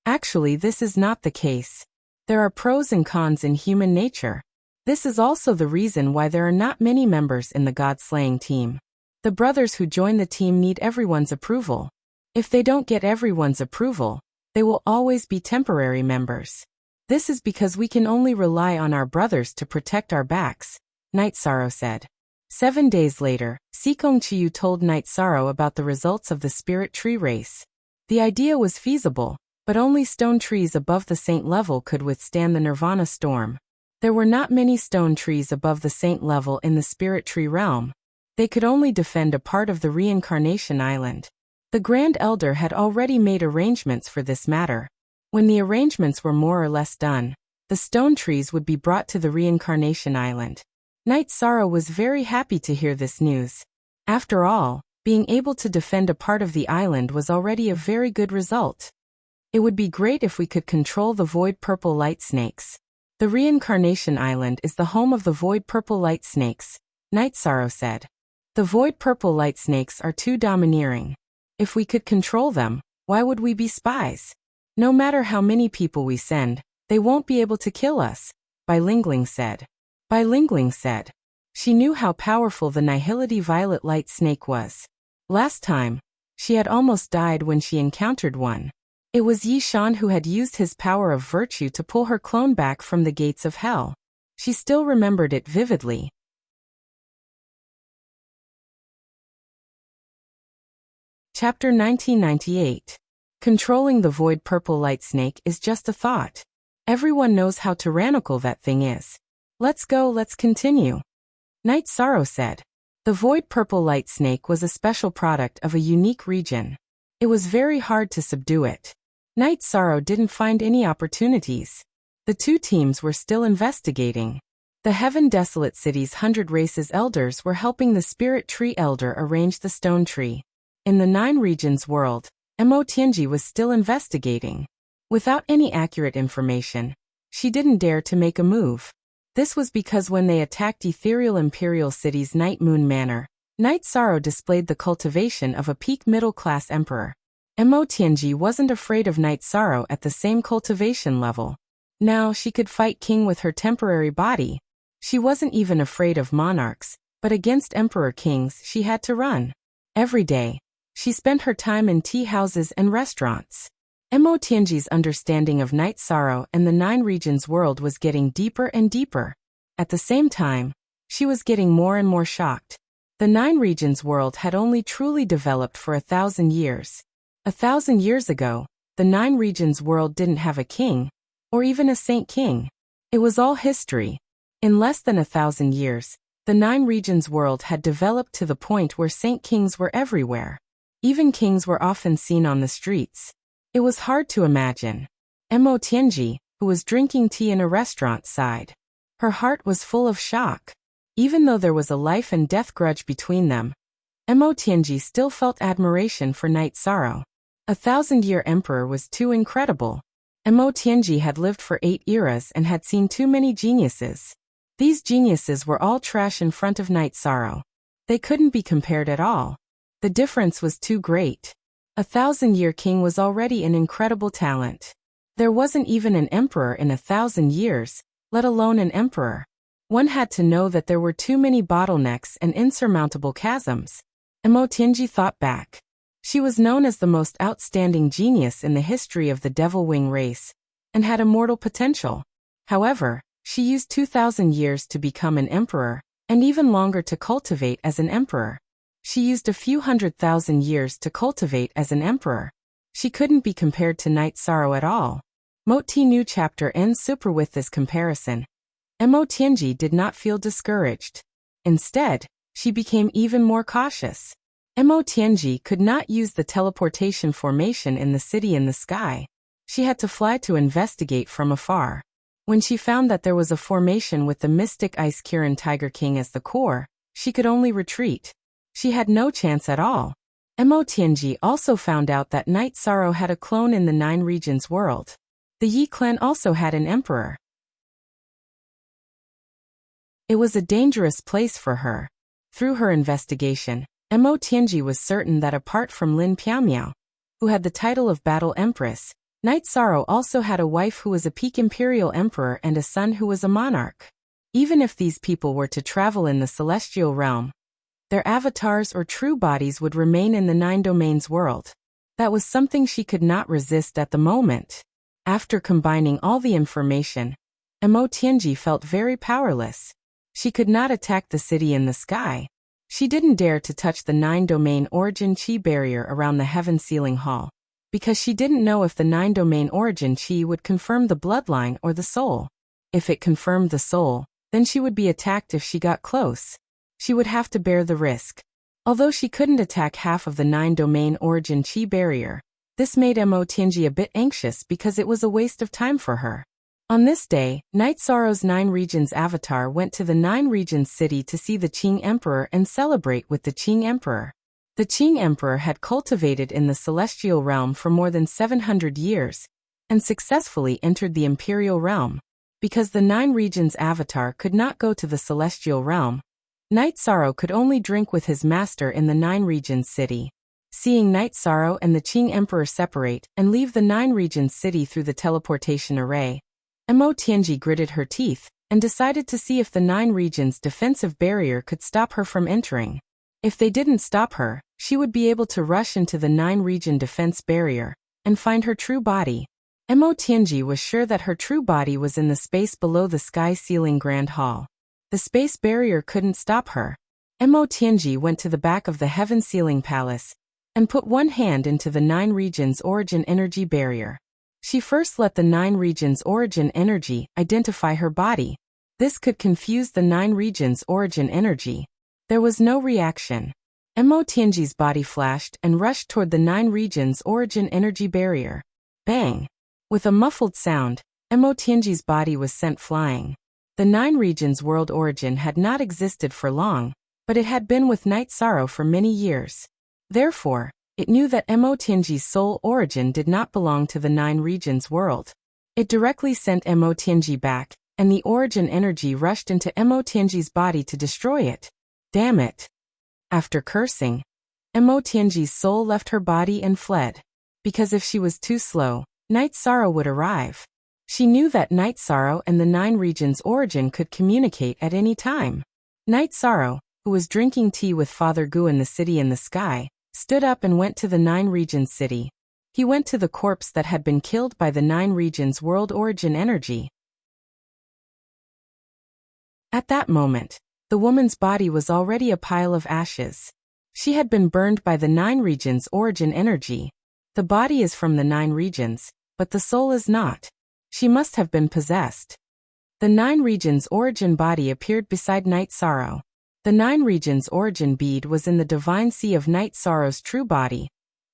Actually, this is not the case. There are pros and cons in human nature. This is also the reason why there are not many members in the God-slaying team. The brothers who join the team need everyone's approval. If they don't get everyone's approval, they will always be temporary members. This is because we can only rely on our brothers to protect our backs, Night Sorrow said. 7 days later, Sikong Chiyu told Night Sorrow about the results of the spirit tree race. The idea was feasible, but only stone trees above the saint level could withstand the nirvana storm. There were not many stone trees above the saint level in the spirit tree realm. They could only defend a part of the reincarnation island. The Grand Elder had already made arrangements for this matter. When the arrangements were more or less done, the stone trees would be brought to the reincarnation island. Night Sorrow was very happy to hear this news. After all, being able to defend a part of the island was already a very good result. It would be great if we could control the void purple light snakes. The reincarnation island is the home of the void purple light snakes, Night Sorrow said. The void purple light snakes are too domineering. If we could control them, why would we be spies? No matter how many people we send, they won't be able to kill us, Bai Lingling said. Bai Lingling said. She knew how powerful the Nihility Violet Light Snake was. Last time, she had almost died when she encountered one. It was Yi Shan who had used his power of virtue to pull her clone back from the gates of hell. She still remembered it vividly. Chapter 1998. Controlling the void purple light snake is just a thought. Everyone knows how tyrannical that thing is. Let's go, let's continue. Night Sorrow said. The void purple light snake was a special product of a unique region. It was very hard to subdue it. Night Sorrow didn't find any opportunities. The two teams were still investigating. The Heaven Desolate City's 100 Races elders were helping the Spirit Tree Elder arrange the stone tree. In the 9 regions world, Mo Tianji was still investigating. Without any accurate information, she didn't dare to make a move. This was because when they attacked Ethereal Imperial City's Night Moon Manor, Night Sorrow displayed the cultivation of a peak middle-class emperor. Mo Tianji wasn't afraid of Night Sorrow at the same cultivation level. Now she could fight King with her temporary body. She wasn't even afraid of monarchs, but against Emperor Kings she had to run. Every day, she spent her time in tea houses and restaurants. Mo Tianji's understanding of Night Sorrow and the 9 regions world was getting deeper and deeper. At the same time, she was getting more and more shocked. The 9 regions world had only truly developed for 1,000 years. 1,000 years ago, the 9 regions world didn't have a king, or even a saint king. It was all history. In less than 1,000 years, the 9 regions world had developed to the point where saint kings were everywhere. Even kings were often seen on the streets. It was hard to imagine. Mo Tianji, who was drinking tea in a restaurant, sighed. Her heart was full of shock. Even though there was a life and death grudge between them, Mo Tianji still felt admiration for Night Sorrow. 1,000-year emperor was too incredible. Mo Tianji had lived for 8 eras and had seen too many geniuses. These geniuses were all trash in front of Night Sorrow. They couldn't be compared at all. The difference was too great. 1,000-year king was already an incredible talent. There wasn't even an emperor in 1,000 years, let alone an emperor. One had to know that there were too many bottlenecks and insurmountable chasms. Mo Tianji thought back. She was known as the most outstanding genius in the history of the Devil Wing race, and had immortal potential. However, she used 2,000 years to become an emperor, and even longer to cultivate as an emperor. She used a few 100,000 years to cultivate as an emperor. She couldn't be compared to Night Sorrow at all. Moti new chapter ends super with this comparison. Mo Tianji did not feel discouraged. Instead, she became even more cautious. Mo Tianji could not use the teleportation formation in the city in the sky. She had to fly to investigate from afar. When she found that there was a formation with the mystic Ice Kirin Tiger King as the core, she could only retreat. She had no chance at all. Mo Tianji also found out that Night Sorrow had a clone in the Nine Regions world. The Yi clan also had an emperor. It was a dangerous place for her. Through her investigation, Mo Tianji was certain that apart from Lin Piaomiao, who had the title of Battle Empress, Night Sorrow also had a wife who was a peak imperial emperor and a son who was a monarch. Even if these people were to travel in the celestial realm, their avatars or true bodies would remain in the Nine Domains world. That was something she could not resist at the moment. After combining all the information, Mo Tianji felt very powerless. She could not attack the city in the sky. She didn't dare to touch the Nine-Domain Origin Qi barrier around the Heaven Sealing Hall, because she didn't know if the Nine-Domain Origin Qi would confirm the bloodline or the soul. If it confirmed the soul, then she would be attacked if she got close. She would have to bear the risk. Although she couldn't attack half of the Nine-Domain Origin Qi barrier, this made Mo Tianji a bit anxious because it was a waste of time for her. On this day, Night Sorrow's Nine Regions avatar went to the Nine Regions city to see the Qing Emperor and celebrate with the Qing Emperor. The Qing Emperor had cultivated in the celestial realm for more than 700 years, and successfully entered the imperial realm. Because the Nine Regions avatar could not go to the celestial realm, Night Sorrow could only drink with his master in the Nine Regions city. Seeing Night Sorrow and the Qing Emperor separate and leave the Nine Regions city through the teleportation array, Mo Tianji gritted her teeth and decided to see if the Nine Regions defensive barrier could stop her from entering. If they didn't stop her, she would be able to rush into the Nine Region defense barrier and find her true body. Mo Tianji was sure that her true body was in the space below the Sky Ceiling Grand Hall. The space barrier couldn't stop her. Mo Tianji went to the back of the Heaven Sealing Palace and put one hand into the Nine Regions Origin Energy barrier. She first let the Nine Regions Origin Energy identify her body. This could confuse the Nine Regions Origin Energy. There was no reaction. Mo Tianji's body flashed and rushed toward the Nine Regions Origin Energy barrier. Bang! With a muffled sound, Mo Tianji's body was sent flying. The Nine Regions World Origin had not existed for long, but it had been with Night Sorrow for many years. Therefore, it knew that Mo Tianji's soul origin did not belong to the Nine Regions world. It directly sent Mo Tianji back, and the origin energy rushed into Mo Tianji's body to destroy it. Damn it! After cursing, Mo Tianji's soul left her body and fled. Because if she was too slow, Night Sorrow would arrive. She knew that Night Sorrow and the Nine Regions origin could communicate at any time. Night Sorrow, who was drinking tea with Father Gu in the city in the sky, stood up and went to the Nine Regions city. He went to the corpse that had been killed by the Nine Regions World Origin Energy. At that moment, the woman's body was already a pile of ashes. She had been burned by the Nine Regions Origin Energy. The body is from the Nine Regions, but the soul is not. She must have been possessed. The Nine Regions Origin body appeared beside Night Sorrow. The Nine Regions Origin bead was in the divine sea of Night Sorrow's true body,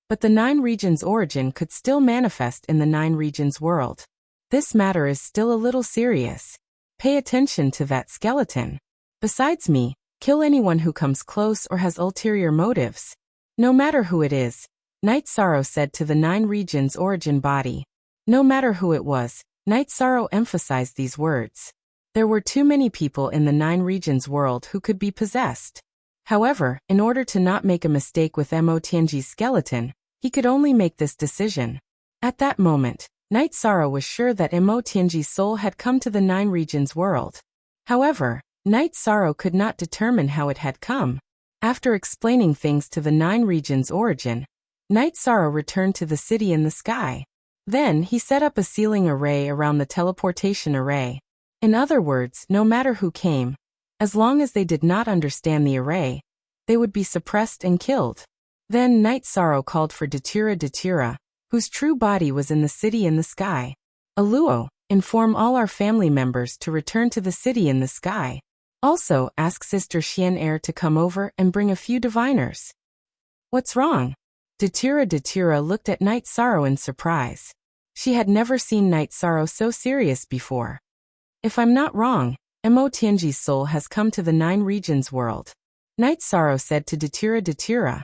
but the Nine Regions origin could still manifest in the Nine Regions world. This matter is still a little serious. Pay attention to that skeleton. Besides me, kill anyone who comes close or has ulterior motives. No matter who it is, Night Sorrow said to the Nine Regions origin body. No matter who it was, Night Sorrow emphasized these words. There were too many people in the Nine Regions world who could be possessed. However, in order to not make a mistake with Mo Tianji's skeleton, he could only make this decision. At that moment, Night Sorrow was sure that Mo Tianji's soul had come to the Nine Regions world. However, Night Sorrow could not determine how it had come. After explaining things to the Nine Regions origin, Night Sorrow returned to the city in the sky. Then he set up a sealing array around the teleportation array. In other words, no matter who came, as long as they did not understand the array, they would be suppressed and killed. Then Night Sorrow called for Datura, whose true body was in the city in the sky. Aluo, inform all our family members to return to the city in the sky. Also, ask Sister Xian to come over and bring a few diviners. What's wrong? Datura looked at Night Sorrow in surprise. She had never seen Night Sorrow so serious before. If I'm not wrong, Mo Tianji's soul has come to the 9 regions world. Night Sorrow said to Datura.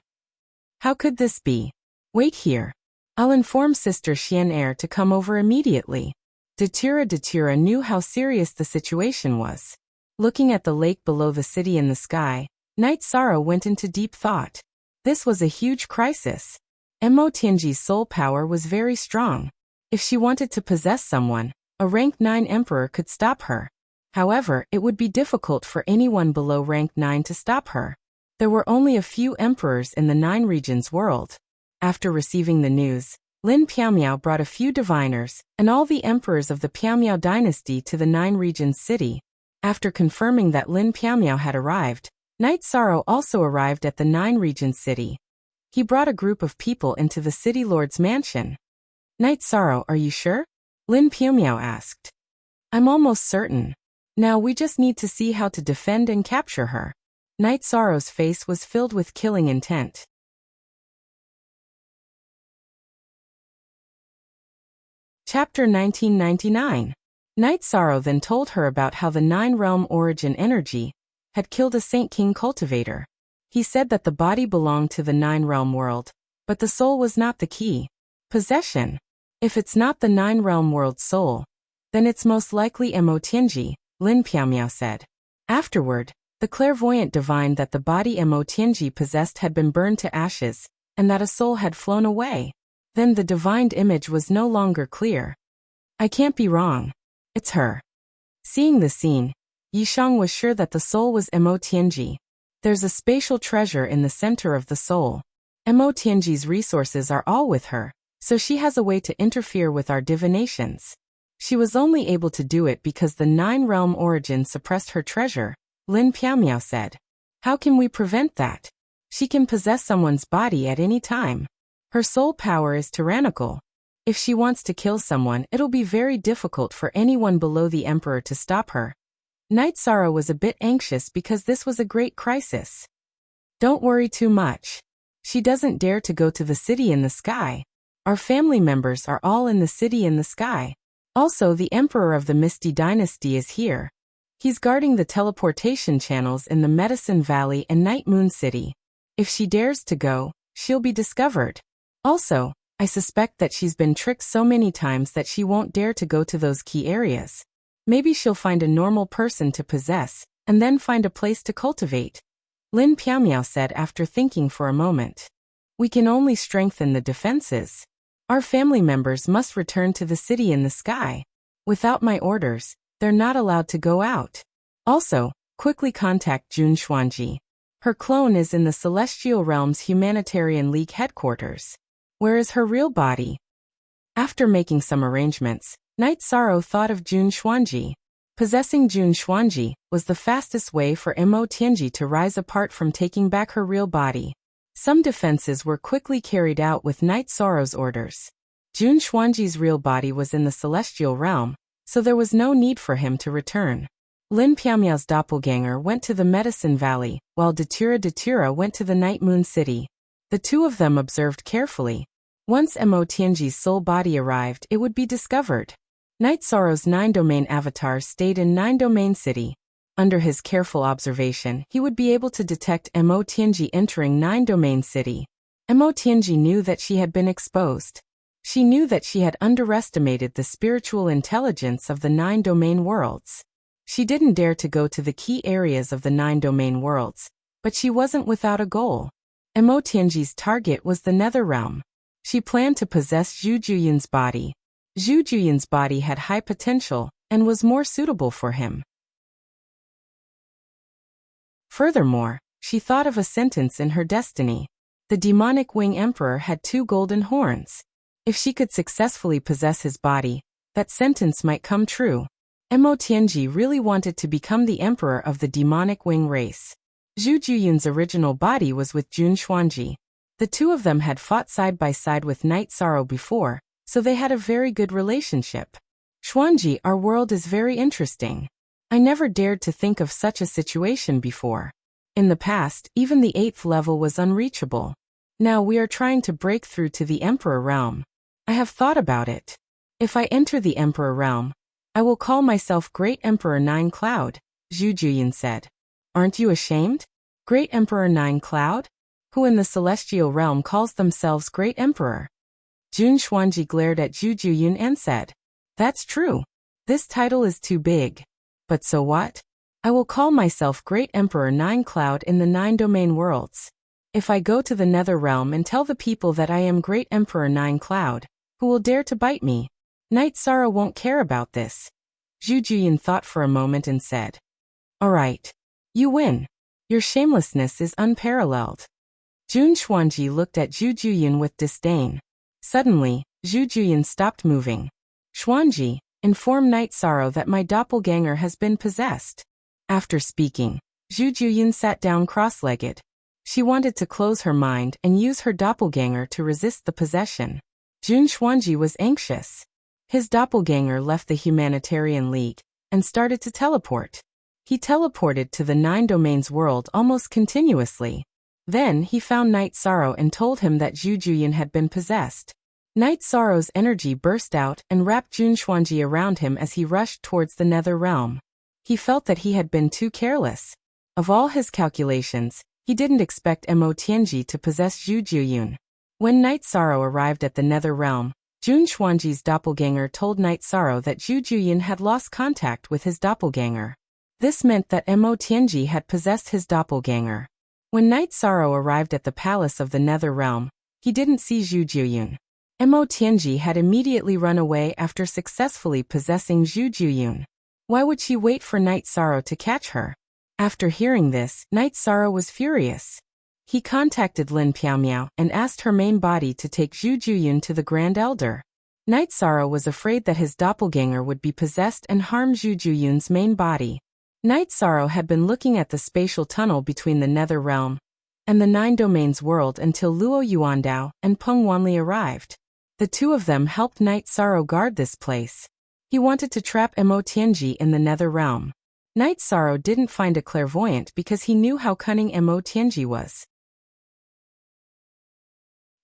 How could this be? Wait here. I'll inform Sister Xian to come over immediately. Datura knew how serious the situation was. Looking at the lake below the city in the sky, Night Sorrow went into deep thought. This was a huge crisis. Mo Tianji's soul power was very strong. If she wanted to possess someone, a rank 9 emperor could stop her. However, it would be difficult for anyone below rank 9 to stop her. There were only a few emperors in the 9 regions world. After receiving the news, Lin Piaomiao brought a few diviners and all the emperors of the Piaomiao dynasty to the 9 regions city. After confirming that Lin Piaomiao had arrived, Night Sorrow also arrived at the 9 regions city. He brought a group of people into the city lord's mansion. Night Sorrow, are you sure? Lin Piaomiao asked. I'm almost certain. Now we just need to see how to defend and capture her. Night Sorrow's face was filled with killing intent. Chapter 1999. Night Sorrow then told her about how the 9-realm origin energy had killed a Saint King cultivator. He said that the body belonged to the 9-realm world, but the soul was not the key. Possession. If it's not the 9-realm world's soul, then it's most likely Mo Tianji, Lin Piaomiao said. Afterward, the clairvoyant divined that the body Mo Tianji possessed had been burned to ashes, and that a soul had flown away. Then the divined image was no longer clear. I can't be wrong. It's her. Seeing the scene, Yishang was sure that the soul was Mo Tianji. There's a spatial treasure in the center of the soul. Mo Tianji's resources are all with her, so she has a way to interfere with our divinations. She was only able to do it because the 9-realm origin suppressed her treasure, Lin Piaomiao said. How can we prevent that? She can possess someone's body at any time. Her soul power is tyrannical. If she wants to kill someone, it'll be very difficult for anyone below the emperor to stop her. Night Sorrow was a bit anxious because this was a great crisis. Don't worry too much. She doesn't dare to go to the city in the sky. Our family members are all in the city in the sky. Also, the emperor of the Misty Dynasty is here. He's guarding the teleportation channels in the Medicine Valley and Night Moon City. If she dares to go, she'll be discovered. Also, I suspect that she's been tricked so many times that she won't dare to go to those key areas. Maybe she'll find a normal person to possess, and then find a place to cultivate. Lin Piaomiao said after thinking for a moment. We can only strengthen the defenses. Our family members must return to the city in the sky. Without my orders, they're not allowed to go out. Also, quickly contact Jun Xuanji. Her clone is in the Celestial Realms Humanitarian League headquarters. Where is her real body? After making some arrangements, Night Sorrow thought of Jun Xuanji. Possessing Jun Xuanji was the fastest way for Mo Tianji to rise apart from taking back her real body. Some defenses were quickly carried out with Night Sorrow's orders. Jun Xuanji's real body was in the Celestial Realm, so there was no need for him to return. Lin Piaomiao's doppelganger went to the Medicine Valley, while Datura went to the Night Moon City. The two of them observed carefully. Once Mo Tianji's soul body arrived, it would be discovered. Night Sorrow's 9-domain avatar stayed in 9-domain city. Under his careful observation, he would be able to detect Mo Tianji entering 9-domain city. Mo Tianji knew that she had been exposed. She knew that she had underestimated the spiritual intelligence of the 9-domain worlds. She didn't dare to go to the key areas of the 9-domain worlds, but she wasn't without a goal. Mo Tianji's target was the Nether Realm. She planned to possess Zhu Juyin's body. Zhu Juyin's body had high potential and was more suitable for him. Furthermore, she thought of a sentence in her destiny. The demonic wing emperor had 2 golden horns. If she could successfully possess his body, that sentence might come true. Mo Tianji really wanted to become the emperor of the demonic wing race. Zhu Juyun's original body was with Jun Xuanji. The two of them had fought side by side with Night Sorrow before, so they had a very good relationship. Xuanji, our world is very interesting. I never dared to think of such a situation before. In the past, even the 8th level was unreachable. Now we are trying to break through to the Emperor realm. I have thought about it. If I enter the Emperor realm, I will call myself Great Emperor Nine Cloud, Zhu Juyun said. Aren't you ashamed? Great Emperor Nine Cloud? Who in the celestial realm calls themselves Great Emperor? Jun Xuanji glared at Zhu Juyun and said, That's true. This title is too big. But so what? I will call myself Great Emperor Nine Cloud in the 9 domain worlds. If I go to the Nether realm and tell the people that I am Great Emperor Nine Cloud, who will dare to bite me? Night Sorrow won't care about this. Zhu Juyun thought for a moment and said, All right. You win. Your shamelessness is unparalleled. Jun Xuanji looked at Zhu Juyun with disdain. Suddenly, Zhu Juyun stopped moving. Xuanji, inform Night Sorrow that my doppelganger has been possessed. After speaking, Zhu Juyun sat down cross-legged. She wanted to close her mind and use her doppelganger to resist the possession. Jun Xuanji was anxious. His doppelganger left the Humanitarian League and started to teleport. He teleported to the 9 domains world almost continuously. Then he found Night Sorrow and told him that Zhu Juyun had been possessed. Night Sorrow's energy burst out and wrapped Jun Xuanji around him as he rushed towards the Nether realm. He felt that he had been too careless. Of all his calculations, he didn't expect Mo Tianji to possess Zhu Juyun. When Night Sorrow arrived at the Nether realm, Jun Xuanji's doppelganger told Night Sorrow that Zhu Juyun had lost contact with his doppelganger. This meant that Mo Tianji had possessed his doppelganger. When Night Sorrow arrived at the palace of the Nether realm, he didn't see Zhu Juyun. Mo Tianji had immediately run away after successfully possessing Zhu Juyun. Why would she wait for Night Sorrow to catch her? After hearing this, Night Sorrow was furious. He contacted Lin Piaomiao and asked her main body to take Zhu Juyun to the Grand Elder. Night Sorrow was afraid that his doppelganger would be possessed and harm Zhu Juyun's main body. Night Sorrow had been looking at the spatial tunnel between the Nether realm and the 9 domains world until Luo Yuandao and Peng Wanli arrived. The two of them helped Night Sorrow guard this place. He wanted to trap Mo Tianji in the Nether realm. Night Sorrow didn't find a clairvoyant because he knew how cunning Mo Tianji was.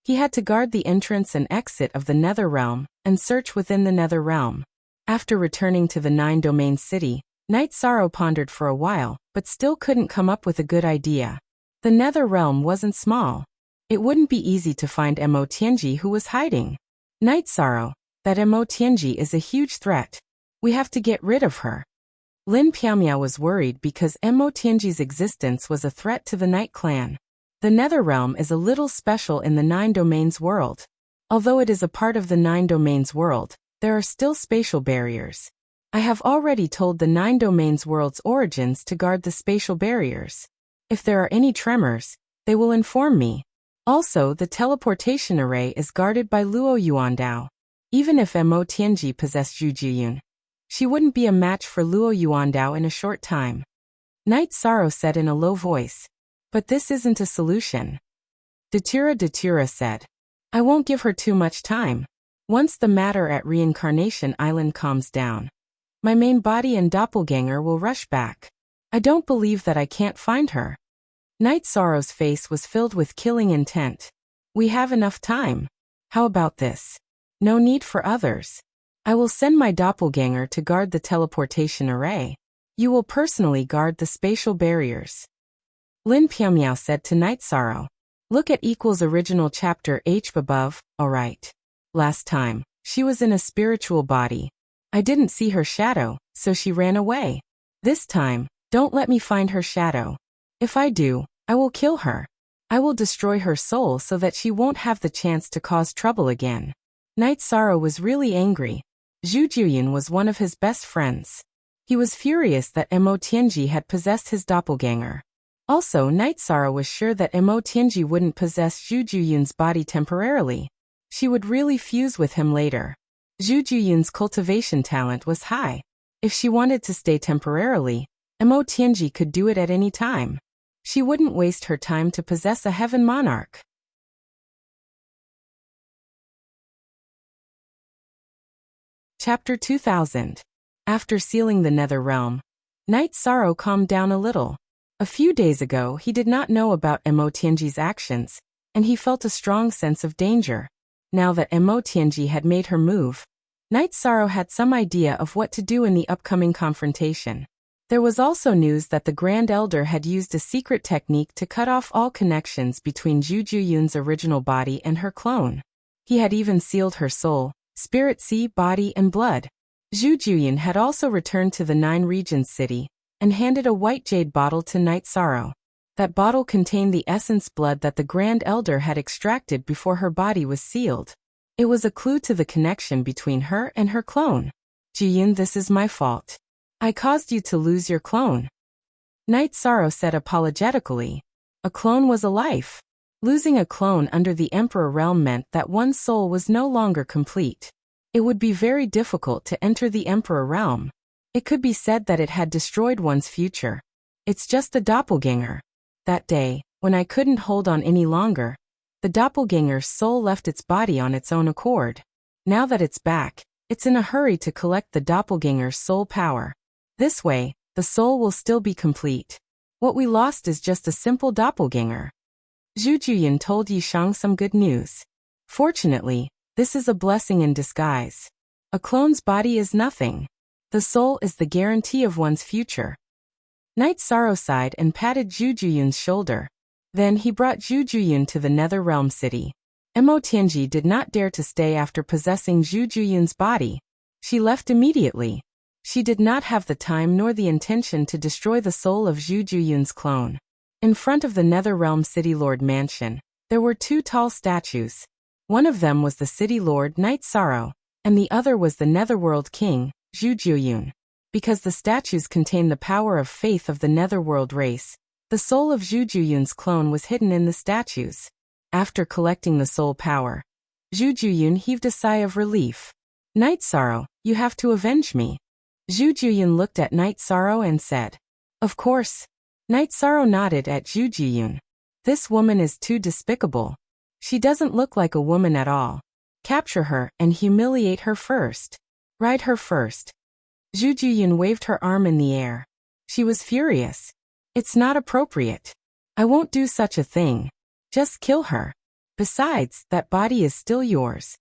He had to guard the entrance and exit of the Nether realm and search within the Nether realm. After returning to the 9 domain city, Night Sorrow pondered for a while, but still couldn't come up with a good idea. The Nether realm wasn't small. It wouldn't be easy to find Mo Tianji who was hiding. Night Sorrow, that Mo Tianji is a huge threat. We have to get rid of her. Lin Piaomiao was worried because Mo Tianji's existence was a threat to the Night Clan. The Nether realm is a little special in the 9 domains world. Although it is a part of the 9 domains world, there are still spatial barriers. I have already told the 9 domains world's origins to guard the spatial barriers. If there are any tremors, they will inform me. Also, the teleportation array is guarded by Luo Yuandao. Even if Mo Tianji possessed Zhu Juyun, she wouldn't be a match for Luo Yuandao in a short time. Night Sorrow said in a low voice. But this isn't a solution. Datura said. I won't give her too much time. Once the matter at Reincarnation Island calms down, my main body and doppelganger will rush back. I don't believe that I can't find her. Night Sorrow's face was filled with killing intent. We have enough time. How about this? No need for others. I will send my doppelganger to guard the teleportation array. You will personally guard the spatial barriers. Lin Piaomiao said to Night Sorrow. Look at original chapter H above, alright. Last time, she was in a spiritual body. I didn't see her shadow, so she ran away. This time, don't let me find her shadow. If I do, I will kill her. I will destroy her soul so that she won't have the chance to cause trouble again. Night Sorrow was really angry. Zhu Juyun was one of his best friends. He was furious that Mo Tianji had possessed his doppelganger. Also, Night Sorrow was sure that Mo Tianji wouldn't possess Zhu Juyun's body temporarily. She would really fuse with him later. Zhu Juyun's cultivation talent was high. If she wanted to stay temporarily, Mo Tianji could do it at any time. She wouldn't waste her time to possess a heaven monarch. Chapter 2000. After sealing the Nether Realm, Night Sorrow calmed down a little. A few days ago, he did not know about Mo Tianji's actions, and he felt a strong sense of danger. Now that Mo Tianji had made her move, Night Sorrow had some idea of what to do in the upcoming confrontation. There was also news that the Grand Elder had used a secret technique to cut off all connections between Zhu Juyun's original body and her clone. He had even sealed her soul, spirit, sea, body, and blood. Zhu Juyun had also returned to the Nine Regions city and handed a white jade bottle to Night Sorrow. That bottle contained the essence blood that the Grand Elder had extracted before her body was sealed. It was a clue to the connection between her and her clone. Juyun, this is my fault. I caused you to lose your clone. Night Sorrow said apologetically. A clone was a life. Losing a clone under the Emperor realm meant that one's soul was no longer complete. It would be very difficult to enter the Emperor realm. It could be said that it had destroyed one's future. It's just the doppelganger. That day, when I couldn't hold on any longer, the doppelganger's soul left its body on its own accord. Now that it's back, it's in a hurry to collect the doppelganger's soul power. This way, the soul will still be complete. What we lost is just a simple doppelganger. Zhu Juyun told Yishang some good news. Fortunately, this is a blessing in disguise. A clone's body is nothing. The soul is the guarantee of one's future. Night Sorrow sighed and patted Zhu Juyun's shoulder. Then he brought Zhu Juyun to the Nether Realm city. Mo Tianji did not dare to stay after possessing Zhu Juyun's body. She left immediately. She did not have the time nor the intention to destroy the soul of Zhu Juyun's clone. In front of the Nether Realm City Lord Mansion, there were two tall statues. One of them was the City Lord Night Sorrow, and the other was the Netherworld King, Zhu Juyun. Because the statues contain the power of faith of the Netherworld race, the soul of Zhu Juyun's clone was hidden in the statues. After collecting the soul power, Zhu Juyun heaved a sigh of relief. Night Sorrow, you have to avenge me. Zhu Juyun looked at Night Sorrow and said, of course. Night Sorrow nodded at Zhu Juyun. This woman is too despicable. She doesn't look like a woman at all. Capture her and humiliate her first. Ride her first. Zhu Juyun waved her arm in the air. She was furious. It's not appropriate. I won't do such a thing. Just kill her. Besides, that body is still yours.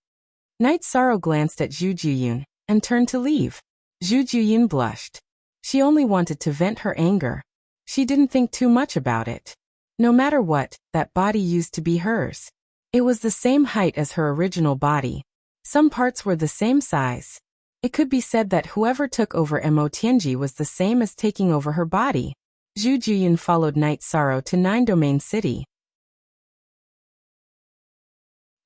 Night Sorrow glanced at Zhu Juyun and turned to leave. Zhu Juyun blushed. She only wanted to vent her anger. She didn't think too much about it. No matter what, that body used to be hers. It was the same height as her original body. Some parts were the same size. It could be said that whoever took over Mo Tianji was the same as taking over her body. Zhu Juyun followed Night Sorrow to Nine Domain City.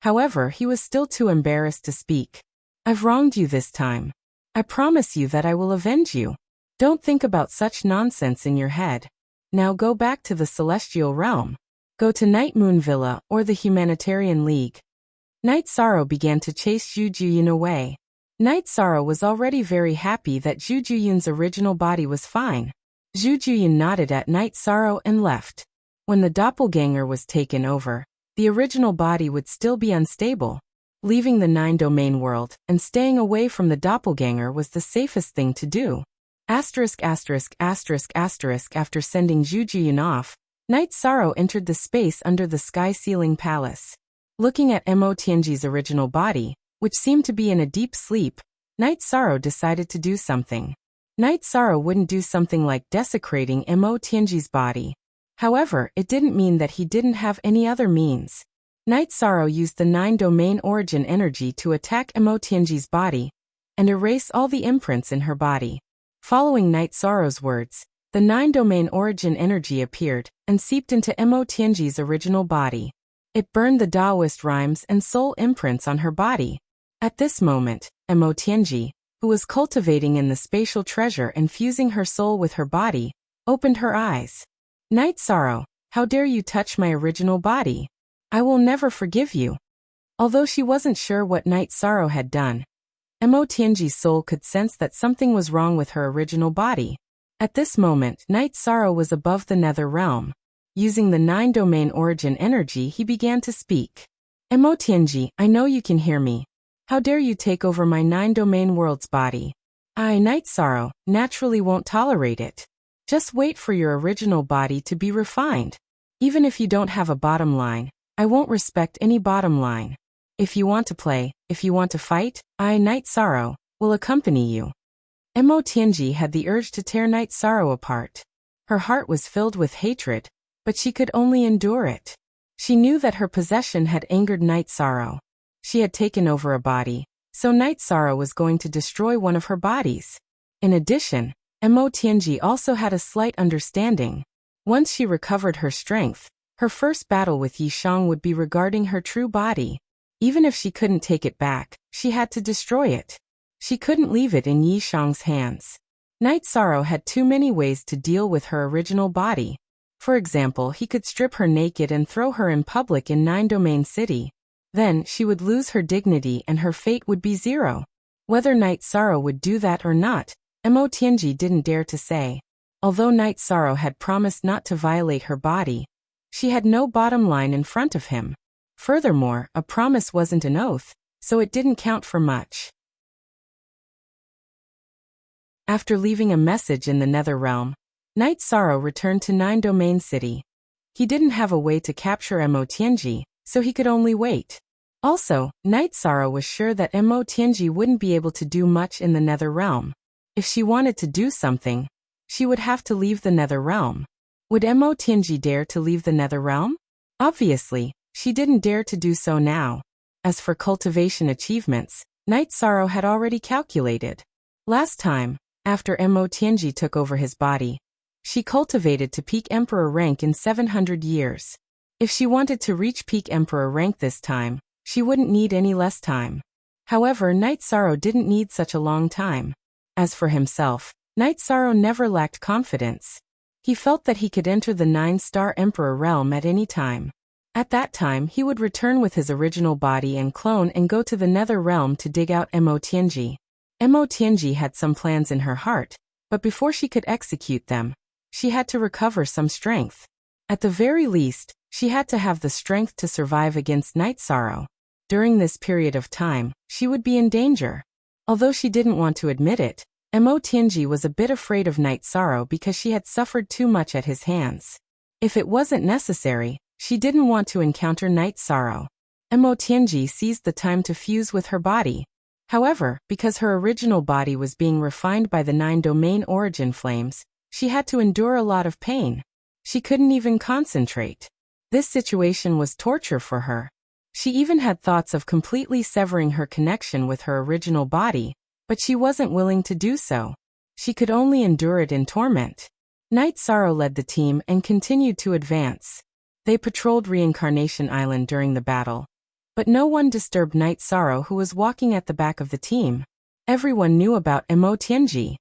However, he was still too embarrassed to speak. I've wronged you this time. I promise you that I will avenge you. Don't think about such nonsense in your head. Now go back to the Celestial Realm. Go to Night Moon Villa or the Humanitarian League. Night Sorrow began to chase Zhu Juyun away. Night Sorrow was already very happy that Zhu Juyun's original body was fine. Zhu Juyun nodded at Night Sorrow and left. When the doppelganger was taken over, the original body would still be unstable. Leaving the Nine Domain world and staying away from the doppelganger was the safest thing to do. After sending Zhu Juyun off, Night Sorrow entered the space under the Sky Ceiling Palace. Looking at Mo Tianji's original body, which seemed to be in a deep sleep, Night Sorrow decided to do something. Night Sorrow wouldn't do something like desecrating Mo Tianji's body. However, it didn't mean that he didn't have any other means. Night Sorrow used the Nine Domain Origin energy to attack Mo Tianji's body and erase all the imprints in her body. Following Night Sorrow's words, the Nine Domain Origin energy appeared and seeped into Mo Tianji's original body. It burned the Taoist rhymes and soul imprints on her body. At this moment, Mo Tianji, who was cultivating in the spatial treasure and fusing her soul with her body, opened her eyes. Night Sorrow, how dare you touch my original body? I will never forgive you. Although she wasn't sure what Night Sorrow had done, Emotienji's soul could sense that something was wrong with her original body. At this moment, Night Sorrow was above the nether realm. Using the 9-domain origin energy, he began to speak. Emotienji, I know you can hear me. How dare you take over my 9-domain world's body? I, Night Sorrow, naturally won't tolerate it. Just wait for your original body to be refined. Even if you don't have a bottom line, I won't respect any bottom line. If you want to play, if you want to fight, I, Night Sorrow, will accompany you. Emotienji had the urge to tear Night Sorrow apart. Her heart was filled with hatred, but she could only endure it. She knew that her possession had angered Night Sorrow. She had taken over a body, so Night Sorrow was going to destroy one of her bodies. In addition, Emotienji also had a slight understanding. Once she recovered her strength, her first battle with Yishang would be regarding her true body. Even if she couldn't take it back, she had to destroy it. She couldn't leave it in Yishang's hands. Night Sorrow had too many ways to deal with her original body. For example, he could strip her naked and throw her in public in 9-domain city. Then, she would lose her dignity and her fate would be 0. Whether Night Sorrow would do that or not, Emotienji didn't dare to say. Although Night Sorrow had promised not to violate her body, she had no bottom line in front of him. Furthermore, a promise wasn't an oath, so it didn't count for much. After leaving a message in the Nether Realm, Night Sorrow returned to 9-domain city. He didn't have a way to capture Emotienji, so he could only wait. Also, Night Sorrow was sure that Emotienji wouldn't be able to do much in the Nether Realm. If she wanted to do something, she would have to leave the Nether Realm. Would Emotienji dare to leave the Nether Realm? Obviously, she didn't dare to do so now. As for cultivation achievements, Night Sorrow had already calculated. Last time, after Emotienji took over his body, she cultivated to peak Emperor rank in 700 years. If she wanted to reach peak Emperor rank this time, she wouldn't need any less time. However, Night Sorrow didn't need such a long time. As for himself, Night Sorrow never lacked confidence. He felt that he could enter the 9-star Emperor realm at any time. At that time, he would return with his original body and clone and go to the Nether Realm to dig out Emotienji. Emotienji had some plans in her heart, but before she could execute them, she had to recover some strength. At the very least, she had to have the strength to survive against Night Sorrow. During this period of time, she would be in danger. Although she didn't want to admit it, Emotienji was a bit afraid of Night Sorrow because she had suffered too much at his hands. If it wasn't necessary, she didn't want to encounter Night Sorrow. Emotienji seized the time to fuse with her body. However, because her original body was being refined by the 9-domain origin flames, she had to endure a lot of pain. She couldn't even concentrate. This situation was torture for her. She even had thoughts of completely severing her connection with her original body, but she wasn't willing to do so. She could only endure it in torment. Night Sorrow led the team and continued to advance. They patrolled Reincarnation Island during the battle. But no one disturbed Night Sorrow, who was walking at the back of the team. Everyone knew about Emotienji.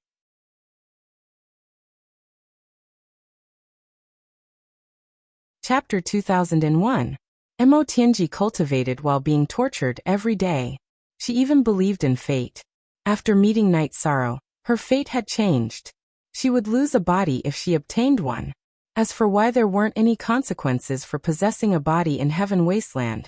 Chapter 2001. Emotienji cultivated while being tortured every day. She even believed in fate. After meeting Night Sorrow, her fate had changed. She would lose a body if she obtained one. As for why there weren't any consequences for possessing a body in Heaven Wasteland,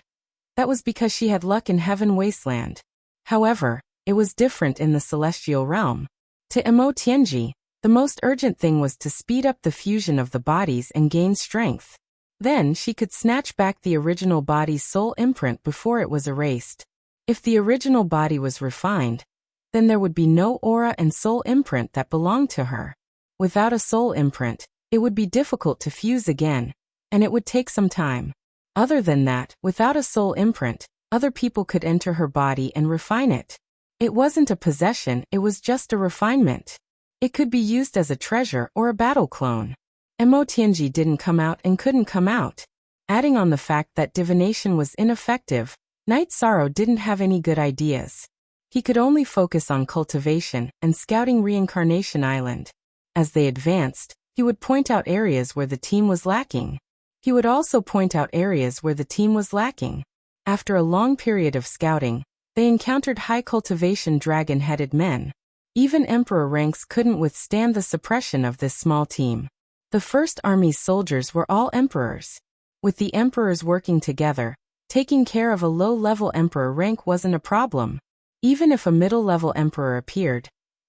that was because she had luck in Heaven Wasteland. However, it was different in the Celestial Realm. To Emotienji, the most urgent thing was to speed up the fusion of the bodies and gain strength. Then she could snatch back the original body's soul imprint before it was erased. If the original body was refined, then there would be no aura and soul imprint that belonged to her. Without a soul imprint, it would be difficult to fuse again, and it would take some time. Other than that, without a soul imprint, other people could enter her body and refine it. It wasn't a possession, it was just a refinement. It could be used as a treasure or a battle clone. Emotienji didn't come out and couldn't come out. Adding on the fact that divination was ineffective, Night Sorrow didn't have any good ideas. He could only focus on cultivation and scouting Reincarnation Island. As they advanced, He would point out areas where the team was lacking. He would also point out areas where the team was lacking. After a long period of scouting, they encountered high cultivation dragon-headed men. Even emperor ranks couldn't withstand the suppression of this small team. The First Army's soldiers were all emperors. With the emperors working together, taking care of a low-level emperor rank wasn't a problem. Even if a middle-level emperor appeared,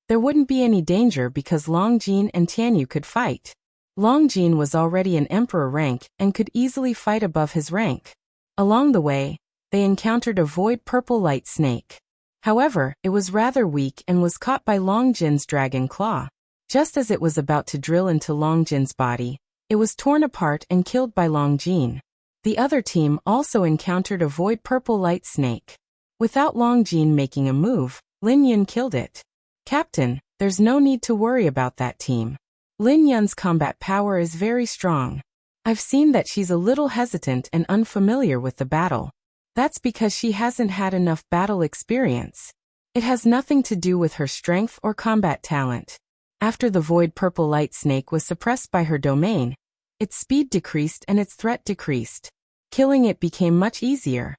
there wouldn't be any danger because Longjin and Tianyu could fight. Longjin was already an emperor rank and could easily fight above his rank. Along the way, they encountered a void purple light snake. However, it was rather weak and was caught by Longjin's dragon claw. Just as it was about to drill into Longjin's body, it was torn apart and killed by Longjin. The other team also encountered a void purple light snake. Without Longjin making a move, Lin Yun killed it. Captain, there's no need to worry about that team. Lin Yun's combat power is very strong. I've seen that she's a little hesitant and unfamiliar with the battle. That's because she hasn't had enough battle experience. It has nothing to do with her strength or combat talent. After the void purple light snake was suppressed by her domain, its speed decreased and its threat decreased. Killing it became much easier.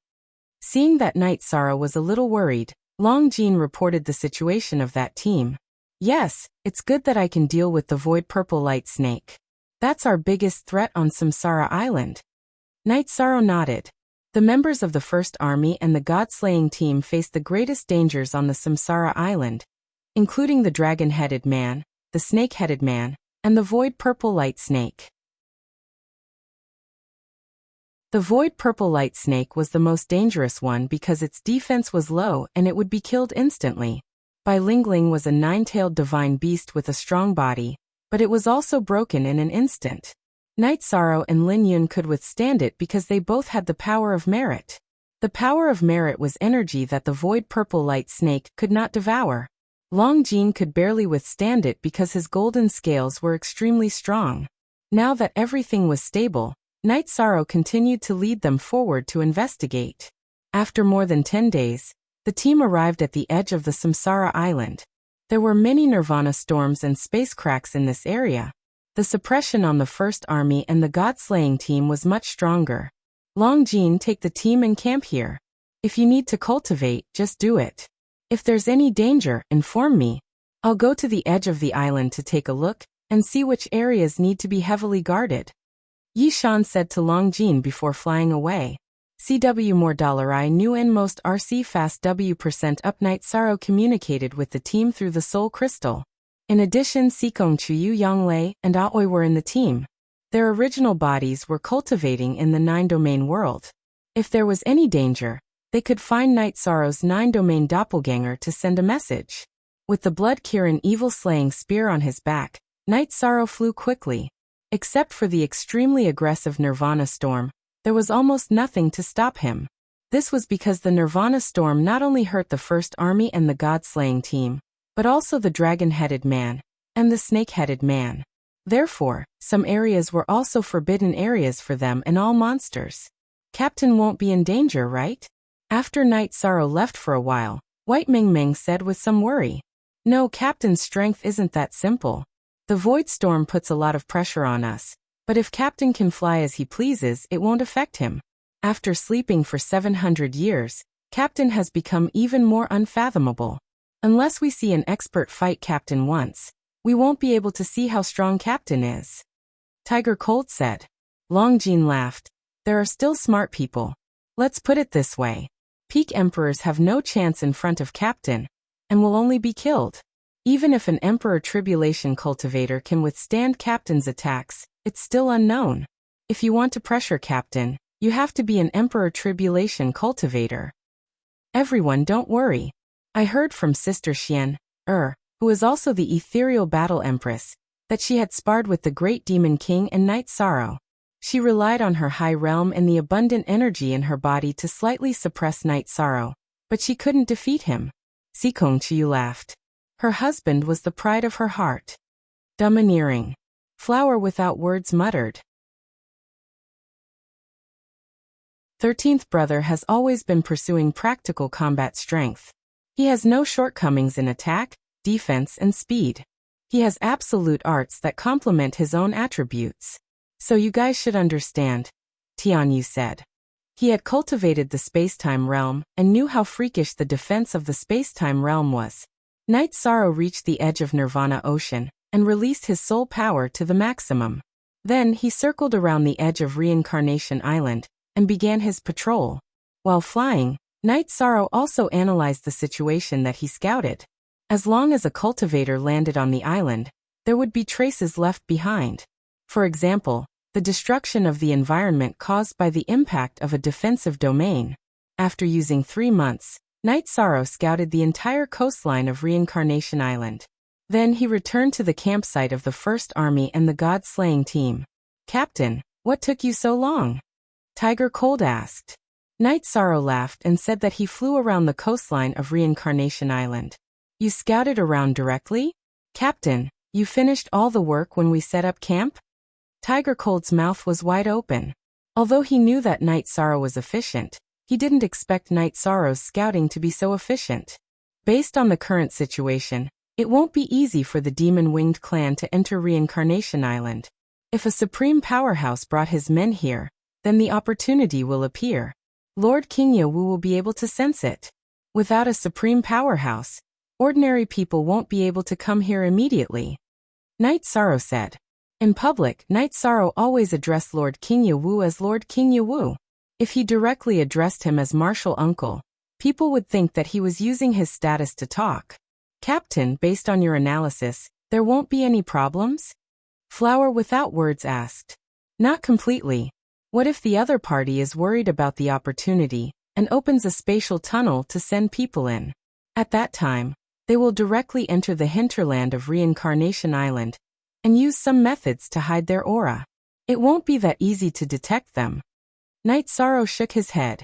Seeing that Night Sorrow was a little worried, Longjin reported the situation of that team. Yes, it's good that I can deal with the void purple light snake. That's our biggest threat on Samsara Island. Night Sorrow nodded. The members of the First Army and the God-slaying team faced the greatest dangers on the Samsara Island, including the dragon-headed man, the snake-headed man, and the void purple light snake. The void purple light snake was the most dangerous one because its defense was low and it would be killed instantly. Bai Lingling was a nine-tailed divine beast with a strong body, but it was also broken in an instant. Night Sorrow and Lin Yun could withstand it because they both had the power of merit. The power of merit was energy that the void purple light snake could not devour. Longjin could barely withstand it because his golden scales were extremely strong. Now that everything was stable, Night Sorrow continued to lead them forward to investigate. After more than 10 days, the team arrived at the edge of the Samsara Island. There were many Nirvana storms and space cracks in this area. The suppression on the First Army and the God-slaying team was much stronger. Longjin, take the team and camp here. If you need to cultivate, just do it. If there's any danger, inform me. I'll go to the edge of the island to take a look and see which areas need to be heavily guarded. Yi Shan said to Longjin before flying away. CW more $I knew in most RC fast W% up. Night Sorrow communicated with the team through the Soul Crystal. In addition, Sikong Chuyu Yonglei and Aoi were in the team. Their original bodies were cultivating in the 9-domain world. If there was any danger, they could find Night Sorrow's 9-domain doppelganger to send a message. With the Blood Kirin evil-slaying spear on his back, Night Sorrow flew quickly. Except for the extremely aggressive Nirvana storm, there was almost nothing to stop him. This was because the Nirvana storm not only hurt the First Army and the God-slaying team, but also the dragon-headed man and the snake-headed man. Therefore, some areas were also forbidden areas for them and all monsters. Captain won't be in danger, right? After Night Sorrow left for a while, White Ming Ming said with some worry. No, Captain's strength isn't that simple. The void storm puts a lot of pressure on us, but if Captain can fly as he pleases, it won't affect him. After sleeping for 700 years, Captain has become even more unfathomable. Unless we see an expert fight Captain once, we won't be able to see how strong Captain is. Tiger Colt said. Longjin laughed. There are still smart people. Let's put it this way. Peak emperors have no chance in front of Captain, and will only be killed. Even if an Emperor Tribulation cultivator can withstand Captain's attacks, it's still unknown. If you want to pressure Captain, you have to be an Emperor Tribulation cultivator. Everyone, don't worry. I heard from Sister Xian, who is also the Ethereal Battle Empress, that she had sparred with the Great Demon King and Night Sorrow. She relied on her high realm and the abundant energy in her body to slightly suppress Night Sorrow, but she couldn't defeat him. Sikong Chiyu laughed. Her husband was the pride of her heart. Domineering. Flower without words muttered. 13th brother has always been pursuing practical combat strength. He has no shortcomings in attack, defense and speed. He has absolute arts that complement his own attributes. So you guys should understand, Tianyu said. He had cultivated the space-time realm and knew how freakish the defense of the space-time realm was. Night Sorrow reached the edge of Nirvana Ocean and released his soul power to the maximum. Then he circled around the edge of Reincarnation Island and began his patrol. While flying, Night Sorrow also analyzed the situation that he scouted. As long as a cultivator landed on the island, there would be traces left behind. For example, the destruction of the environment caused by the impact of a defensive domain. After using 3 months, Night Sorrow scouted the entire coastline of Reincarnation Island. Then he returned to the campsite of the First Army and the God-slaying team. "Captain, what took you so long?" Tiger Cold asked. Night Sorrow laughed and said that he flew around the coastline of Reincarnation Island. "You scouted around directly? Captain, you finished all the work when we set up camp?" Tiger Cold's mouth was wide open. Although he knew that Night Sorrow was efficient, he didn't expect Night Sorrow's scouting to be so efficient. Based on the current situation, it won't be easy for the Demon-Winged clan to enter Reincarnation Island. If a supreme powerhouse brought his men here, then the opportunity will appear. Lord Qingye Wu will be able to sense it. Without a supreme powerhouse, ordinary people won't be able to come here immediately. Night Sorrow said. In public, Night Sorrow always addressed Lord Qingye Wu as Lord Qingye Wu. If he directly addressed him as Martial Uncle, people would think that he was using his status to talk. "Captain, based on your analysis, there won't be any problems?" Flower Without Words asked. "Not completely. What if the other party is worried about the opportunity and opens a spatial tunnel to send people in? At that time, they will directly enter the hinterland of Reincarnation Island and use some methods to hide their aura. It won't be that easy to detect them." Night Sorrow shook his head.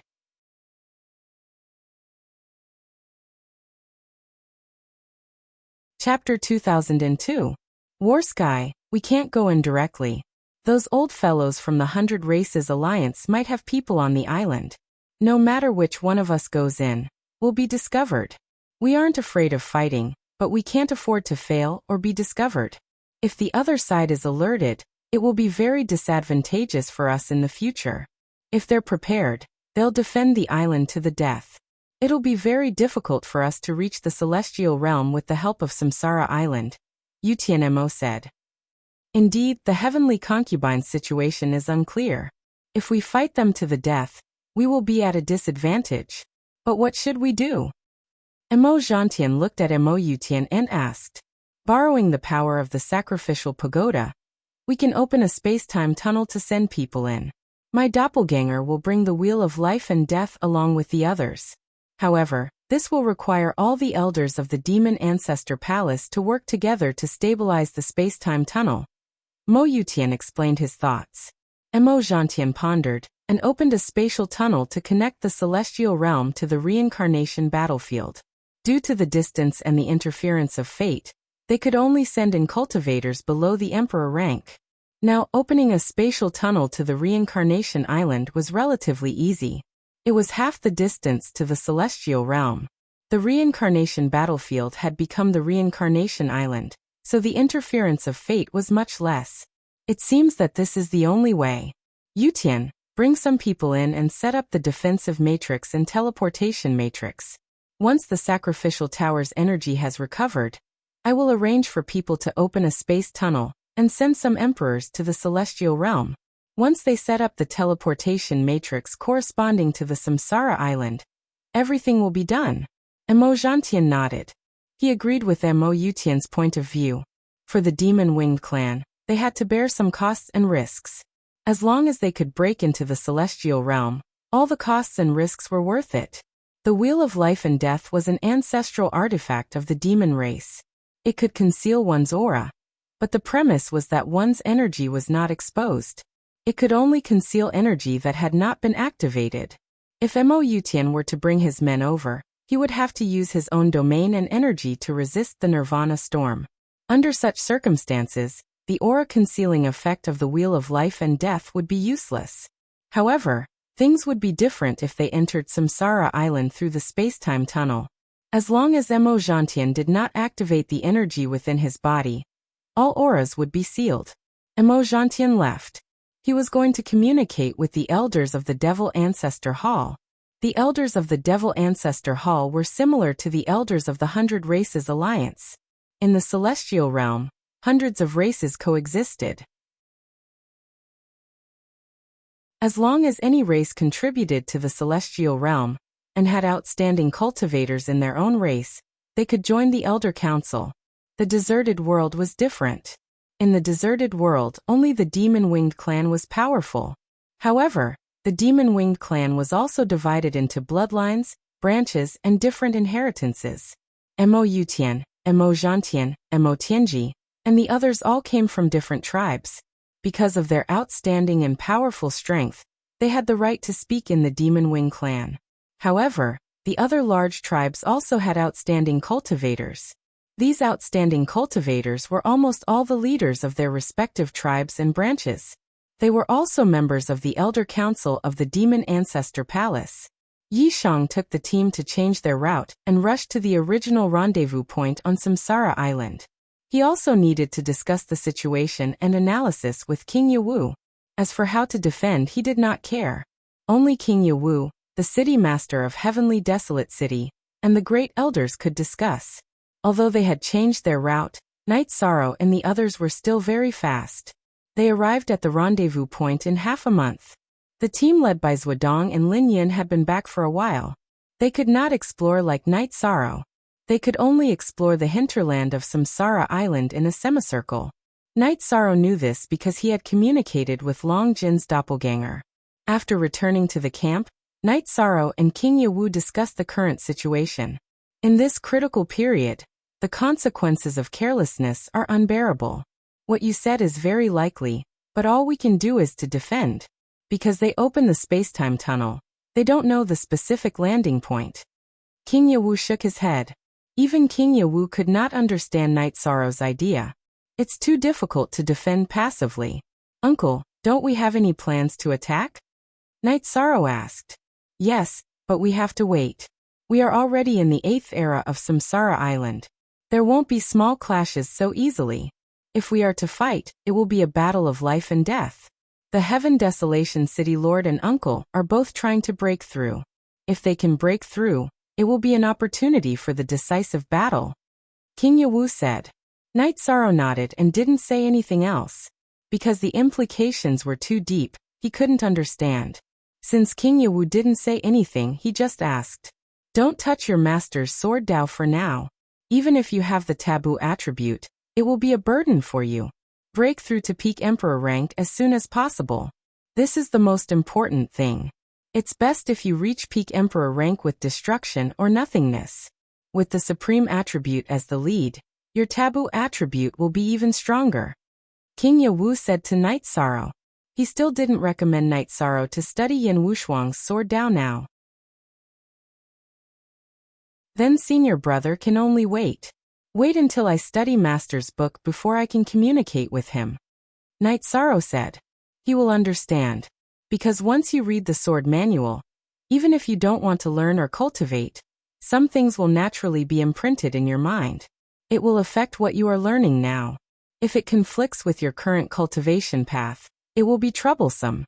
Chapter 2002. War Sky, we can't go in directly. Those old fellows from the 100 Races Alliance might have people on the island. No matter which one of us goes in, we'll be discovered. We aren't afraid of fighting, but we can't afford to fail or be discovered. If the other side is alerted, it will be very disadvantageous for us in the future. If they're prepared, they'll defend the island to the death. It'll be very difficult for us to reach the celestial realm with the help of Samsara Island, Utianmo said. Indeed, the heavenly concubine situation is unclear. If we fight them to the death, we will be at a disadvantage. But what should we do? Emo Zhantian looked at Emo Yutian and asked. Borrowing the power of the sacrificial pagoda, we can open a space-time tunnel to send people in. My doppelganger will bring the wheel of life and death along with the others. However, this will require all the elders of the Demon Ancestor Palace to work together to stabilize the space-time tunnel. Mo Yutian explained his thoughts. Emo Zhantian pondered and opened a spatial tunnel to connect the celestial realm to the reincarnation battlefield. Due to the distance and the interference of fate, they could only send in cultivators below the Emperor rank. Now, opening a spatial tunnel to the Reincarnation Island was relatively easy. It was half the distance to the Celestial Realm. The Reincarnation battlefield had become the Reincarnation Island, so the interference of fate was much less. It seems that this is the only way. Yutian, bring some people in and set up the defensive matrix and teleportation matrix. Once the sacrificial tower's energy has recovered, I will arrange for people to open a space tunnel and send some emperors to the celestial realm. Once they set up the teleportation matrix corresponding to the Samsara Island, everything will be done. Emo Zhantian nodded. He agreed with Emo Yutian's point of view. For the Demon-Winged clan, they had to bear some costs and risks. As long as they could break into the celestial realm, all the costs and risks were worth it. The Wheel of Life and Death was an ancestral artifact of the demon race. It could conceal one's aura, but the premise was that one's energy was not exposed. It could only conceal energy that had not been activated. If Emo Yutian were to bring his men over, he would have to use his own domain and energy to resist the Nirvana storm. Under such circumstances, the aura-concealing effect of the Wheel of Life and Death would be useless. However, things would be different if they entered Samsara Island through the space-time tunnel. As long as Emo Zhantian did not activate the energy within his body, All auras would be sealed. Emo Gentian left. He was going to communicate with the elders of the Devil Ancestor Hall. The elders of the Devil Ancestor Hall were similar to the elders of the 100 Races Alliance. In the celestial realm, hundreds of races coexisted. As long as any race contributed to the celestial realm, and had outstanding cultivators in their own race, they could join the Elder Council. The deserted world was different. In the deserted world, only the demon-winged clan was powerful. However, the demon-winged clan was also divided into bloodlines, branches, and different inheritances. Mo Yutian, Mo Zhantian, Mo Tianji, and the others all came from different tribes. Because of their outstanding and powerful strength, they had the right to speak in the Demon Wing clan. However, the other large tribes also had outstanding cultivators. These outstanding cultivators were almost all the leaders of their respective tribes and branches. They were also members of the Elder Council of the Demon Ancestor Palace. Yi Shang took the team to change their route and rushed to the original rendezvous point on Samsara Island. He also needed to discuss the situation and analysis with King Yawu. As for how to defend, he did not care. Only King Yawu, the city master of Heavenly Desolate City, and the great elders could discuss. Although they had changed their route, Night Sorrow and the others were still very fast. They arrived at the rendezvous point in half a month. The team led by Zhuodong and Lin Yin had been back for a while. They could not explore like Night Sorrow. They could only explore the hinterland of Samsara Island in a semicircle. Night Sorrow knew this because he had communicated with Long Jin's doppelganger. After returning to the camp, Night Sorrow and King Yawu discussed the current situation. In this critical period, the consequences of carelessness are unbearable. What you said is very likely, but all we can do is to defend. Because they open the space-time tunnel, they don't know the specific landing point. King Yawu shook his head. Even King Yawu could not understand Night Sorrow's idea. It's too difficult to defend passively. Uncle, don't we have any plans to attack? Night Sorrow asked. Yes, but we have to wait. We are already in the 8th era of Samsara Island. There won't be small clashes so easily. If we are to fight, it will be a battle of life and death. The Heaven Desolation City Lord and Uncle are both trying to break through. If they can break through, it will be an opportunity for the decisive battle. King Yawu said. Night Sorrow nodded and didn't say anything else. Because the implications were too deep, he couldn't understand. Since King Yawu didn't say anything, he just asked. Don't touch your master's sword Dao for now. Even if you have the taboo attribute, it will be a burden for you. Break through to peak Emperor rank as soon as possible. This is the most important thing. It's best if you reach peak Emperor rank with destruction or nothingness. With the supreme attribute as the lead, your taboo attribute will be even stronger. King Yawu said to Night Sorrow. He still didn't recommend Night Sorrow to study Yin Wushuang's sword Dao now. Then senior brother can only wait. Wait until I study Master's book before I can communicate with him. Night Sorrow said. He will understand. Because once you read the sword manual, even if you don't want to learn or cultivate, some things will naturally be imprinted in your mind. It will affect what you are learning now. If it conflicts with your current cultivation path, it will be troublesome.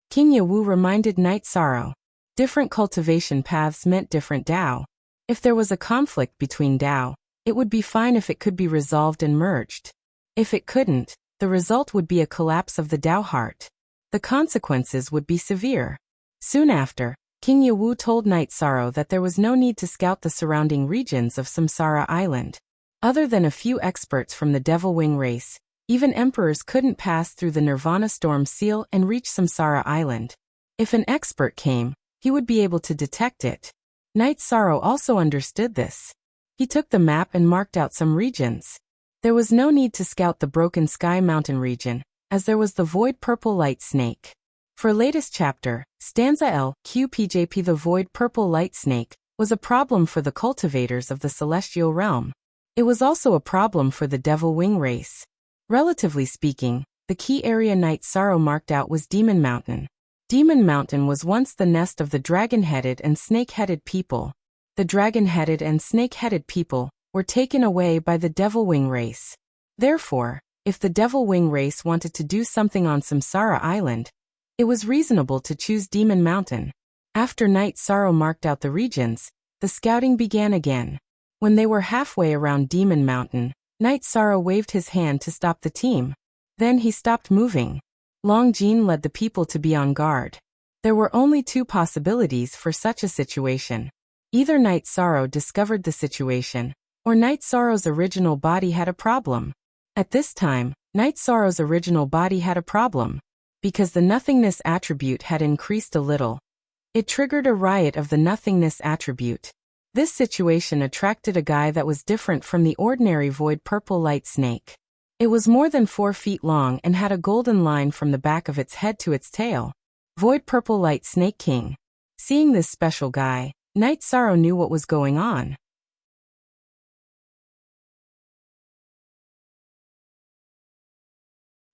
King Yawu reminded Night Sorrow. Different cultivation paths meant different Dao. If there was a conflict between Dao, it would be fine if it could be resolved and merged. If it couldn't, the result would be a collapse of the Dao heart. The consequences would be severe. Soon after, King Yawu told Night Sorrow that there was no need to scout the surrounding regions of Samsara Island. Other than a few experts from the Devil Wing race, even emperors couldn't pass through the Nirvana Storm Seal and reach Samsara Island. If an expert came, he would be able to detect it. Night Sorrow also understood this. He took the map and marked out some regions. There was no need to scout the Broken Sky Mountain region, as there was the Void Purple Light Snake. For latest chapter, Stanza L, QPJP. The Void Purple Light Snake was a problem for the cultivators of the Celestial Realm. It was also a problem for the Devil Wing race. Relatively speaking, the key area Night Sorrow marked out was Demon Mountain. Demon Mountain was once the nest of the dragon-headed and snake-headed people. The dragon-headed and snake-headed people were taken away by the Devil Wing race. Therefore, If the Devil Wing race wanted to do something on Samsara Island, it was reasonable to choose Demon Mountain. After Night Sorrow marked out the regions, the scouting began again. When they were halfway around Demon Mountain, Night Sorrow waved his hand to stop the team. Then he stopped moving. Long Jean led the people to be on guard. There were only two possibilities for such a situation. Either Night Sorrow discovered the situation, or Night Sorrow's original body had a problem. At this time, Night Sorrow's original body had a problem. Because the nothingness attribute had increased a little, it triggered a riot of the nothingness attribute. This situation attracted a guy that was different from the ordinary void purple light snake. It was more than 4 feet long and had a golden line from the back of its head to its tail. Void purple light snake king. Seeing this special guy, Night Sorrow knew what was going on.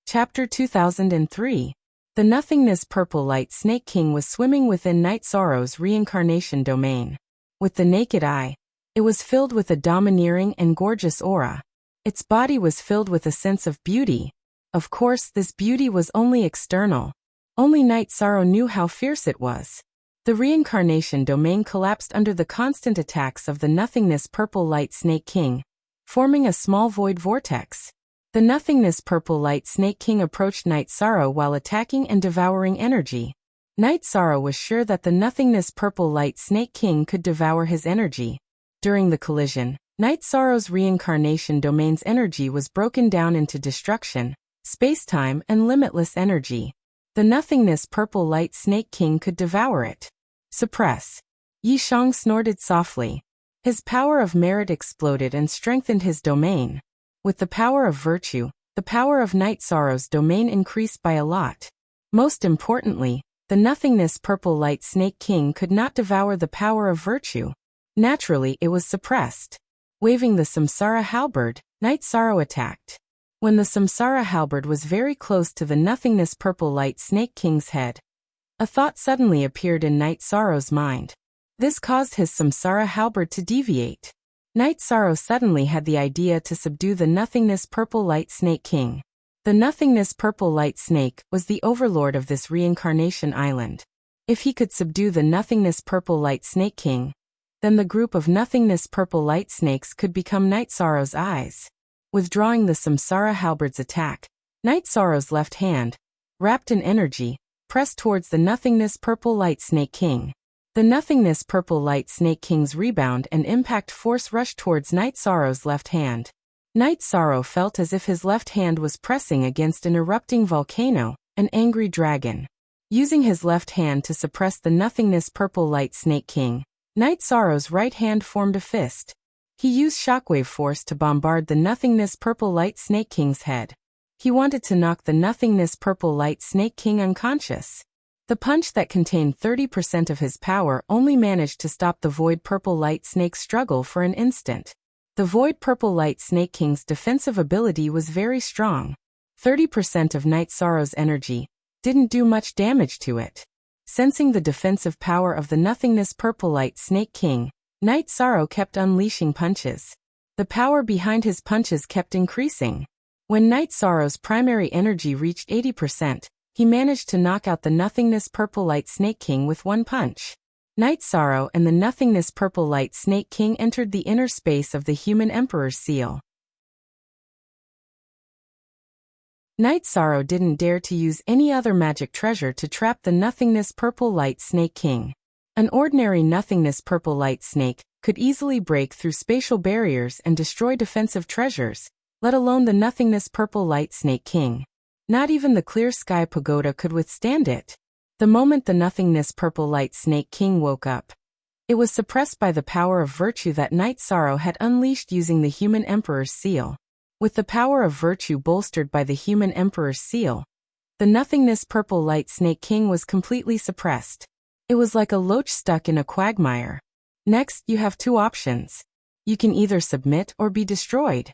Chapter 2003. The nothingness purple light snake king was swimming within Night Sorrow's reincarnation domain. With the naked eye, it was filled with a domineering and gorgeous aura. Its body was filled with a sense of beauty. Of course, this beauty was only external. Only Night Sorrow knew how fierce it was. The reincarnation domain collapsed under the constant attacks of the nothingness purple light snake king, forming a small void vortex. The nothingness purple light snake king approached Night Sorrow while attacking and devouring energy. Night Sorrow was sure that the nothingness purple light snake king could devour his energy. During the collision, Night Sorrow's reincarnation domain's energy was broken down into destruction, space-time, and limitless energy. The nothingness purple light snake king could devour it. Suppress. Yi Shang snorted softly. His power of merit exploded and strengthened his domain. With the power of virtue, the power of Night Sorrow's domain increased by a lot. Most importantly, the nothingness purple light snake king could not devour the power of virtue. Naturally, it was suppressed. Waving the Samsara halberd, Night Sorrow attacked. When the Samsara halberd was very close to the nothingness purple light snake king's head, a thought suddenly appeared in Night Sorrow's mind. This caused his Samsara halberd to deviate. Night Sorrow suddenly had the idea to subdue the nothingness purple light snake king. The nothingness purple light snake was the overlord of this reincarnation island. If he could subdue the nothingness purple light snake king, then the group of nothingness purple light snakes could become Night Sorrow's eyes. Withdrawing the Samsara halberd's attack, Night Sorrow's left hand, wrapped in energy, pressed towards the nothingness purple light snake king. The nothingness purple light snake king's rebound and impact force rushed towards Night Sorrow's left hand. Night Sorrow felt as if his left hand was pressing against an erupting volcano, an angry dragon. Using his left hand to suppress the nothingness purple light snake king, Night Sorrow's right hand formed a fist. He used shockwave force to bombard the nothingness purple light snake king's head. He wanted to knock the nothingness purple light snake king unconscious. The punch that contained 30% of his power only managed to stop the void purple light snake's struggle for an instant. The void purple light snake king's defensive ability was very strong. 30% of Night Sorrow's energy didn't do much damage to it. Sensing the defensive power of the nothingness purple light snake king, Night Sorrow kept unleashing punches. The power behind his punches kept increasing. When Night Sorrow's primary energy reached 80%, he managed to knock out the nothingness purple light snake king with one punch. Night Sorrow and the nothingness purple light snake king entered the inner space of the human emperor's seal. Night Sorrow didn't dare to use any other magic treasure to trap the nothingness purple light snake king. An ordinary nothingness purple light snake could easily break through spatial barriers and destroy defensive treasures, let alone the nothingness purple light snake king. Not even the clear sky pagoda could withstand it. The moment the nothingness purple light snake king woke up, it was suppressed by the power of virtue that Night Sorrow had unleashed using the human emperor's seal. With the power of virtue bolstered by the human emperor's seal, the nothingness purple light snake king was completely suppressed. It was like a loach stuck in a quagmire. Next, you have two options. You can either submit or be destroyed.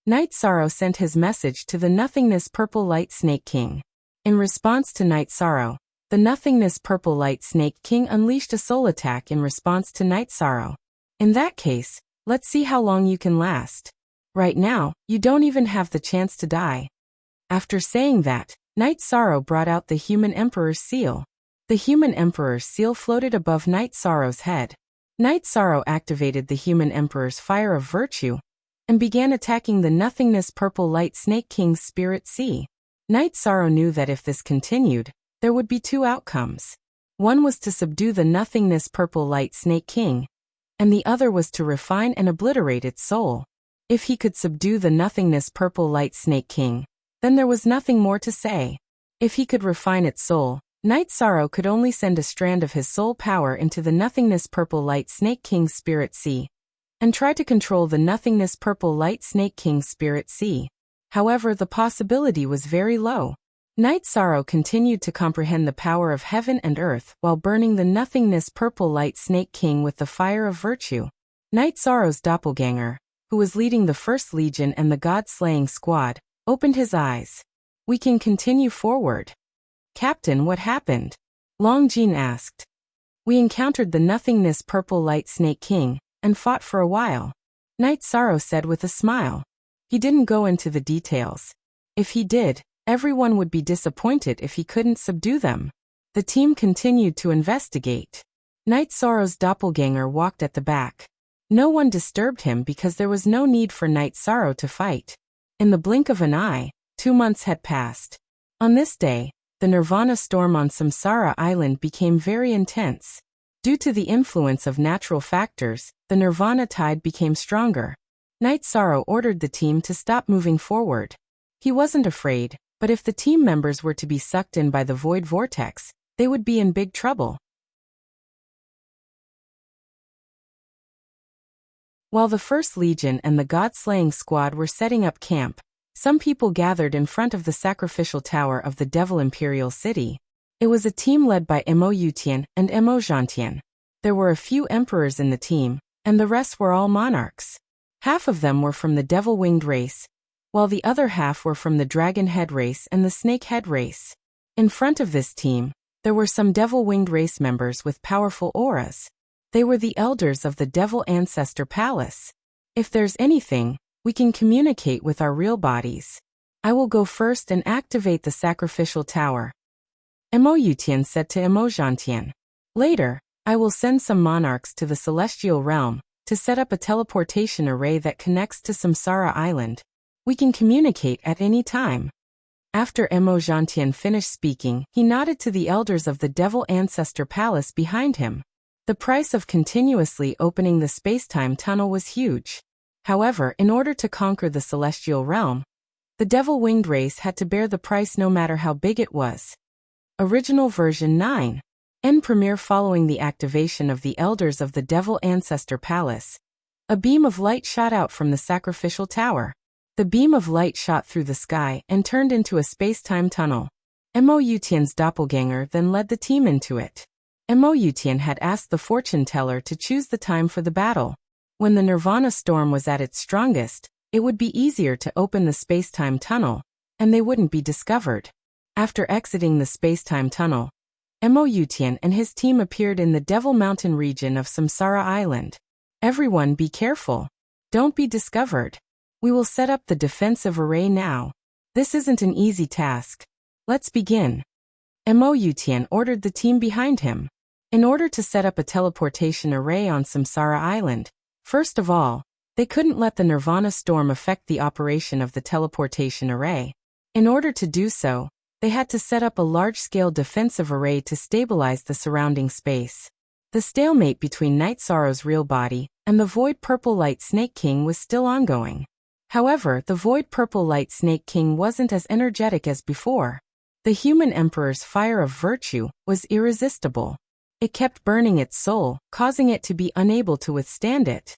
Night Sorrow sent his message to the nothingness purple light snake king. In response to Night Sorrow, the nothingness purple light snake king unleashed a soul attack in response to Night Sorrow. In that case, let's see how long you can last. Right now, you don't even have the chance to die." After saying that, Night Sorrow brought out the human emperor's seal. The human emperor's seal floated above Night Sorrow's head. Night Sorrow activated the human emperor's fire of virtue and began attacking the nothingness purple light Snake King's spirit sea. Night Sorrow knew that if this continued, there would be two outcomes. One was to subdue the nothingness purple light Snake King, and the other was to refine and obliterate its soul. If he could subdue the nothingness purple light Snake King, then there was nothing more to say. If he could refine its soul, Night Sorrow could only send a strand of his soul power into the nothingness purple light Snake King's spirit sea, and try to control the nothingness purple light Snake King's spirit sea. However, the possibility was very low. Night Sorrow continued to comprehend the power of heaven and earth while burning the nothingness purple light Snake King with the fire of virtue. Night Sorrow's doppelganger, who was leading the First Legion and the God-slaying squad, opened his eyes. "We can continue forward." "Captain, what happened?" Long Jean asked. "We encountered the nothingness purple light Snake King and fought for a while," Night Sorrow said with a smile. He didn't go into the details. If he did, everyone would be disappointed if he couldn't subdue them. The team continued to investigate. Night Sorrow's doppelganger walked at the back. No one disturbed him because there was no need for Night Sorrow to fight. In the blink of an eye, 2 months had passed. On this day, the Nirvana storm on Samsara Island became very intense. Due to the influence of natural factors, the Nirvana tide became stronger. Night Sorrow ordered the team to stop moving forward. He wasn't afraid, but if the team members were to be sucked in by the void vortex, they would be in big trouble. While the First Legion and the God-slaying squad were setting up camp, some people gathered in front of the sacrificial tower of the Devil Imperial City. It was a team led by Emo Yutian and Emo Jantian. There were a few emperors in the team, and the rest were all monarchs. Half of them were from the Devil-Winged race, while the other half were from the Dragon Head race and the Snake Head race. In front of this team, there were some Devil-Winged race members with powerful auras. They were the elders of the Devil Ancestor Palace. "If there's anything, we can communicate with our real bodies. I will go first and activate the sacrificial tower," Emo Yutian said to Emo Jantian. "Later, I will send some monarchs to the celestial realm to set up a teleportation array that connects to Samsara Island. We can communicate at any time." After Emo Jantian finished speaking, he nodded to the elders of the Devil Ancestor Palace behind him. The price of continuously opening the space-time tunnel was huge. However, in order to conquer the celestial realm, the Devil-Winged race had to bear the price no matter how big it was. Original version 9. End premiere. Following the activation of the elders of the Devil Ancestor Palace, a beam of light shot out from the sacrificial tower. The beam of light shot through the sky and turned into a space-time tunnel. Emo Yutian's doppelganger then led the team into it. Emo Yutian had asked the fortune teller to choose the time for the battle. When the Nirvana storm was at its strongest, it would be easier to open the space-time tunnel, and they wouldn't be discovered. After exiting the space-time tunnel, Emo Yutian and his team appeared in the Devil Mountain region of Samsara Island. "Everyone be careful. Don't be discovered. We will set up the defensive array now. This isn't an easy task. Let's begin." Emo Yutian ordered the team behind him. In order to set up a teleportation array on Samsara Island, first of all, they couldn't let the Nirvana storm affect the operation of the teleportation array. In order to do so, they had to set up a large-scale defensive array to stabilize the surrounding space. The stalemate between Night Sorrow's real body and the Void Purple Light Snake King was still ongoing. However, the Void Purple Light Snake King wasn't as energetic as before. The human emperor's fire of virtue was irresistible. It kept burning its soul, causing it to be unable to withstand it.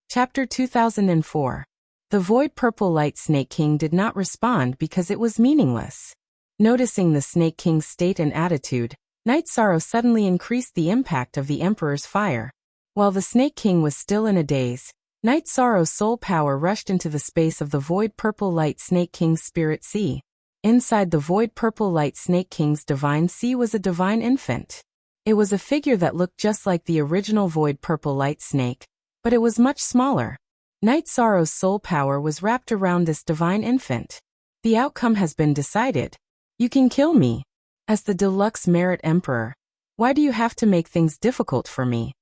Chapter 2004. The Void Purple Light Snake King did not respond because it was meaningless. Noticing the Snake King's state and attitude, Night Sorrow suddenly increased the impact of the Emperor's fire. While the Snake King was still in a daze, Night Sorrow's soul power rushed into the space of the Void Purple Light Snake King's spirit sea. Inside the Void Purple Light Snake King's divine sea was a divine infant. It was a figure that looked just like the original Void Purple Light Snake, but it was much smaller. Night Sorrow's soul power was wrapped around this divine infant. The outcome has been decided. You can kill me. As the deluxe Merit Emperor, why do you have to make things difficult for me?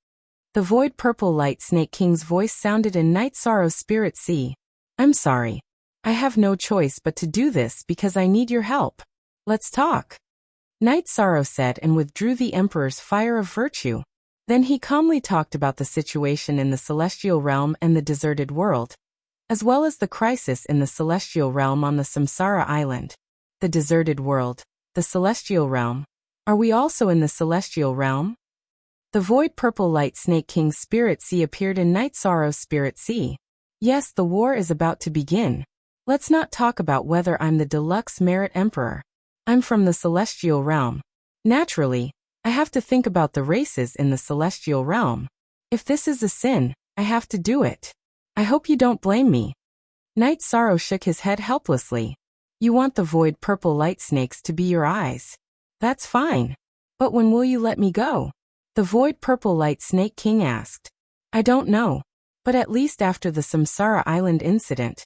The Void Purple Light Snake King's voice sounded in Night Sorrow's spirit sea. I'm sorry. I have no choice but to do this because I need your help. Let's talk. Night Sorrow said and withdrew the Emperor's fire of virtue. Then he calmly talked about the situation in the celestial realm and the deserted world, as well as the crisis in the celestial realm on the Samsara Island. The deserted world, the celestial realm. Are we also in the celestial realm? The Void Purple Light Snake King's spirit sea appeared in Night Sorrow's spirit sea. Yes, the war is about to begin. Let's not talk about whether I'm the deluxe Merit Emperor. I'm from the celestial realm. Naturally, I have to think about the races in the celestial realm. If this is a sin, I have to do it. I hope you don't blame me. Night Sorrow shook his head helplessly. You want the Void Purple Light Snakes to be your eyes. That's fine. But when will you let me go? The Void Purple Light Snake King asked. I don't know. But at least after the Samsara Island incident.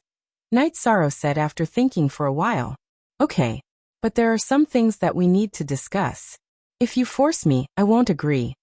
Night Sorrow said after thinking for a while. Okay. But there are some things that we need to discuss. If you force me, I won't agree.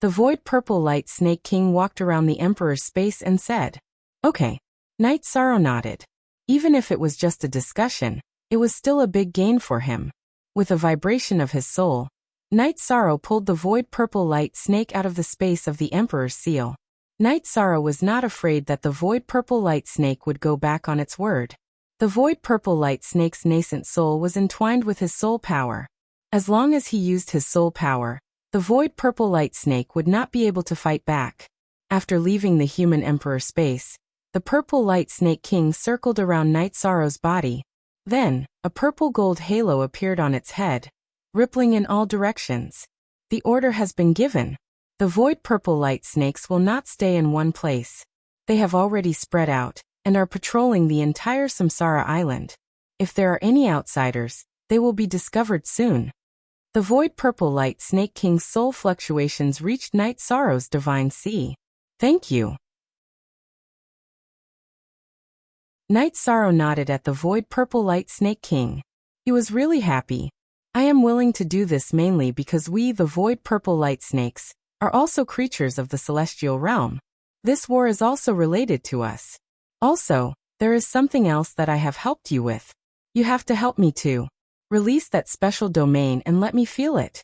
The Void Purple Light Snake King walked around the Emperor's space and said. Okay. Night Sorrow nodded. Even if it was just a discussion, it was still a big gain for him. With a vibration of his soul, Night Sorrow pulled the Void Purple Light Snake out of the space of the Emperor's seal. Night Sorrow was not afraid that the Void Purple Light Snake would go back on its word. The Void Purple Light Snake's nascent soul was entwined with his soul power. As long as he used his soul power, the Void Purple Light Snake would not be able to fight back. After leaving the human Emperor space, the Purple Light Snake King circled around Night Sorrow's body. Then, a purple gold halo appeared on its head, rippling in all directions. The order has been given. The Void Purple Light Snakes will not stay in one place. They have already spread out, and are patrolling the entire Samsara Island. If there are any outsiders, they will be discovered soon. The Void Purple Light Snake King's soul fluctuations reached Night Sorrow's divine sea. Thank you. Night Sorrow nodded at the Void Purple Light Snake King. He was really happy. I am willing to do this mainly because we, the Void Purple Light Snakes, are also creatures of the celestial realm. This war is also related to us. Also, there is something else that I have helped you with. You have to help me too. Release that special domain and let me feel it.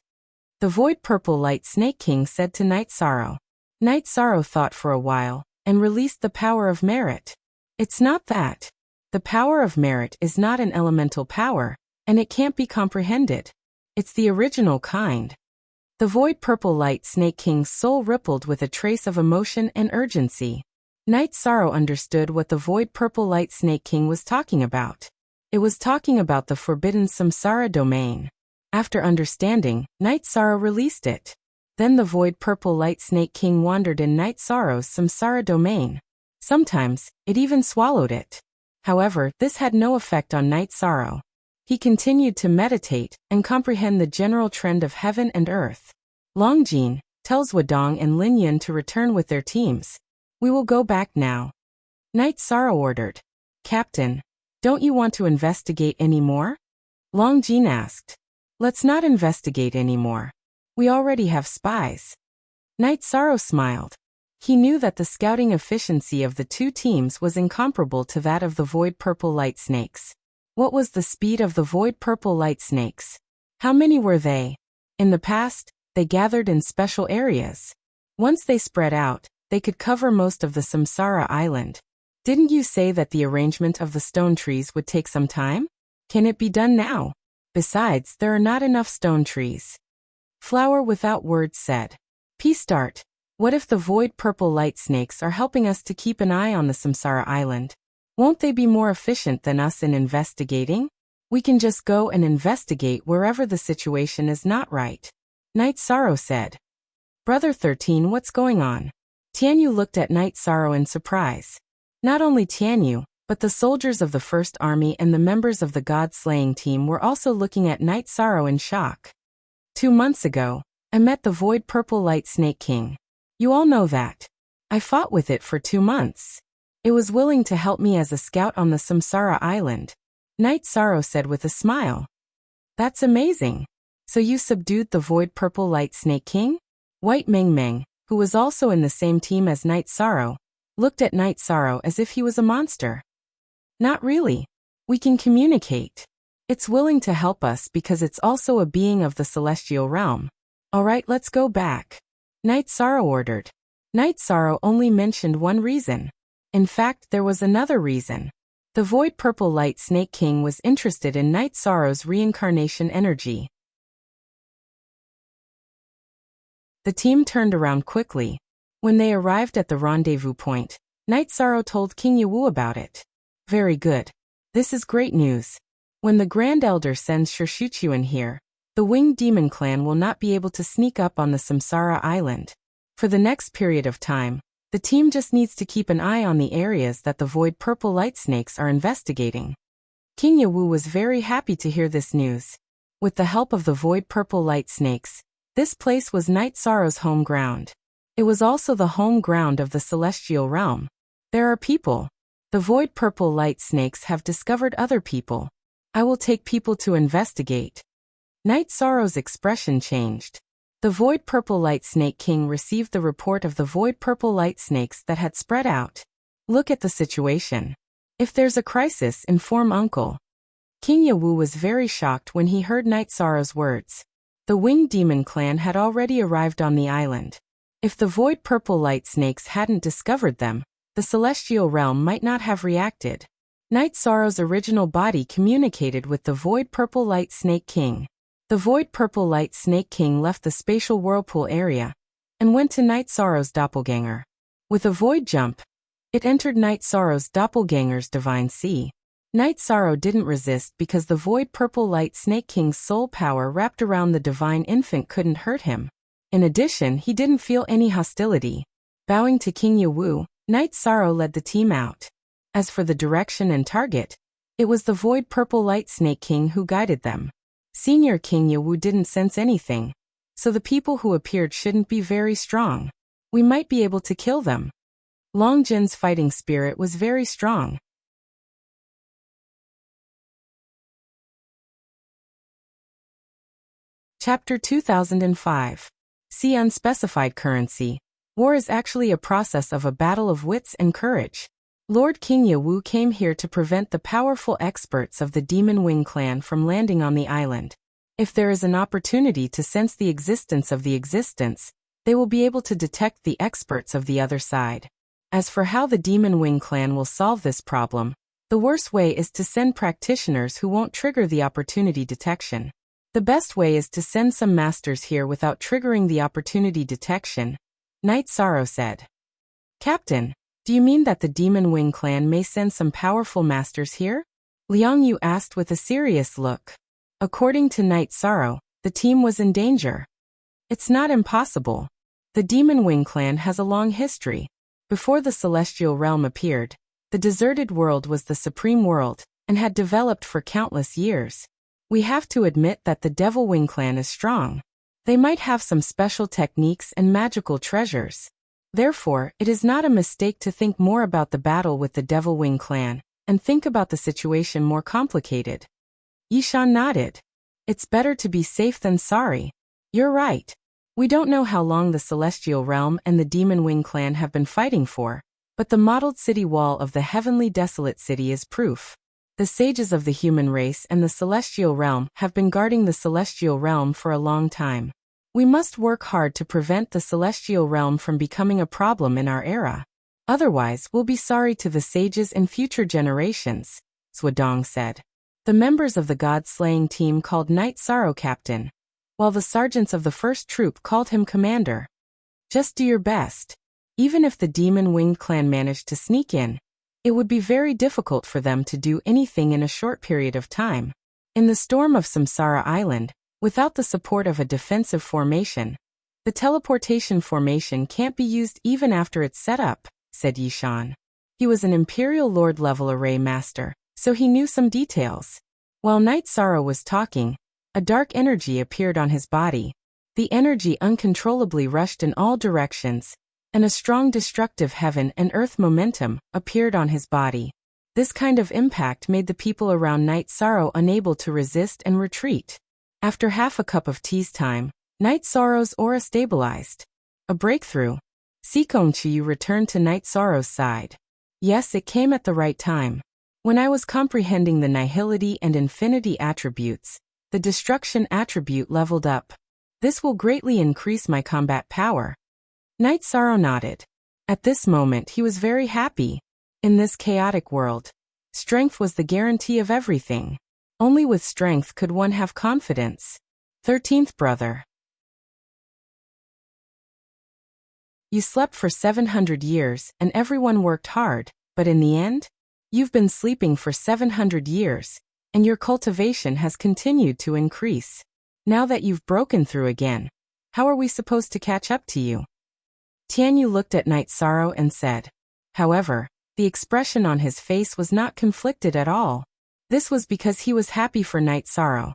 The Void Purple Light Snake King said to Night Sorrow. Night Sorrow thought for a while, and released the power of merit. It's not that. The power of merit is not an elemental power, and it can't be comprehended. It's the original kind. The Void Purple Light Snake King's soul rippled with a trace of emotion and urgency. Night Sorrow understood what the Void Purple Light Snake King was talking about. It was talking about the forbidden Samsara domain. After understanding, Night Sorrow released it. Then the Void Purple Light Snake King wandered in Night Sorrow's Samsara domain. Sometimes, it even swallowed it. However, this had no effect on Night Sorrow. He continued to meditate and comprehend the general trend of heaven and earth. Longjin tells Wadong and Lin Yun to return with their teams. We will go back now. Night Sorrow ordered. Captain, don't you want to investigate any more? Longjin asked. Let's not investigate anymore. We already have spies. Night Sorrow smiled. He knew that the scouting efficiency of the two teams was incomparable to that of the Void Purple Light Snakes. What was the speed of the Void Purple Light Snakes? How many were they? In the past, they gathered in special areas. Once they spread out, they could cover most of the Samsara Island. Didn't you say that the arrangement of the stone trees would take some time? Can it be done now? Besides, there are not enough stone trees. Flower Without Words said. P-Start. What if the Void Purple Light Snakes are helping us to keep an eye on the Samsara Island? Won't they be more efficient than us in investigating? We can just go and investigate wherever the situation is not right. Night Sorrow said. Brother 13, what's going on? Tianyu looked at Night Sorrow in surprise. Not only Tianyu, but the soldiers of the First Army and the members of the God-slaying team were also looking at Night Sorrow in shock. 2 months ago, I met the Void Purple Light Snake King. You all know that. I fought with it for 2 months. It was willing to help me as a scout on the Samsara Island. Night Sorrow said with a smile. That's amazing. So you subdued the Void Purple Light Snake King? White Meng Meng, who was also in the same team as Night Sorrow, looked at Night Sorrow as if he was a monster. Not really. We can communicate. It's willing to help us because it's also a being of the celestial realm. All right, let's go back. Night Sorrow ordered. Night Sorrow only mentioned one reason. In fact, there was another reason. The Void Purple Light Snake King was interested in Night Sorrow's reincarnation energy. The team turned around quickly. When they arrived at the rendezvous point, Night Sorrow told King Yawu about it. Very good. This is great news. When the Grand Elder sends Shirshuchuan here, the Winged Demon Clan will not be able to sneak up on the Samsara Island. For the next period of time, the team just needs to keep an eye on the areas that the Void Purple Light Snakes are investigating. King Yawu was very happy to hear this news. With the help of the Void Purple Light Snakes, this place was Night Sorrow's home ground. It was also the home ground of the Celestial Realm. There are people. The Void Purple Light Snakes have discovered other people. I will take people to investigate. Night Sorrow's expression changed. The Void Purple Light Snake King received the report of the Void Purple Light Snakes that had spread out. Look at the situation. If there's a crisis, inform Uncle. King Yawu was very shocked when he heard Night Sorrow's words. The Winged Demon Clan had already arrived on the island. If the Void Purple Light Snakes hadn't discovered them, the Celestial Realm might not have reacted. Night Sorrow's original body communicated with the Void Purple Light Snake King. The Void Purple Light Snake King left the spatial whirlpool area and went to Night Sorrow's doppelganger. With a void jump, it entered Night Sorrow's doppelganger's divine sea. Night Sorrow didn't resist because the Void Purple Light Snake King's soul power wrapped around the divine infant couldn't hurt him. In addition, he didn't feel any hostility. Bowing to King Yawu, Night Sorrow led the team out. As for the direction and target, it was the Void Purple Light Snake King who guided them. Senior King Yawu didn't sense anything, so the people who appeared shouldn't be very strong. We might be able to kill them. Long Jin's fighting spirit was very strong. Chapter 2005. See Unspecified Currency. War is actually a process of a battle of wits and courage. Lord King Yawu came here to prevent the powerful experts of the Demon Wing clan from landing on the island. If there is an opportunity to sense the existence of the existence, they will be able to detect the experts of the other side. As for how the Demon Wing clan will solve this problem, the worst way is to send practitioners who won't trigger the opportunity detection. The best way is to send some masters here without triggering the opportunity detection, Night Sorrow said. Captain, do you mean that the Demon Wing clan may send some powerful masters here? Liang Yu asked with a serious look. According to Night Sorrow, the team was in danger. It's not impossible. The Demon Wing clan has a long history. Before the Celestial Realm appeared, the deserted world was the supreme world, and had developed for countless years. We have to admit that the Devil Wing clan is strong. They might have some special techniques and magical treasures. Therefore, it is not a mistake to think more about the battle with the Devil Wing clan, and think about the situation more complicated. Yishan nodded. It's better to be safe than sorry. You're right. We don't know how long the Celestial Realm and the Demon Wing clan have been fighting for, but the mottled city wall of the Heavenly Desolate City is proof. The sages of the human race and the Celestial Realm have been guarding the Celestial Realm for a long time. We must work hard to prevent the Celestial Realm from becoming a problem in our era. Otherwise, we'll be sorry to the sages and future generations, Swadong said. The members of the God-slaying team called Night Sorrow captain, while the sergeants of the first troop called him commander. Just do your best. Even if the Demon-Winged clan managed to sneak in, it would be very difficult for them to do anything in a short period of time. In the storm of Samsara Island, without the support of a defensive formation, the teleportation formation can't be used even after it's set up, said Yishan. He was an Imperial Lord-level array master, so he knew some details. While Night Sorrow was talking, a dark energy appeared on his body. The energy uncontrollably rushed in all directions, and a strong destructive heaven and earth momentum appeared on his body. This kind of impact made the people around Night Sorrow unable to resist and retreat. After half a cup of tea's time, Night Sorrow's aura stabilized. A breakthrough. Sikong Chiyu returned to Night Sorrow's side. Yes, it came at the right time. When I was comprehending the nihility and infinity attributes, the destruction attribute leveled up. This will greatly increase my combat power. Night Sorrow nodded. At this moment he was very happy. In this chaotic world, strength was the guarantee of everything. Only with strength could one have confidence. 13th brother. You slept for 700 years and everyone worked hard, but in the end? You've been sleeping for 700 years, and your cultivation has continued to increase. Now that you've broken through again, how are we supposed to catch up to you? Tianyu looked at Night Sorrow and said. However, the expression on his face was not conflicted at all. This was because he was happy for Night Sorrow.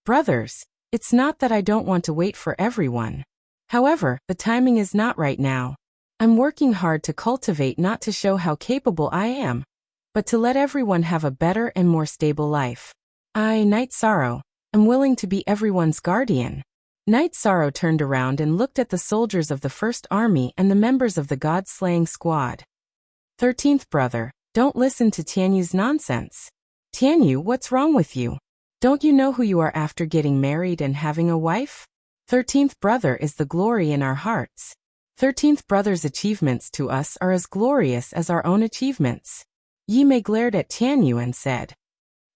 Brothers, it's not that I don't want to wait for everyone. However, the timing is not right now. I'm working hard to cultivate, not to show how capable I am, but to let everyone have a better and more stable life. I, Night Sorrow, am willing to be everyone's guardian. Night Sorrow turned around and looked at the soldiers of the First Army and the members of the God-slaying squad. 13th brother, don't listen to Tianyu's nonsense. Tianyu, what's wrong with you? Don't you know who you are after getting married and having a wife? 13th brother is the glory in our hearts. 13th brother's achievements to us are as glorious as our own achievements. Yi Mei glared at Tianyu and said.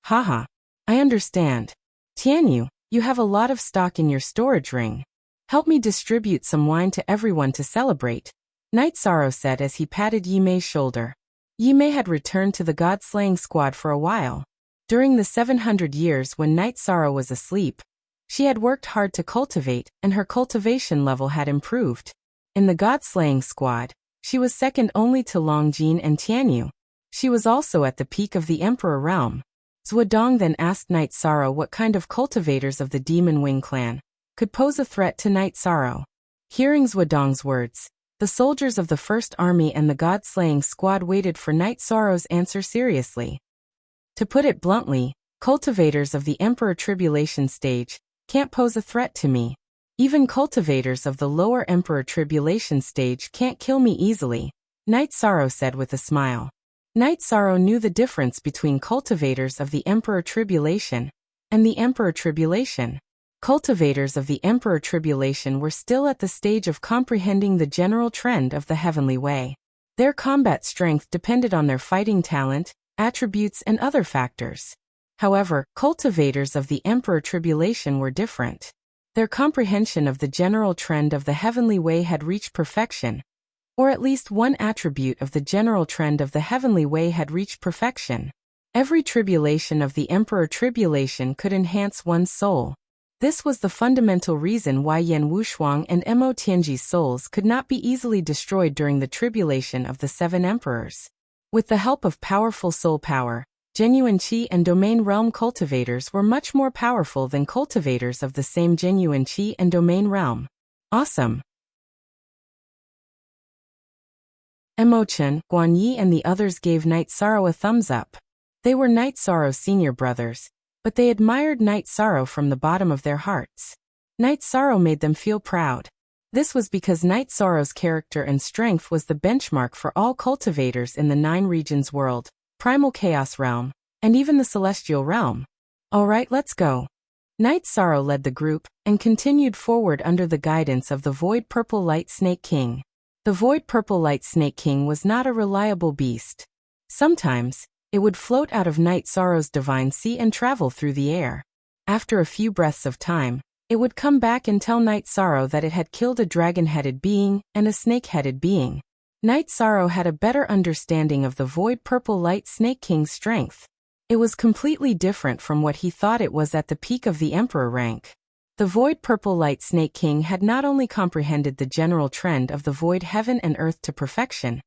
Haha. I understand. Tianyu, you have a lot of stock in your storage ring. Help me distribute some wine to everyone to celebrate, Night Sorrow said as he patted Yi Mei's shoulder. Yi Mei had returned to the God-slaying squad for a while. During the 700 years when Night Sorrow was asleep, she had worked hard to cultivate, and her cultivation level had improved. In the God-slaying squad, she was second only to Long Jin and Tianyu. She was also at the peak of the Emperor realm. Zhuodong then asked Night Sorrow what kind of cultivators of the Demon Wing clan could pose a threat to Night Sorrow. Hearing Zhuodong's words, the soldiers of the First Army and the God-slaying squad waited for Night Sorrow's answer seriously. To put it bluntly, cultivators of the Emperor Tribulation stage can't pose a threat to me. Even cultivators of the lower Emperor Tribulation stage can't kill me easily, Night Sorrow said with a smile. Night Sorrow knew the difference between cultivators of the Emperor Tribulation and the Emperor Tribulation. Cultivators of the Emperor Tribulation were still at the stage of comprehending the general trend of the heavenly way. Their combat strength depended on their fighting talent, attributes, and other factors. However, cultivators of the Emperor Tribulation were different. Their comprehension of the general trend of the heavenly way had reached perfection, or at least one attribute of the general trend of the heavenly way had reached perfection. Every tribulation of the Emperor Tribulation could enhance one's soul. This was the fundamental reason why Yan Wushuang and Mo Tianji's souls could not be easily destroyed during the tribulation of the Seven Emperors. With the help of powerful soul power, genuine qi and domain realm cultivators were much more powerful than cultivators of the same genuine qi and domain realm. Awesome! Mo Chen, Guan Yi and the others gave Night Sorrow a thumbs up. They were Night Sorrow's senior brothers, but they admired Night Sorrow from the bottom of their hearts. Night Sorrow made them feel proud. This was because Night Sorrow's character and strength was the benchmark for all cultivators in the 9 regions world, Primal Chaos Realm, and even the Celestial Realm. Alright, let's go. Night Sorrow led the group, and continued forward under the guidance of the Void Purple Light Snake King. The Void Purple Light Snake King was not a reliable beast. Sometimes, it would float out of Night Sorrow's divine sea and travel through the air. After a few breaths of time, it would come back and tell Night Sorrow that it had killed a dragon-headed being and a snake-headed being. Night Sorrow had a better understanding of the Void Purple Light Snake King's strength. It was completely different from what he thought it was at the peak of the Emperor rank. The Void Purple Light Snake King had not only comprehended the general trend of the Void Heaven and Earth to perfection,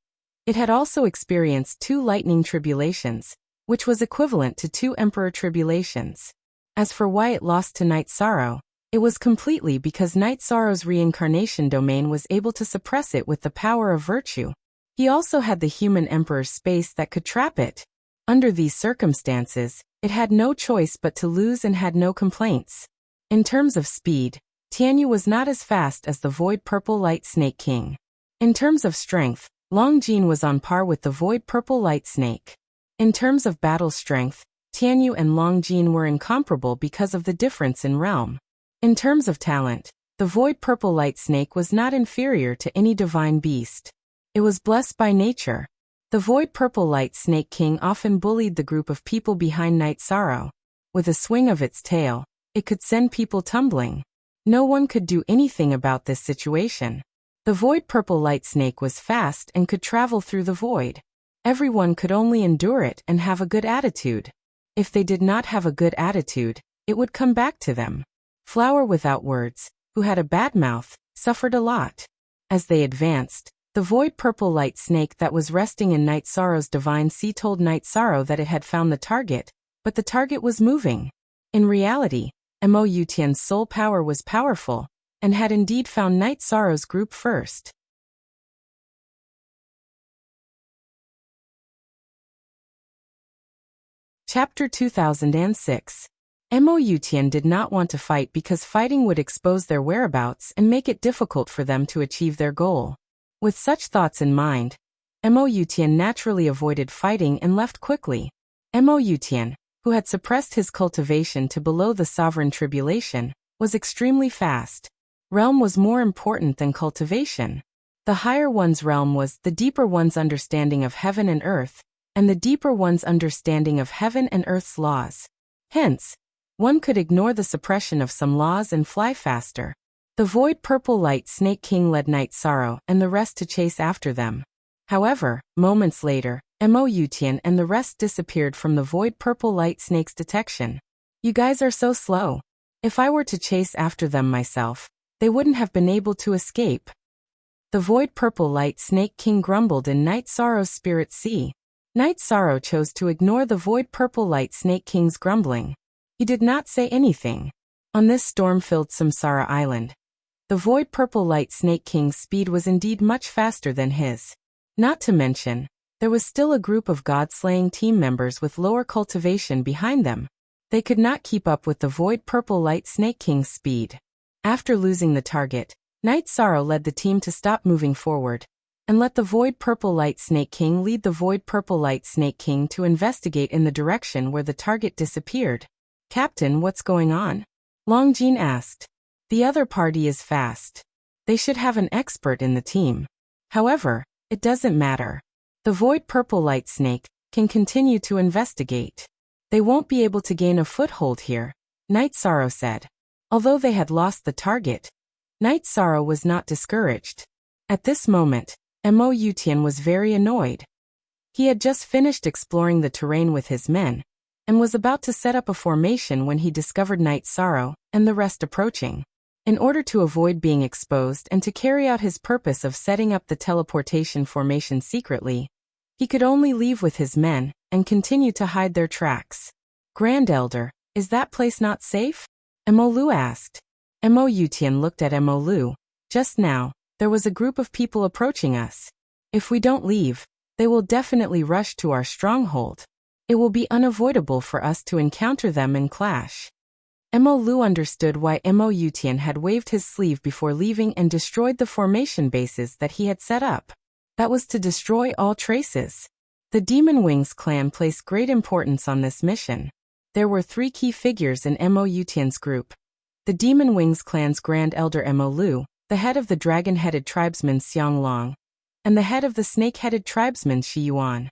it had also experienced 2 lightning tribulations, which was equivalent to 2 Emperor tribulations. As for why it lost to Night Sorrow, It was completely because Night Sorrow's reincarnation domain was able to suppress it with the power of virtue. He also had the human emperor's space that could trap it. Under these circumstances, it had no choice but to lose and had no complaints. In terms of speed, Tianyu was not as fast as the Void Purple Light Snake King. In terms of strength, Long Jin was on par with the Void Purple Light Snake. In terms of battle strength, Tianyu and Long Jin were incomparable because of the difference in realm. In terms of talent, the Void Purple Light Snake was not inferior to any divine beast. It was blessed by nature. The Void Purple Light Snake King often bullied the group of people behind Night Sorrow. With a swing of its tail, it could send people tumbling. No one could do anything about this situation. The Void Purple Light Snake was fast and could travel through the void. Everyone could only endure it and have a good attitude. If they did not have a good attitude, it would come back to them. Flower Without Words, who had a bad mouth, suffered a lot. As they advanced, the Void Purple Light Snake that was resting in Night Sorrow's divine sea told Night Sorrow that it had found the target, but the target was moving. In reality, Mo Yutian's soul power was powerful, and had indeed found Night Sorrow's group first. Chapter 2006. Mo Yutian did not want to fight because fighting would expose their whereabouts and make it difficult for them to achieve their goal. With such thoughts in mind, Mo Yutian naturally avoided fighting and left quickly. Mo Yutian, who had suppressed his cultivation to below the sovereign tribulation, was extremely fast. Realm was more important than cultivation. The higher one's realm was the deeper one's understanding of heaven and earth, and the deeper one's understanding of heaven and earth's laws. Hence, one could ignore the suppression of some laws and fly faster. The Void Purple Light Snake King led Night Sorrow and the rest to chase after them. However, moments later, Mo Yutian and the rest disappeared from the Void Purple Light Snake's detection. You guys are so slow. If I were to chase after them myself, they wouldn't have been able to escape. The Void Purple Light Snake King grumbled in Night Sorrow's spirit sea. Night Sorrow chose to ignore the Void Purple Light Snake King's grumbling. He did not say anything. On this storm-filled Samsara Island, the Void Purple Light Snake King's speed was indeed much faster than his. Not to mention, there was still a group of god-slaying team members with lower cultivation behind them. They could not keep up with the Void Purple Light Snake King's speed. After losing the target, Night Sorrow led the team to stop moving forward, and let the Void Purple Light Snake King lead the Void Purple Light Snake King to investigate in the direction where the target disappeared. Captain, what's going on? Long Jin asked. The other party is fast. They should have an expert in the team. However, it doesn't matter. The Void Purple Light Snake can continue to investigate. They won't be able to gain a foothold here, Night Sorrow said. Although they had lost the target, Night Sorrow was not discouraged. At this moment, Mo Yutian was very annoyed. He had just finished exploring the terrain with his men, and was about to set up a formation when he discovered Night Sorrow and the rest approaching. In order to avoid being exposed and to carry out his purpose of setting up the teleportation formation secretly, he could only leave with his men and continue to hide their tracks. Grand Elder, is that place not safe? Mo Lu asked. Mo Yutian looked at Mo Lu. Just now, there was a group of people approaching us. If we don't leave, they will definitely rush to our stronghold. It will be unavoidable for us to encounter them and clash. Mo Lu understood why Mo Yutian had waved his sleeve before leaving and destroyed the formation bases that he had set up. That was to destroy all traces. The Demon Wings clan placed great importance on this mission. There were 3 key figures in Mo Yutian's group. The Demon Wings clan's Grand Elder Mo Lu, the head of the dragon-headed tribesman Xiang Long, and the head of the snake-headed tribesman Shi Yuan.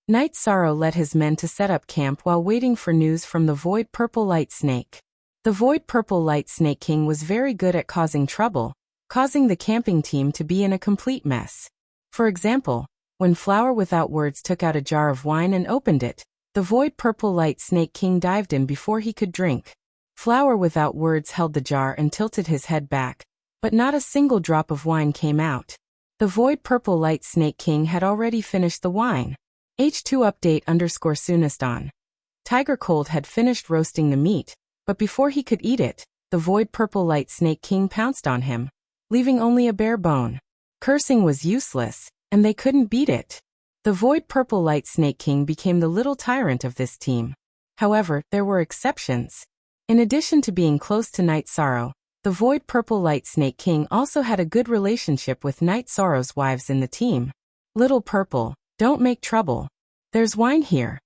Night Sorrow led his men to set up camp while waiting for news from the Void Purple Light Snake. The Void Purple Light Snake King was very good at causing trouble, causing the camping team to be in a complete mess. For example, when Flower Without Words took out a jar of wine and opened it, the Void Purple Light Snake King dived in before he could drink. Flower Without Words held the jar and tilted his head back, but not a single drop of wine came out. The Void Purple Light Snake King had already finished the wine. H2 update _ Sunistan. Tiger Cold had finished roasting the meat, but before he could eat it, the Void Purple Light Snake King pounced on him, leaving only a bare bone. Cursing was useless, and they couldn't beat it. The Void Purple Light Snake King became the little tyrant of this team. However, there were exceptions. In addition to being close to Night Sorrow, the Void Purple Light Snake King also had a good relationship with Night Sorrow's wives in the team. Little Purple, don't make trouble. There's wine here.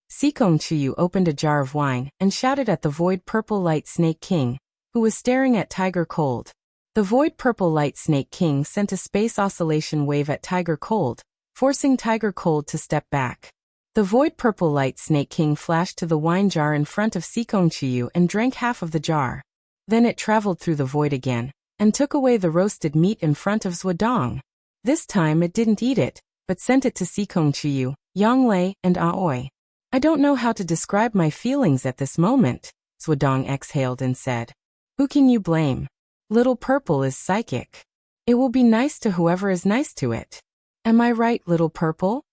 Sikong Chuyu opened a jar of wine and shouted at the Void Purple Light Snake King, who was staring at Tiger Cold. The Void Purple Light Snake King sent a space oscillation wave at Tiger Cold, forcing Tiger Cold to step back. The Void Purple Light Snake King flashed to the wine jar in front of Sikong Chuyu and drank half of the jar. Then it traveled through the void again, and took away the roasted meat in front of Zhuodong. This time it didn't eat it, but sent it to Sikong Chuyu, Yanglei, and Aoi. I don't know how to describe my feelings at this moment, Zhuodong exhaled and said. Who can you blame? Little Purple is psychic. It will be nice to whoever is nice to it. Am I right, Little Purple?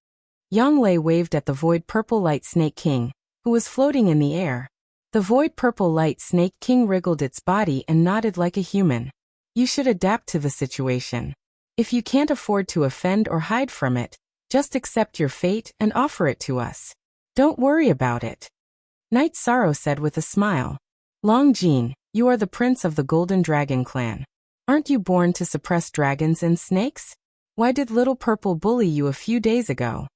Yanglei waved at the Void Purple Light Snake King, who was floating in the air. The Void Purple Light Snake King wriggled its body and nodded like a human. You should adapt to the situation. If you can't afford to offend or hide from it, just accept your fate and offer it to us. Don't worry about it. Night Sorrow said with a smile. Long Jean, you are the prince of the Golden Dragon clan. Aren't you born to suppress dragons and snakes? Why did Little Purple bully you a few days ago?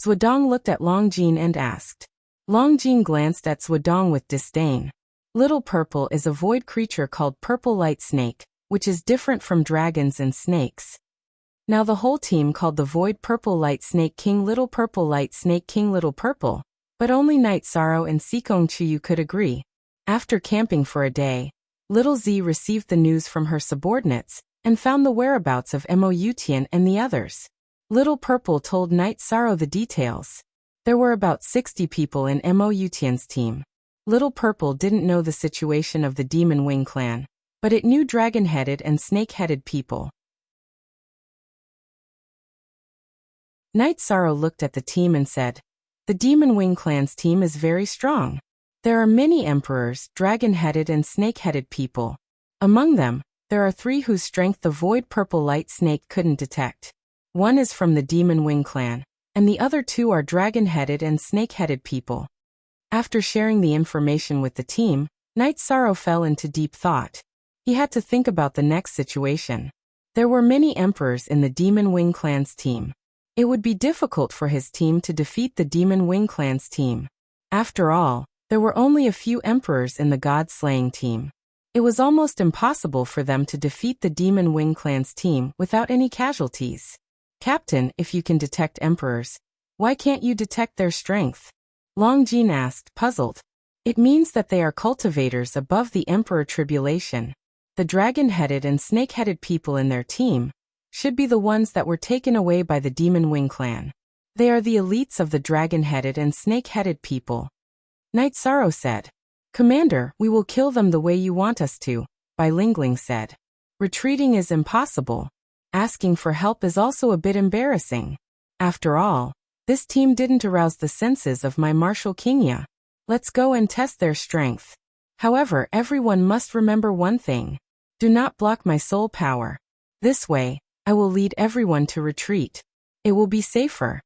Zhuodong looked at Long Jean and asked. Long Jean glanced at Zhuodong with disdain. Little Purple is a void creature called Purple Light Snake, which is different from dragons and snakes. Now the whole team called the Void Purple Light Snake King Little Purple Light Snake King Little Purple, but only Night Sorrow and Sikong Chuyu could agree. After camping for a day, Little Z received the news from her subordinates and found the whereabouts of Mo Yutian and the others. Little Purple told Night Sorrow the details. There were about 60 people in Mo Yutian's team. Little Purple didn't know the situation of the Demon Wing clan, but it knew dragon-headed and snake-headed people. Night Sorrow looked at the team and said, the Demon Wing clan's team is very strong. There are many emperors, dragon-headed and snake-headed people. Among them, there are 3 whose strength the Void Purple Light Snake couldn't detect. One is from the Demon Wing clan, and the other 2 are dragon-headed and snake-headed people. After sharing the information with the team, Night Sorrow fell into deep thought. He had to think about the next situation. There were many emperors in the Demon Wing clan's team. It would be difficult for his team to defeat the Demon Wing clan's team. After all, there were only a few emperors in the God-slaying team. It was almost impossible for them to defeat the Demon Wing clan's team without any casualties. Captain, if you can detect emperors, why can't you detect their strength? Long Jean asked, puzzled. It means that they are cultivators above the Emperor Tribulation. The dragon-headed and snake-headed people in their team should be the ones that were taken away by the Demon Wing clan. They are the elites of the dragon-headed and snake-headed people. Night Sorrow said. Commander, we will kill them the way you want us to, Bai Lingling said. Retreating is impossible. Asking for help is also a bit embarrassing. After all, this team didn't arouse the senses of my Marshal Kingya. Let's go and test their strength. However, everyone must remember one thing. Do not block my soul power. This way, I will lead everyone to retreat. It will be safer.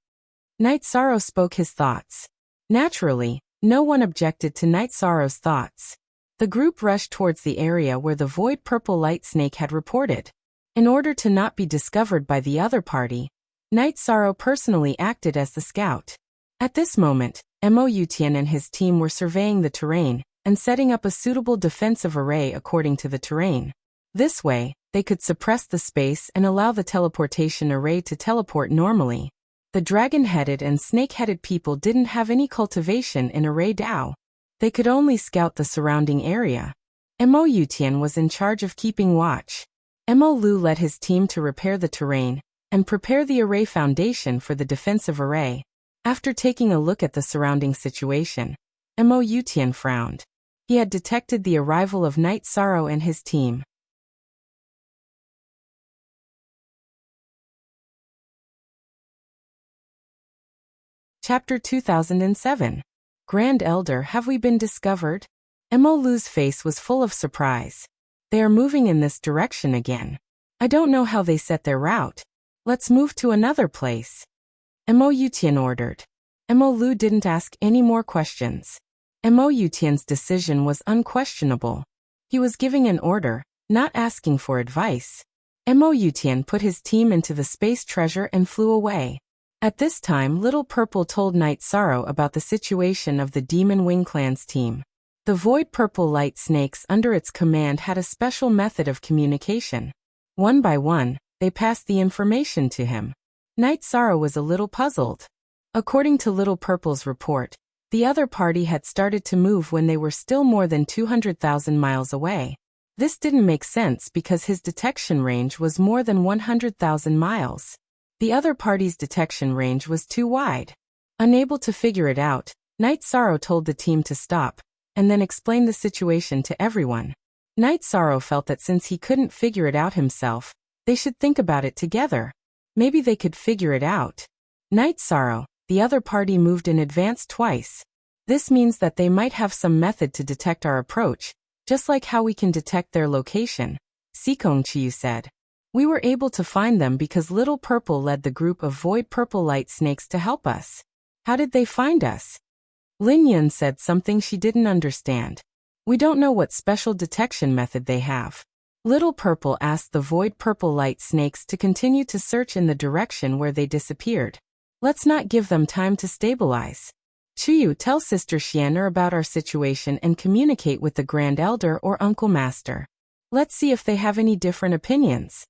Night Sorrow spoke his thoughts. Naturally, no one objected to Night Sorrow's thoughts. The group rushed towards the area where the Void Purple Light Snake had reported. In order to not be discovered by the other party, Night Sorrow personally acted as the scout. At this moment, Mo Yutian and his team were surveying the terrain and setting up a suitable defensive array according to the terrain. This way, they could suppress the space and allow the teleportation array to teleport normally. The dragon-headed and snake-headed people didn't have any cultivation in Array Dao. They could only scout the surrounding area. Mo Yutian was in charge of keeping watch. Mo Lu led his team to repair the terrain and prepare the array foundation for the defensive array. After taking a look at the surrounding situation, Mo Yutian frowned. He had detected the arrival of Night Sorrow and his team. Chapter 2007. Grand Elder, have we been discovered? Emolu's face was full of surprise. They are moving in this direction again. I don't know how they set their route. Let's move to another place. Emolutian ordered. Emolu didn't ask any more questions. Emolutian's decision was unquestionable. He was giving an order, not asking for advice. Emolutian put his team into the space treasure and flew away. At this time, Little Purple told Night Sorrow about the situation of the Demon Wing Clan's team. The Void Purple Light Snakes under its command had a special method of communication. One by one, they passed the information to him. Night Sorrow was a little puzzled. According to Little Purple's report, the other party had started to move when they were still more than 200,000 miles away. This didn't make sense because his detection range was more than 100,000 miles. The other party's detection range was too wide. Unable to figure it out, Night Sorrow told the team to stop, and then explained the situation to everyone. Night Sorrow felt that since he couldn't figure it out himself, they should think about it together. Maybe they could figure it out. Night Sorrow, the other party moved in advance twice. This means that they might have some method to detect our approach, just like how we can detect their location, Sikongchiyu said. We were able to find them because Little Purple led the group of Void Purple Light Snakes to help us. How did they find us? Lin Yun said something she didn't understand. We don't know what special detection method they have. Little Purple asked the Void Purple Light Snakes to continue to search in the direction where they disappeared. Let's not give them time to stabilize. Chuyu, tell Sister Xianer about our situation and communicate with the Grand Elder or Uncle Master. Let's see if they have any different opinions.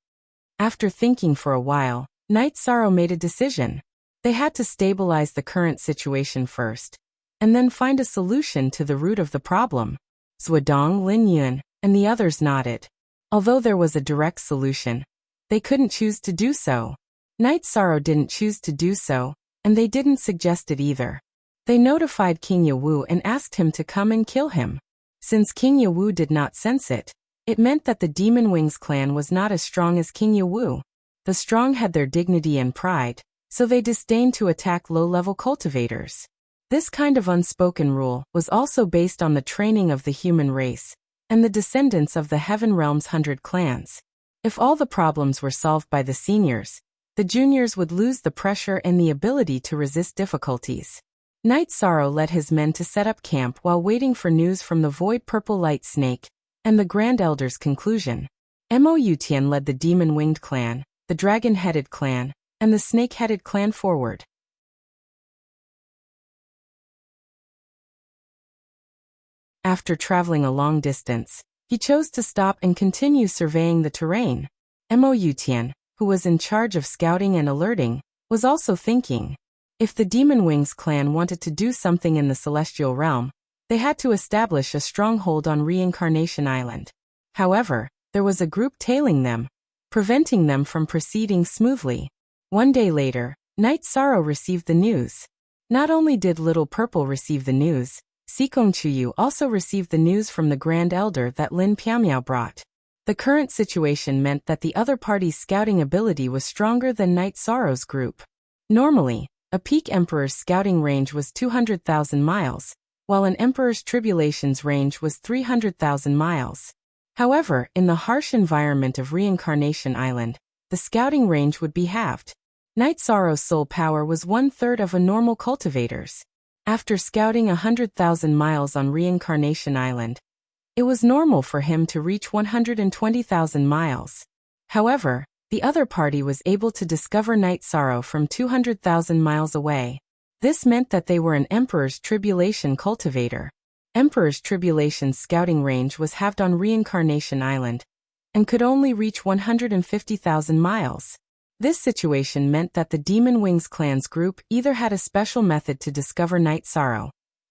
After thinking for a while, Night Sorrow made a decision. They had to stabilize the current situation first, and then find a solution to the root of the problem. Zhuodong, Lin Yun, and the others nodded. Although there was a direct solution, they couldn't choose to do so. Night Sorrow didn't choose to do so, and they didn't suggest it either. They notified King Yawu and asked him to come and kill him. Since King Yawu did not sense it, it meant that the Demon Wings clan was not as strong as King Yawu. The strong had their dignity and pride, so they disdained to attack low-level cultivators. This kind of unspoken rule was also based on the training of the human race and the descendants of the Heaven Realm's 100 clans. If all the problems were solved by the seniors, the juniors would lose the pressure and the ability to resist difficulties. Night Sorrow led his men to set up camp while waiting for news from the Void Purple Light Snake and the Grand Elder's conclusion. Moutian led the Demon-Winged clan, the Dragon-Headed clan, and the Snake-Headed clan forward. After traveling a long distance, he chose to stop and continue surveying the terrain. Moutian, who was in charge of scouting and alerting, was also thinking. If the Demon Wings clan wanted to do something in the Celestial Realm, they had to establish a stronghold on Reincarnation Island. However, there was a group tailing them, preventing them from proceeding smoothly. One day later, Night Sorrow received the news. Not only did Little Purple receive the news, Sikongchuyu also received the news from the Grand Elder that Lin Piamiao brought. The current situation meant that the other party's scouting ability was stronger than Night Sorrow's group. Normally, a peak Emperor's scouting range was 200,000 miles, while an Emperor's Tribulation's range was 300,000 miles. However, in the harsh environment of Reincarnation Island, the scouting range would be halved. Night Sorrow's soul power was 1/3 of a normal cultivator's. After scouting 100,000 miles on Reincarnation Island, it was normal for him to reach 120,000 miles. However, the other party was able to discover Night Sorrow from 200,000 miles away. This meant that they were an Emperor's Tribulation cultivator. Emperor's Tribulation's scouting range was halved on Reincarnation Island and could only reach 150,000 miles. This situation meant that the Demon Wings clan's group either had a special method to discover Night Sorrow,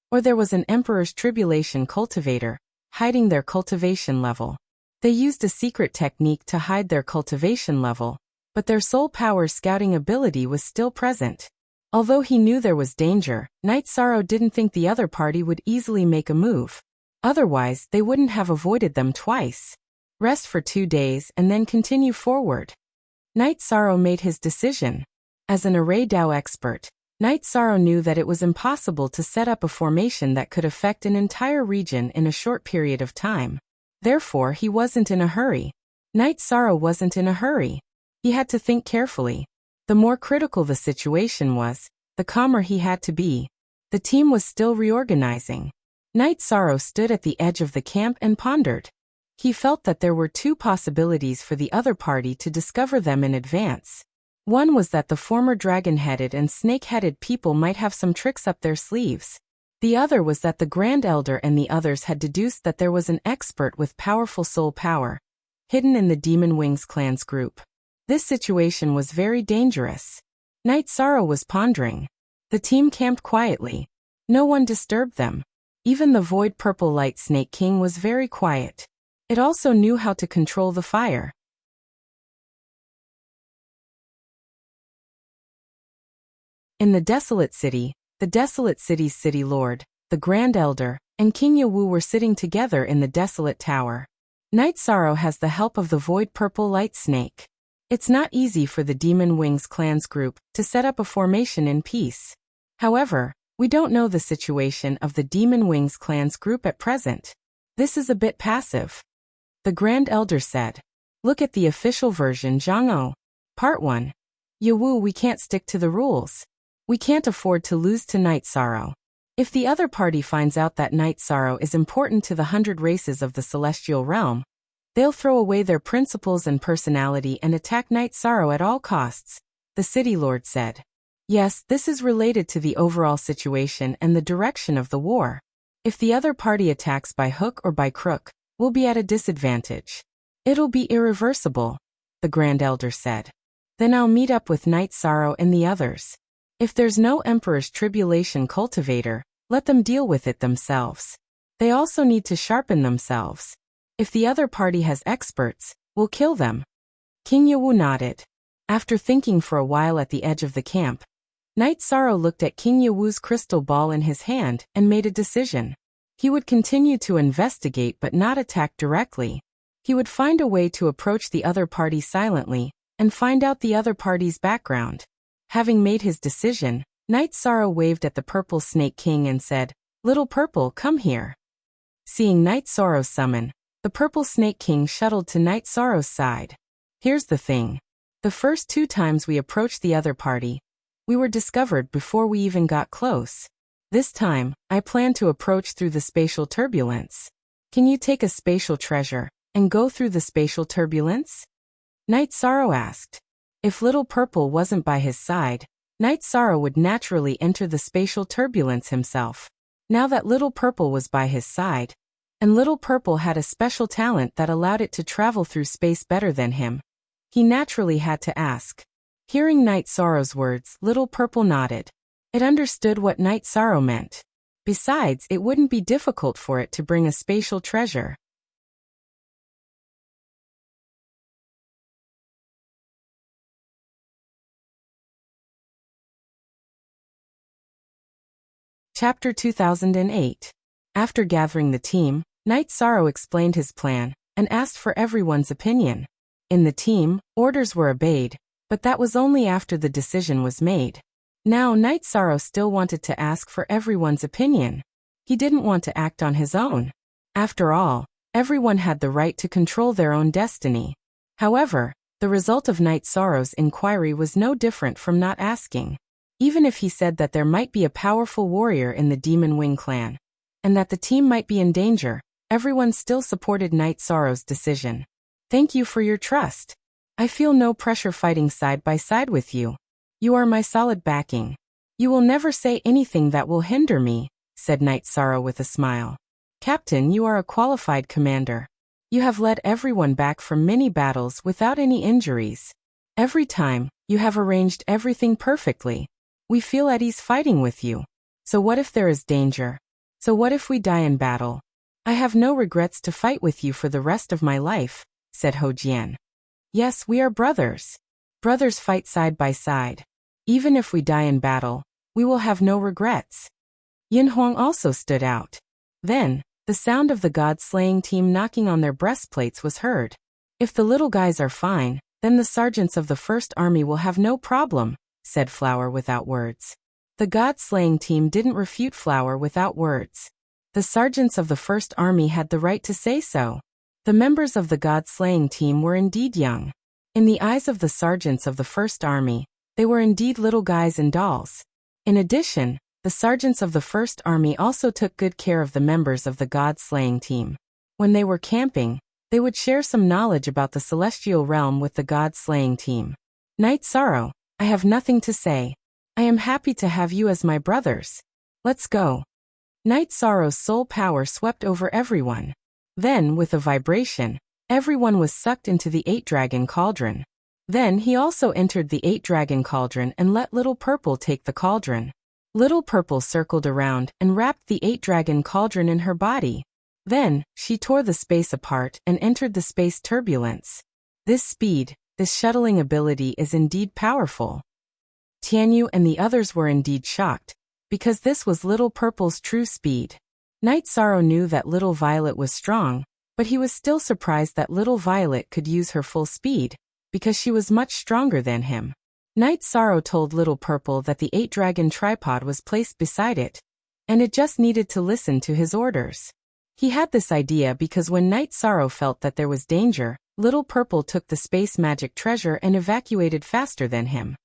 or there was an Emperor's Tribulation cultivator hiding their cultivation level. They used a secret technique to hide their cultivation level, but their soul power scouting ability was still present. Although he knew there was danger, Night Sorrow didn't think the other party would easily make a move. Otherwise, they wouldn't have avoided them twice. Rest for 2 days and then continue forward. Night Sorrow made his decision. As an Array Dao expert, Night Sorrow knew that it was impossible to set up a formation that could affect an entire region in a short period of time. Therefore, he wasn't in a hurry. Night Sorrow wasn't in a hurry. He had to think carefully. The more critical the situation was, the calmer he had to be. The team was still reorganizing. Night Sorrow stood at the edge of the camp and pondered. He felt that there were two possibilities for the other party to discover them in advance. One was that the former dragon-headed and snake-headed people might have some tricks up their sleeves. The other was that the Grand Elder and the others had deduced that there was an expert with powerful soul power, hidden in the Demon Wings clan's group. This situation was very dangerous. Night Sorrow was pondering. The team camped quietly. No one disturbed them. Even the Void Purple Light Snake King was very quiet. It also knew how to control the fire. In the Desolate City, the Desolate City's City Lord, the Grand Elder, and King Yawu were sitting together in the Desolate Tower. Night Sorrow has the help of the Void Purple Light Snake. It's not easy for the Demon Wings clan's group to set up a formation in peace. However, we don't know the situation of the Demon Wings clan's group at present. This is a bit passive. The Grand Elder said. Look at the official version Zhang-O. Part 1. Yawu, we can't stick to the rules. We can't afford to lose to Night Sorrow. If the other party finds out that Night Sorrow is important to the 100 races of the Celestial Realm, they'll throw away their principles and personality and attack Night Sorrow at all costs, the City Lord said. Yes, this is related to the overall situation and the direction of the war. If the other party attacks by hook or by crook, we'll be at a disadvantage. It'll be irreversible, the Grand Elder said. Then I'll meet up with Night Sorrow and the others. If there's no Emperor's Tribulation cultivator, let them deal with it themselves. They also need to sharpen themselves. If the other party has experts, we'll kill them. King Yawu nodded. After thinking for a while at the edge of the camp, Night Sorrow looked at King Yawu's crystal ball in his hand and made a decision. He would continue to investigate but not attack directly. He would find a way to approach the other party silently and find out the other party's background. Having made his decision, Night Sorrow waved at the Purple Snake King and said, "Little Purple, come here." Seeing Night Sorrow's summon, the Purple Snake King shuttled to Night Sorrow's side. Here's the thing. The first 2 times we approached the other party, we were discovered before we even got close. This time, I plan to approach through the spatial turbulence. Can you take a spatial treasure and go through the spatial turbulence? Night Sorrow asked. If Little Purple wasn't by his side, Night Sorrow would naturally enter the spatial turbulence himself. Now that Little Purple was by his side, and Little Purple had a special talent that allowed it to travel through space better than him, he naturally had to ask. Hearing Night Sorrow's words, Little Purple nodded. It understood what Night Sorrow meant. Besides, it wouldn't be difficult for it to bring a spatial treasure. Chapter 2008. After gathering the team, Night Sorrow explained his plan and asked for everyone's opinion. In the team, orders were obeyed, but that was only after the decision was made. Now Night Sorrow still wanted to ask for everyone's opinion. He didn't want to act on his own. After all, everyone had the right to control their own destiny. However, the result of Night Sorrow's inquiry was no different from not asking. Even if he said that there might be a powerful warrior in the Demon Wing clan, and that the team might be in danger, everyone still supported Night Sorrow's decision. Thank you for your trust. I feel no pressure fighting side by side with you. You are my solid backing. You will never say anything that will hinder me, said Night Sorrow with a smile. Captain, you are a qualified commander. You have led everyone back from many battles without any injuries. Every time, you have arranged everything perfectly. We feel at ease fighting with you. So what if there is danger? So what if we die in battle? I have no regrets to fight with you for the rest of my life, said Ho Jian. Yes, we are brothers. Brothers fight side by side. Even if we die in battle, we will have no regrets. Yin Huang also stood out. Then, the sound of the god-slaying team knocking on their breastplates was heard. If the little guys are fine, then the sergeants of the First Army will have no problem, said Flower without words. The god-slaying team didn't refute Flower without words. The sergeants of the First Army had the right to say so. The members of the god-slaying team were indeed young. In the eyes of the sergeants of the First Army, they were indeed little guys and dolls. In addition, the sergeants of the First Army also took good care of the members of the god-slaying team. When they were camping, they would share some knowledge about the celestial realm with the god-slaying team. Night Sorrow, I have nothing to say. I am happy to have you as my brothers. Let's go. Night Sorrow's soul power swept over everyone. Then, with a vibration, everyone was sucked into the 8-dragon cauldron. Then he also entered the 8-dragon cauldron and let Little Purple take the cauldron. Little Purple circled around and wrapped the 8-dragon cauldron in her body. Then, she tore the space apart and entered the space turbulence. This speed, this shuttling ability is indeed powerful. Tianyu and the others were indeed shocked, because this was Little Purple's true speed. Night Sorrow knew that Little Violet was strong, but he was still surprised that Little Violet could use her full speed, because she was much stronger than him. Night Sorrow told Little Purple that the 8-dragon tripod was placed beside it, and it just needed to listen to his orders. He had this idea because when Night Sorrow felt that there was danger, Little Purple took the space magic treasure and evacuated faster than him.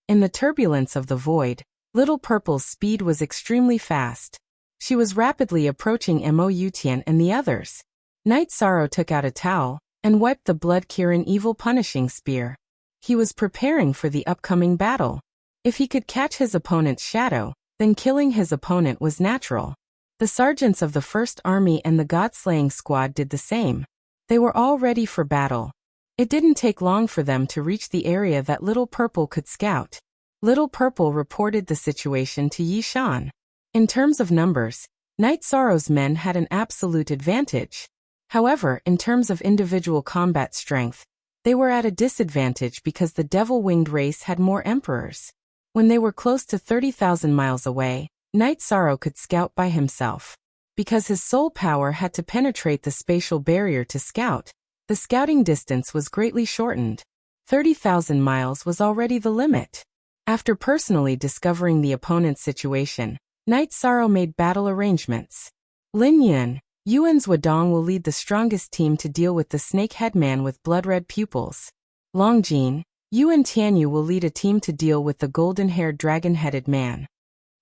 In the turbulence of the void, Little Purple's speed was extremely fast. She was rapidly approaching Mo Yutian and the others. Night Sorrow took out a towel and wiped the blood-Kirin evil punishing spear. He was preparing for the upcoming battle. If he could catch his opponent's shadow, then killing his opponent was natural. The sergeants of the First Army and the God-slaying squad did the same. They were all ready for battle. It didn't take long for them to reach the area that Little Purple could scout. Little Purple reported the situation to Yi Shan. In terms of numbers, Night Sorrow's men had an absolute advantage. However, in terms of individual combat strength, they were at a disadvantage because the devil-winged race had more emperors. When they were close to 30,000 miles away, Night Sorrow could scout by himself. Because his soul power had to penetrate the spatial barrier to scout, the scouting distance was greatly shortened. 30,000 miles was already the limit. After personally discovering the opponent's situation, Night Sorrow made battle arrangements. Lin Yun, Yuan's Wadong will lead the strongest team to deal with the snake-head man with blood-red pupils. Long Jin, Yuan Tianyu will lead a team to deal with the golden-haired dragon-headed man.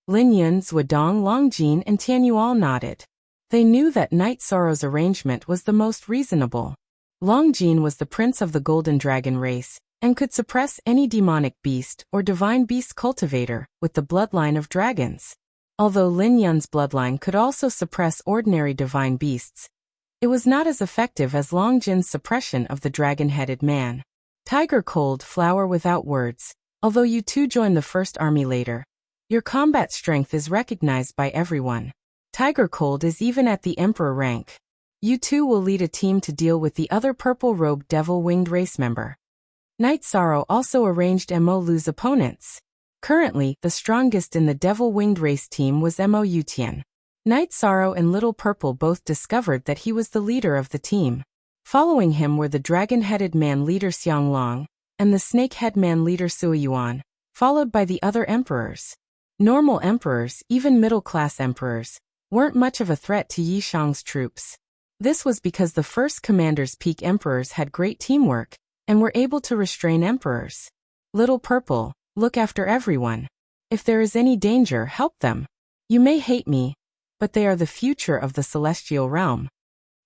Lin Yun's Wadong, Long Jin and Tianyu all nodded. They knew that Night Sorrow's arrangement was the most reasonable. Long Jin was the prince of the golden dragon race, and could suppress any demonic beast or divine beast cultivator with the bloodline of dragons. Although Lin Yun's bloodline could also suppress ordinary divine beasts, it was not as effective as Long Jin's suppression of the dragon-headed man. Tiger Cold, Flower without words, although you two joined the First Army later, your combat strength is recognized by everyone. Tiger Cold is even at the Emperor rank. You two will lead a team to deal with the other purple-robed devil-winged race member. Night Sorrow also arranged Mo Lu's opponents. Currently, the strongest in the devil-winged race team was Mo Yutian. Night Sorrow and Little Purple both discovered that he was the leader of the team. Following him were the dragon-headed man leader Xiang Long, and the snake-head man leader Sui Yuan, followed by the other emperors. Normal emperors, even middle-class emperors, weren't much of a threat to Yi Shang's troops. This was because the first commander's peak emperors had great teamwork, and were able to restrain emperors. Little Purple, look after everyone. If there is any danger, help them. You may hate me, but they are the future of the celestial realm.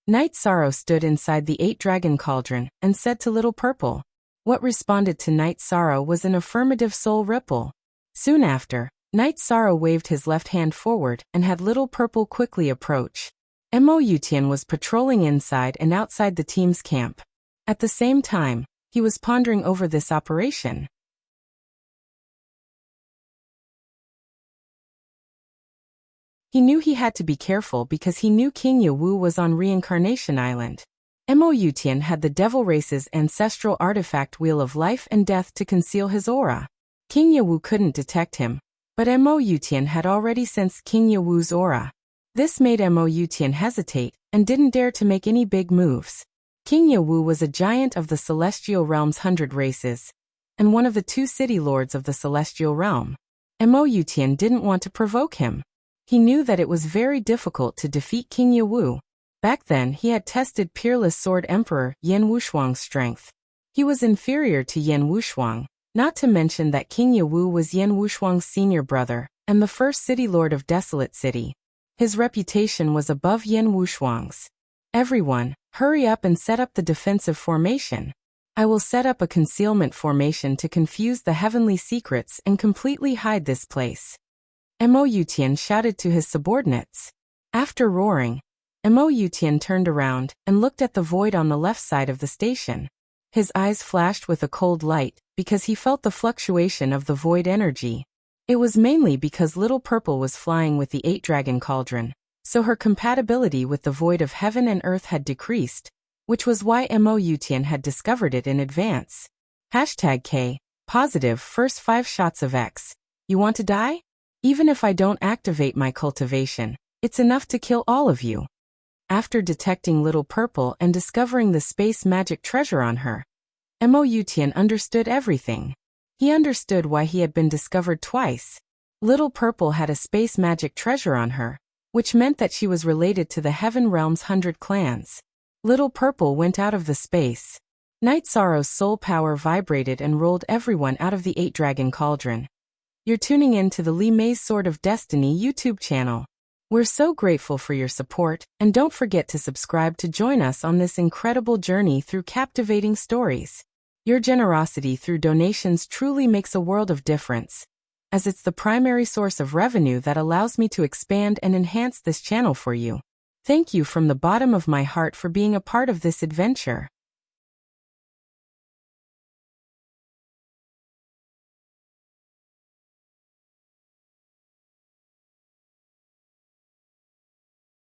Night Sorrow stood inside the 8-dragon cauldron and said to Little Purple. What responded to Night Sorrow was an affirmative soul ripple. Soon after, Night Sorrow waved his left hand forward and had Little Purple quickly approach. Mo Yutian was patrolling inside and outside the team's camp. At the same time, he was pondering over this operation. He knew he had to be careful because he knew King Yawu was on Reincarnation Island. Mo Yutian had the Devil Race's ancestral artifact Wheel of Life and Death to conceal his aura. King Yawu couldn't detect him, but Mo Yutian had already sensed King Yawu's aura. This made Mo Yutian hesitate and didn't dare to make any big moves. King Yawu was a giant of the celestial realm's 100 races, and one of the 2 city lords of the celestial realm. Mo Yutian didn't want to provoke him. He knew that it was very difficult to defeat King Yawu. Back then he had tested peerless sword emperor Yan Wushuang's strength. He was inferior to Yan Wushuang, not to mention that King Yawu was Yan Wushuang's senior brother, and the first city lord of Desolate City. His reputation was above Yan Wushuang's. Everyone, hurry up and set up the defensive formation. I will set up a concealment formation to confuse the heavenly secrets and completely hide this place. Mo Yutian shouted to his subordinates. After roaring, Mo Yutian turned around and looked at the void on the left side of the station. His eyes flashed with a cold light because he felt the fluctuation of the void energy. It was mainly because Little Purple was flying with the 8-dragon cauldron, so her compatibility with the void of heaven and earth had decreased, which was why Mo Yutian had discovered it in advance. #K, positive first 5 shots of X. You want to die? Even if I don't activate my cultivation, it's enough to kill all of you. After detecting Little Purple and discovering the space magic treasure on her, Mo Yutian understood everything. He understood why he had been discovered twice. Little Purple had a space magic treasure on her, which meant that she was related to the Heaven Realm's 100 clans. Little Purple went out of the space. Night Sorrow's soul power vibrated and rolled everyone out of the 8-dragon cauldron. You're tuning in to the Li Mei's Sword of Destiny YouTube channel. We're so grateful for your support, and don't forget to subscribe to join us on this incredible journey through captivating stories. Your generosity through donations truly makes a world of difference, as it's the primary source of revenue that allows me to expand and enhance this channel for you. Thank you from the bottom of my heart for being a part of this adventure.